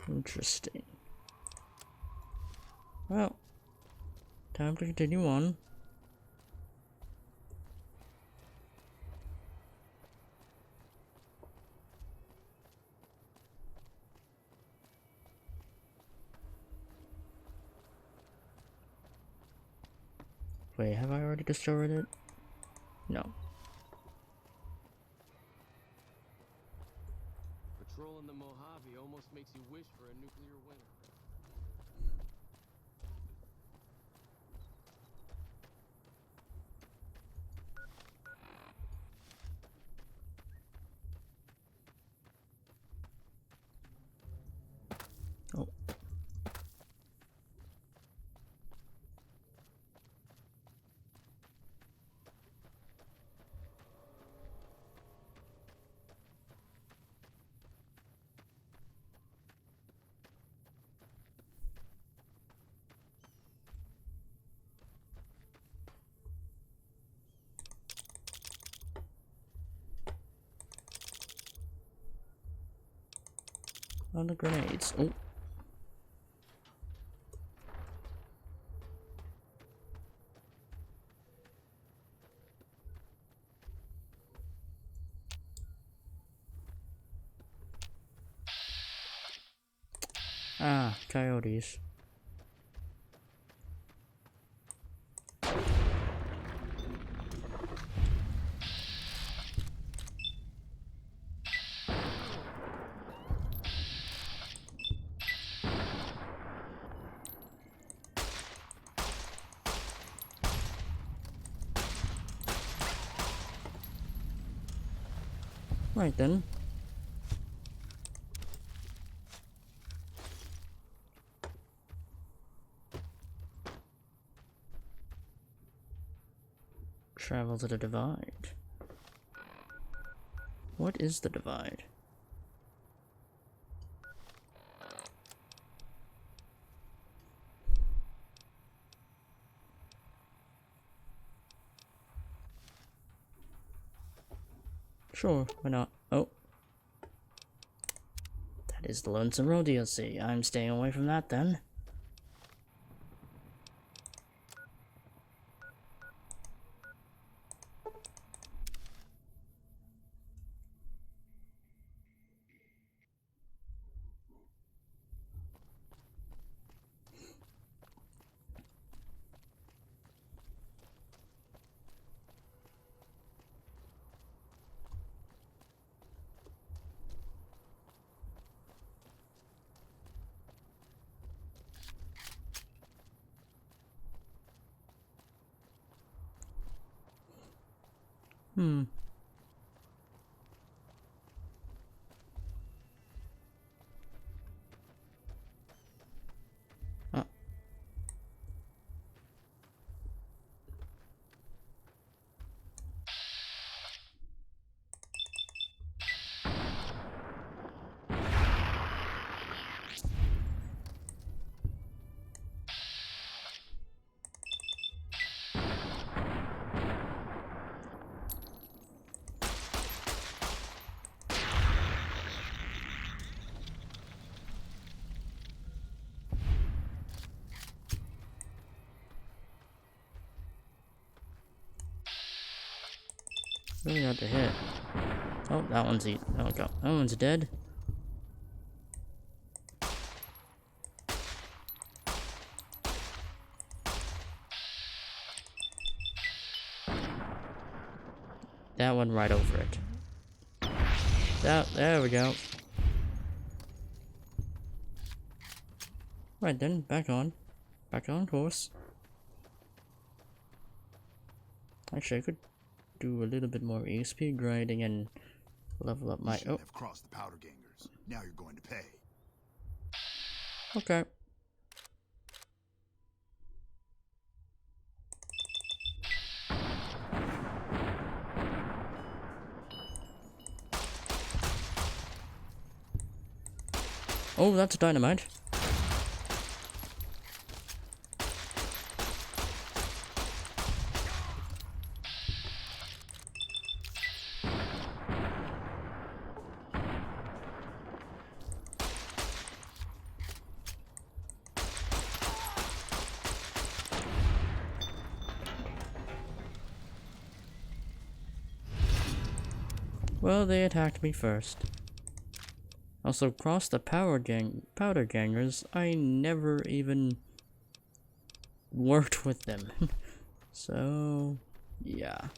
Interesting. Well, time to continue on. Wait, have I already discovered it? No. Patrolling the Mojave almost makes you wish for a nuclear winter. Oh. On the grenades. Oh. Ah, coyotes. Right then. Travel to the divide. What is the divide? Sure, why not? Oh. That is the Lonesome Road DLC. I'm staying away from that then. Really hard to hit. Oh, that one's eat. Oh, go. That one's dead. That one right over it. There we go. Right then, back on. Back on course. Actually, I could do a little bit more EXP grinding and level up my. You shouldn't have crossed the powder gangers. Now you're going to pay. Okay. Oh, that's dynamite. Well, they attacked me first. Also, cross the powder gangers, I never even worked with them. So, yeah.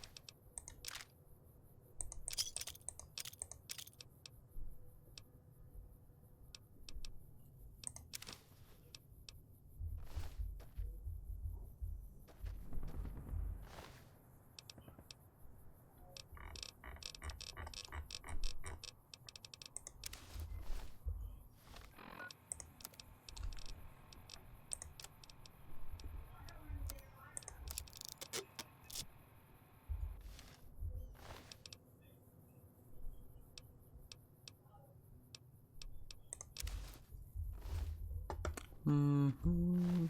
Mm-hmm.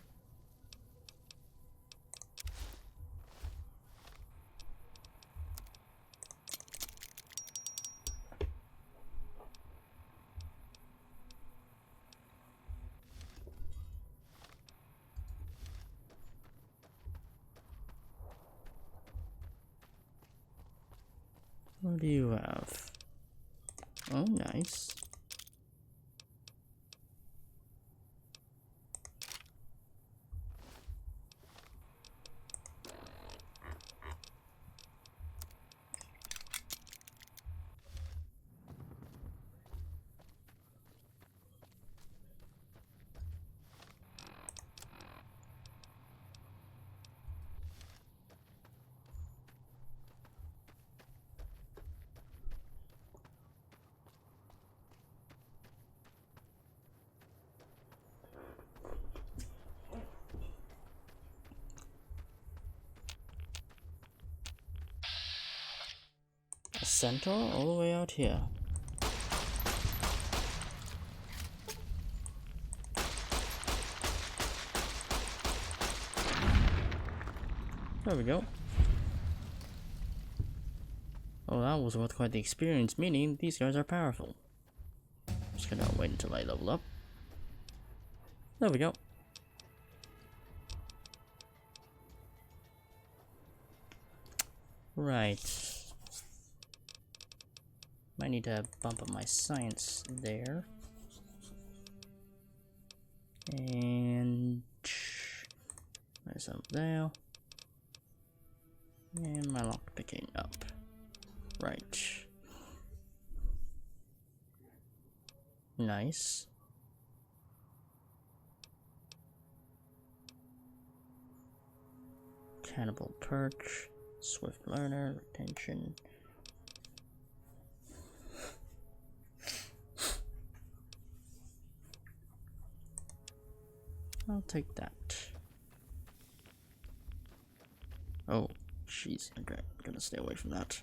What do you have? Oh, nice. A centaur all the way out here. There we go. Oh, that was worth quite the experience, meaning these guys are powerful. Just gonna wait until I level up. There we go. Right. Might need to bump up my science there. And myself there. And my lock picking up. Right. Nice. Cannibal perch. Swift learner. Retention. I'll take that. Oh, jeez. Okay, I'm gonna stay away from that.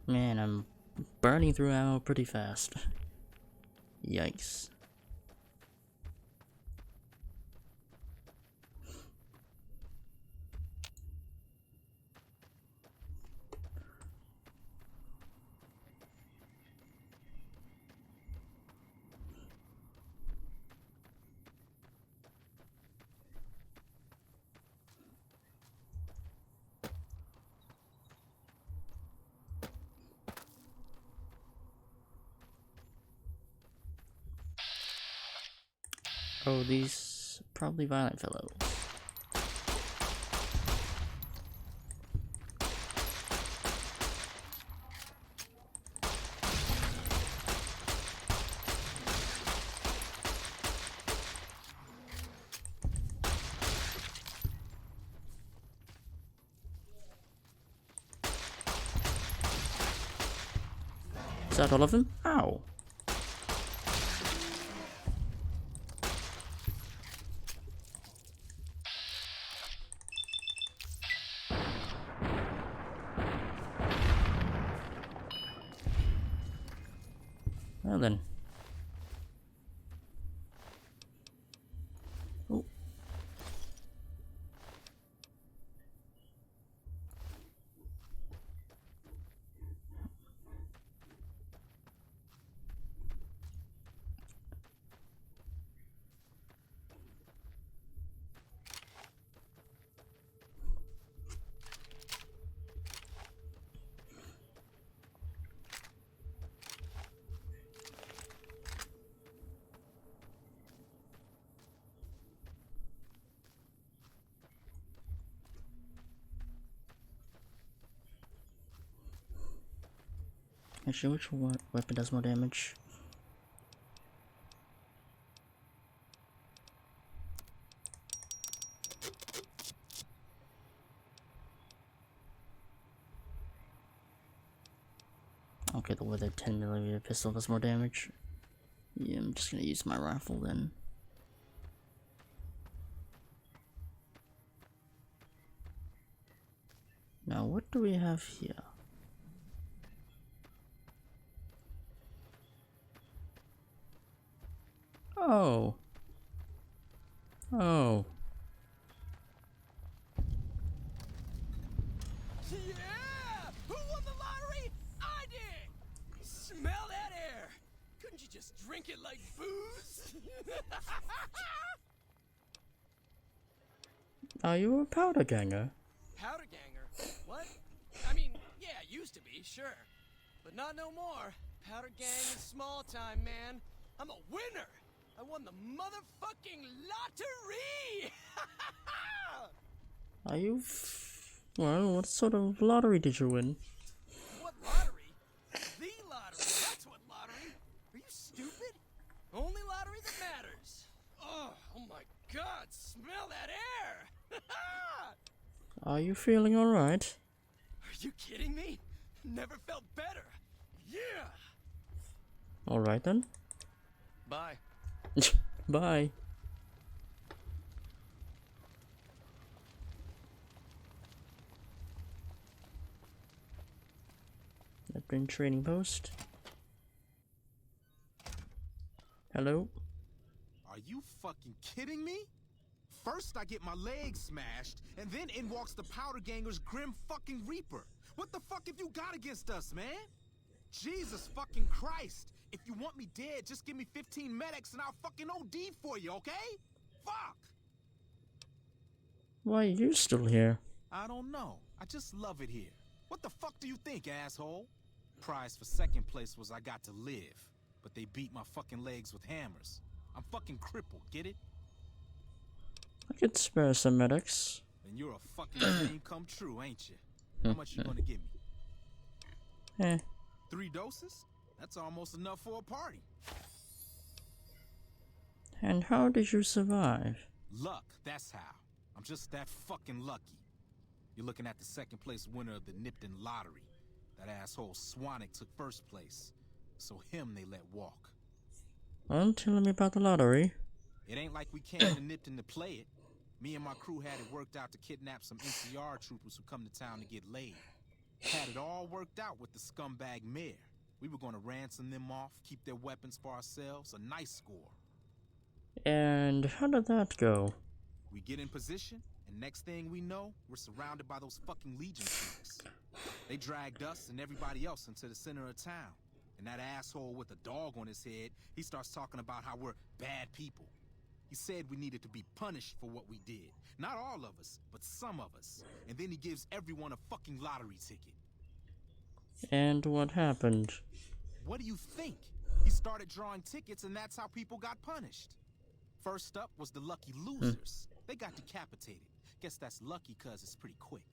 Man, I'm burning through ammo pretty fast. Yikes. Oh, these probably violent fellows. that all of them? Ow. Well then. Oh. Actually, which weapon does more damage? Okay, the weather 10mm pistol does more damage. Yeah, I'm just gonna use my rifle then. Now, what do we have here? Oh. Oh. Yeah! Who won the lottery? I did! Smell that air! Couldn't you just drink it like booze? Are you a powder ganger? Powder ganger? What? I mean, yeah, used to be, sure. But not no more. Powder gang is small time, man. I'm a winner! I won the motherfucking lottery! Are you well, what sort of lottery did you win? What lottery? The lottery, that's what lottery. Are you stupid? Only lottery that matters. Oh my god, smell that air! Are you feeling alright? Are you kidding me? Never felt better. Yeah! Alright then. Bye. Bye. Veteran training post. Hello? Are you fucking kidding me? First I get my leg smashed, and then in walks the Powder Ganger's Grim fucking Reaper. What the fuck have you got against us, man? Jesus fucking Christ! If you want me dead, just give me 15 medics and I'll fucking OD for you, okay? Fuck! Why are you still here? I don't know. I just love it here. What the fuck do you think, asshole? Prize for second place was I got to live, but they beat my fucking legs with hammers. I'm fucking crippled, get it? I could spare some medics. Then you're a fucking dream come true, ain't you? How much you gonna give me? 3 doses? That's almost enough for a party. And how did you survive? Luck, that's how. I'm just that fucking lucky. You're looking at the second place winner of the Nipton lottery. That asshole Swanick took first place, so him they let walk. Well, tell me about the lottery. It ain't like we came to Nipton to play it. Me and my crew had it worked out to kidnap some NCR troopers who come to town to get laid. Had it all worked out with the scumbag mayor. We were going to ransom them off, keep their weapons for ourselves, a nice score. And how did that go? We get in position, and next thing we know, we're surrounded by those fucking Legion troops. They dragged us and everybody else into the center of town. And that asshole with a dog on his head, he starts talking about how we're bad people. He said we needed to be punished for what we did. Not all of us, but some of us. And then he gives everyone a fucking lottery ticket. And what happened? What do you think? He started drawing tickets and that's how people got punished. First up was the lucky losers. They got decapitated. Guess that's lucky cause it's pretty quick.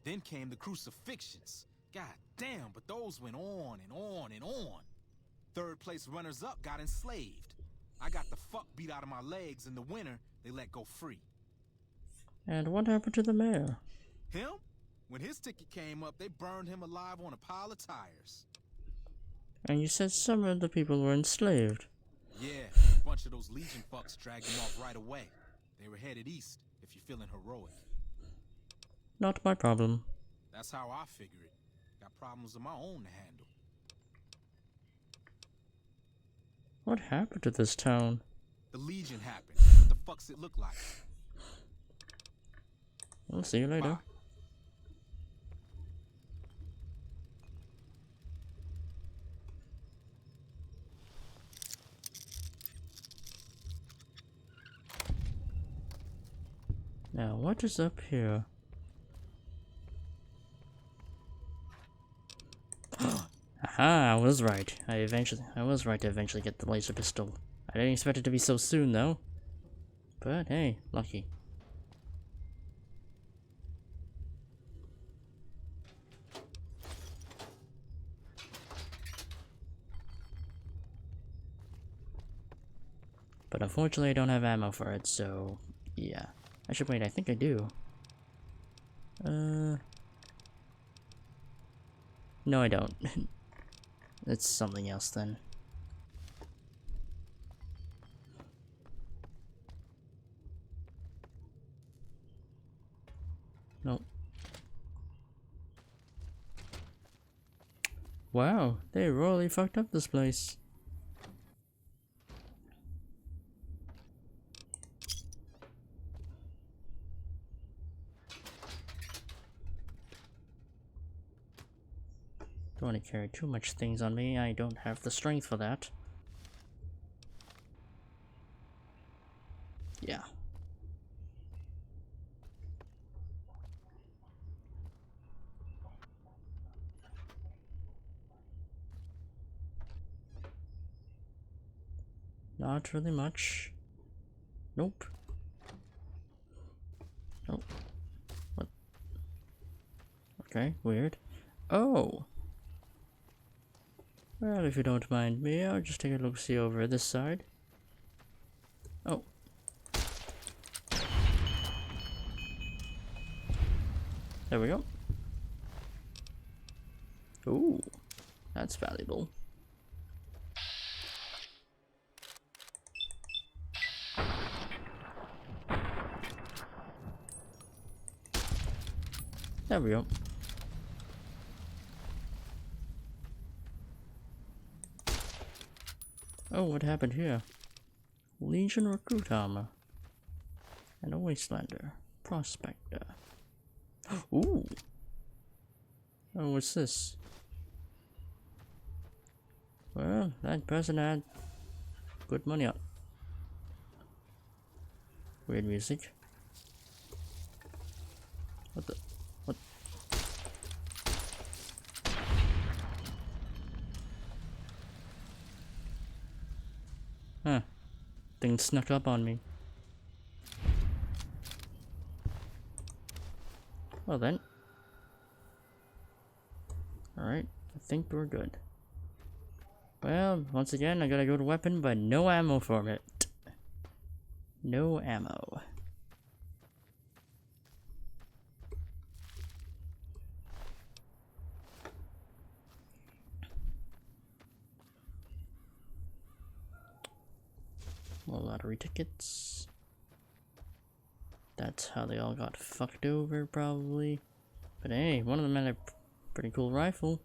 Then came the crucifixions. God damn, but those went on and on and on. Third place runners up got enslaved. I got the fuck beat out of my legs and the winner they let go free. And what happened to the mayor? Him? When his ticket came up, they burned him alive on a pile of tires. And you said some of the people were enslaved. Yeah, a bunch of those Legion fucks dragged them off right away. They were headed east, if you're feeling heroic. Not my problem. That's how I figure it. Got problems of my own to handle. What happened to this town? The Legion happened. What the fuck's it look like? I'll see you later. Bye. Now, what is up here? Aha, I was right. I was right to eventually get the laser pistol. I didn't expect it to be so soon, though. But hey, lucky. But unfortunately, I don't have ammo for it, so yeah. Actually, wait, I think I do. No, I don't. It's something else then. Nope. Wow, they really fucked up this place. Don't want to carry too much things on me. I don't have the strength for that. Yeah. Not really much. Nope. Nope. What? Okay, weird. Oh! Well, if you don't mind me, I'll just take a look-see over this side. Oh. There we go. Ooh, that's valuable. There we go. Oh, what happened here? Legion recruit armor. And a wastelander. Prospector. Ooh. Oh, what's this? Well, that person had good money up. Weird music. What the? What? Huh. Thing snuck up on me. Well then. Alright, I think we're good. Well, once again, I got a good weapon, but no ammo for it. No ammo. More lottery tickets. That's how they all got fucked over, probably. But hey, one of them had a pretty cool rifle.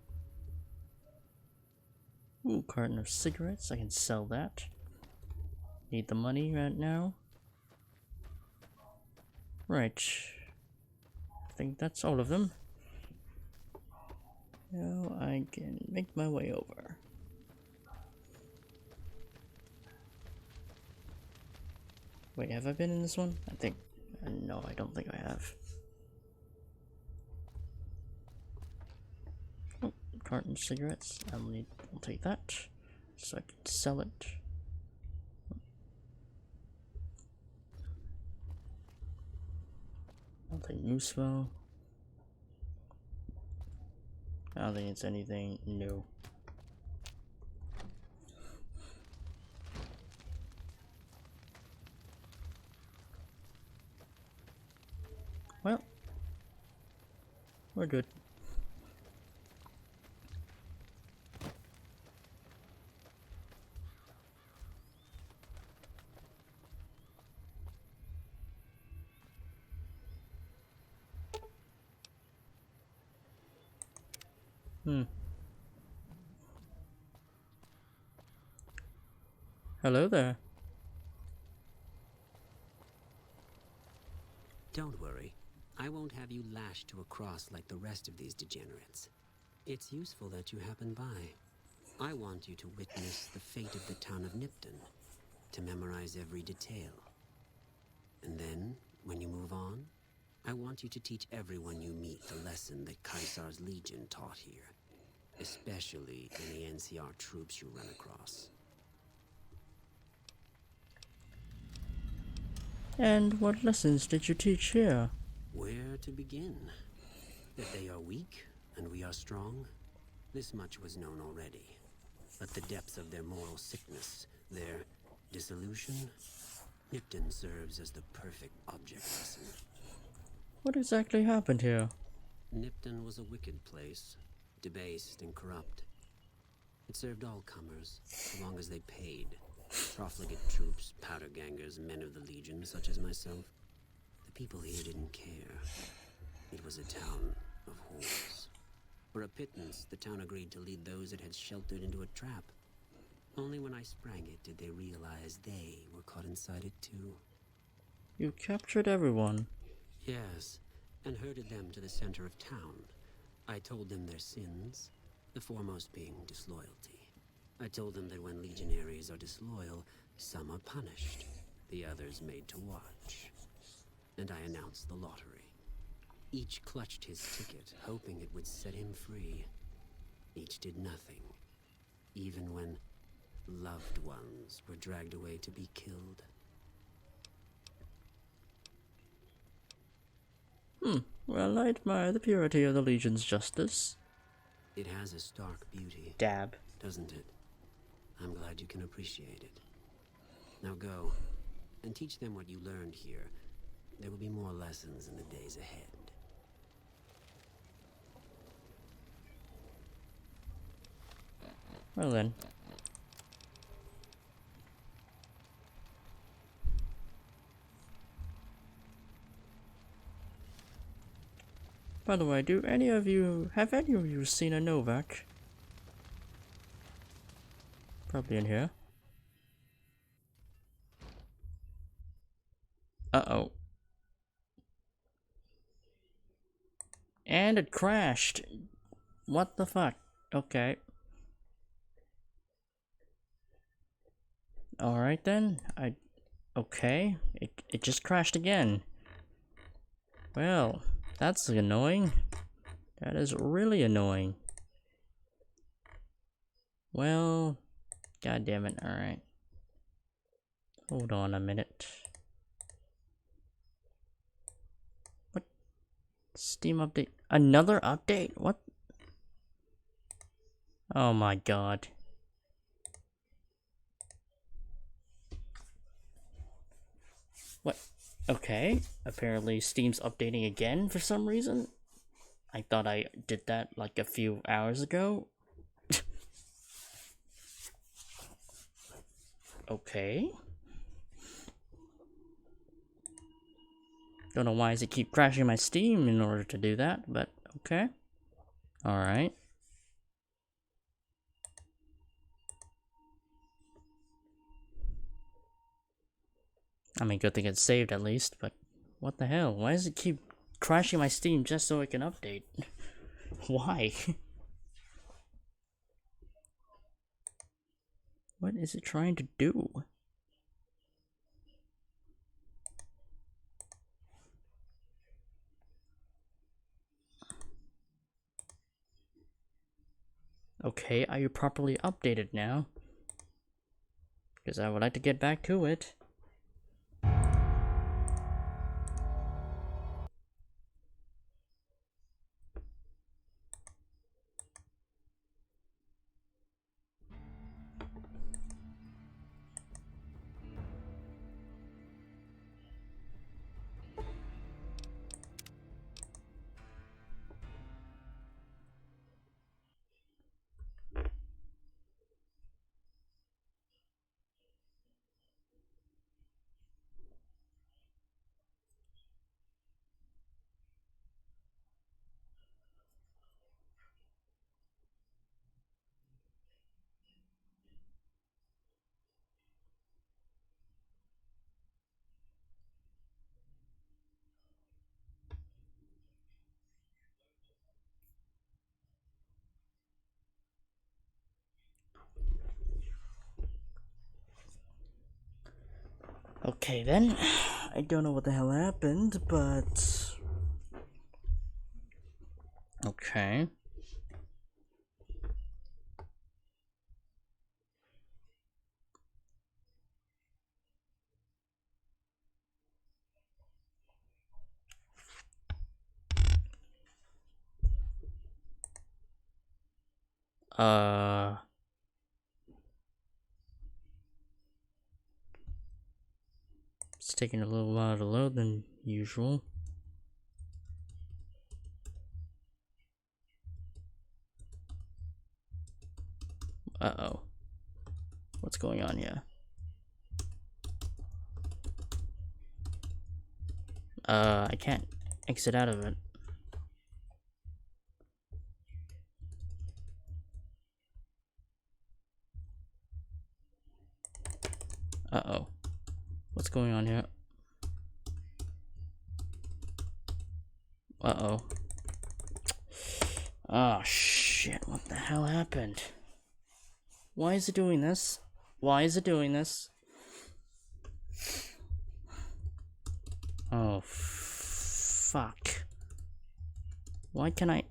Ooh, carton of cigarettes. I can sell that. Need the money right now. Right. I think that's all of them. Now I can make my way over. Wait, have I been in this one? I think... no, I don't think I have. Oh, carton of cigarettes. I'll take that. So I can sell it. I'll take useful. I don't think it's anything new. Well, we're good. Hello there. Don't worry. I won't have you lashed to a cross like the rest of these degenerates. It's useful that you happen by. I want you to witness the fate of the town of Nipton, to memorize every detail. And then, when you move on, I want you to teach everyone you meet the lesson that Caesar's Legion taught here, especially any NCR troops you run across. And what lessons did you teach here? Where to begin? That they are weak and we are strong? This much was known already. But the depths of their moral sickness, their dissolution, Nipton serves as the perfect object lesson. What exactly happened here? Nipton was a wicked place, debased and corrupt. It served all comers, so long as they paid. Profligate troops, powder gangers, men of the Legion, such as myself. The people here didn't care. It was a town of whores. For a pittance, the town agreed to lead those it had sheltered into a trap. Only when I sprang it did they realize they were caught inside it too. You captured everyone. Yes, and herded them to the center of town. I told them their sins, the foremost being disloyalty. I told them that when legionaries are disloyal, some are punished, the others made to watch. And I announced the lottery. Each clutched his ticket, hoping it would set him free. Each did nothing, even when loved ones were dragged away to be killed. Well, I admire the purity of the Legion's justice. It has a stark beauty. Dab. Doesn't it? I'm glad you can appreciate it. Now go, and teach them what you learned here. There will be more lessons in the days ahead. Well then. By the way, have any of you seen a Novak? Probably in here. Uh-oh. And it crashed. What the fuck? Okay. Alright then. Okay. It just crashed again. Well, that's annoying. That is really annoying. Well, god damn it. Alright. Hold on a minute. What? Steam update. Another update? What? Oh my god. What? Okay. Apparently Steam's updating again for some reason. I thought I did that like a few hours ago. Okay. Don't know why does it keep crashing my Steam in order to do that, but okay. Alright. I mean, good thing it's saved at least, but what the hell? Why does it keep crashing my Steam just so it can update? Why? What is it trying to do? Okay, are you properly updated now? Because I would like to get back to it. Okay then, I don't know what the hell happened, but... Okay. It's taking a little while to load than usual. Uh-oh. What's going on here? I can't exit out of it. Uh-oh. What's going on here? Uh-oh. Oh, shit. What the hell happened? Why is it doing this? Why is it doing this? Oh, fuck. Why can I...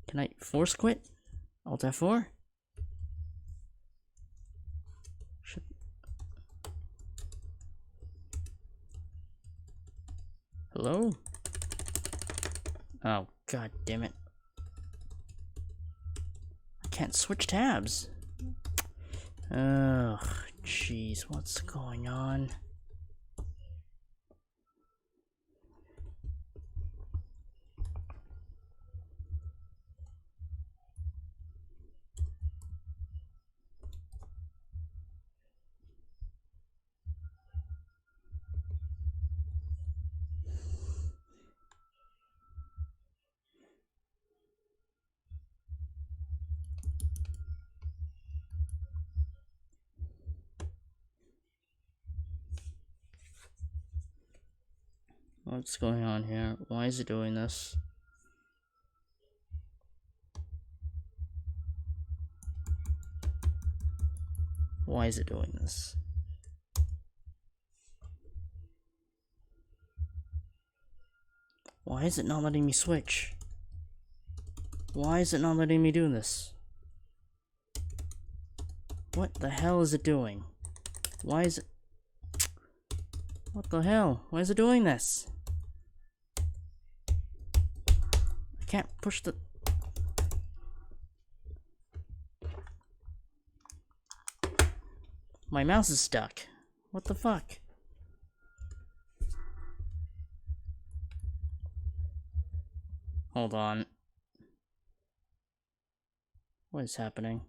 Can I force quit? Alt F4? Hello? Oh, god damn it. I can't switch tabs. Oh, jeez, what's going on? What's going on here? Why is it doing this? Why is it doing this? Why is it not letting me switch? Why is it not letting me do this? What the hell is it doing? Why is it... What the hell? Why is it doing this? I can't push the... My mouse is stuck. What the fuck? Hold on. What is happening?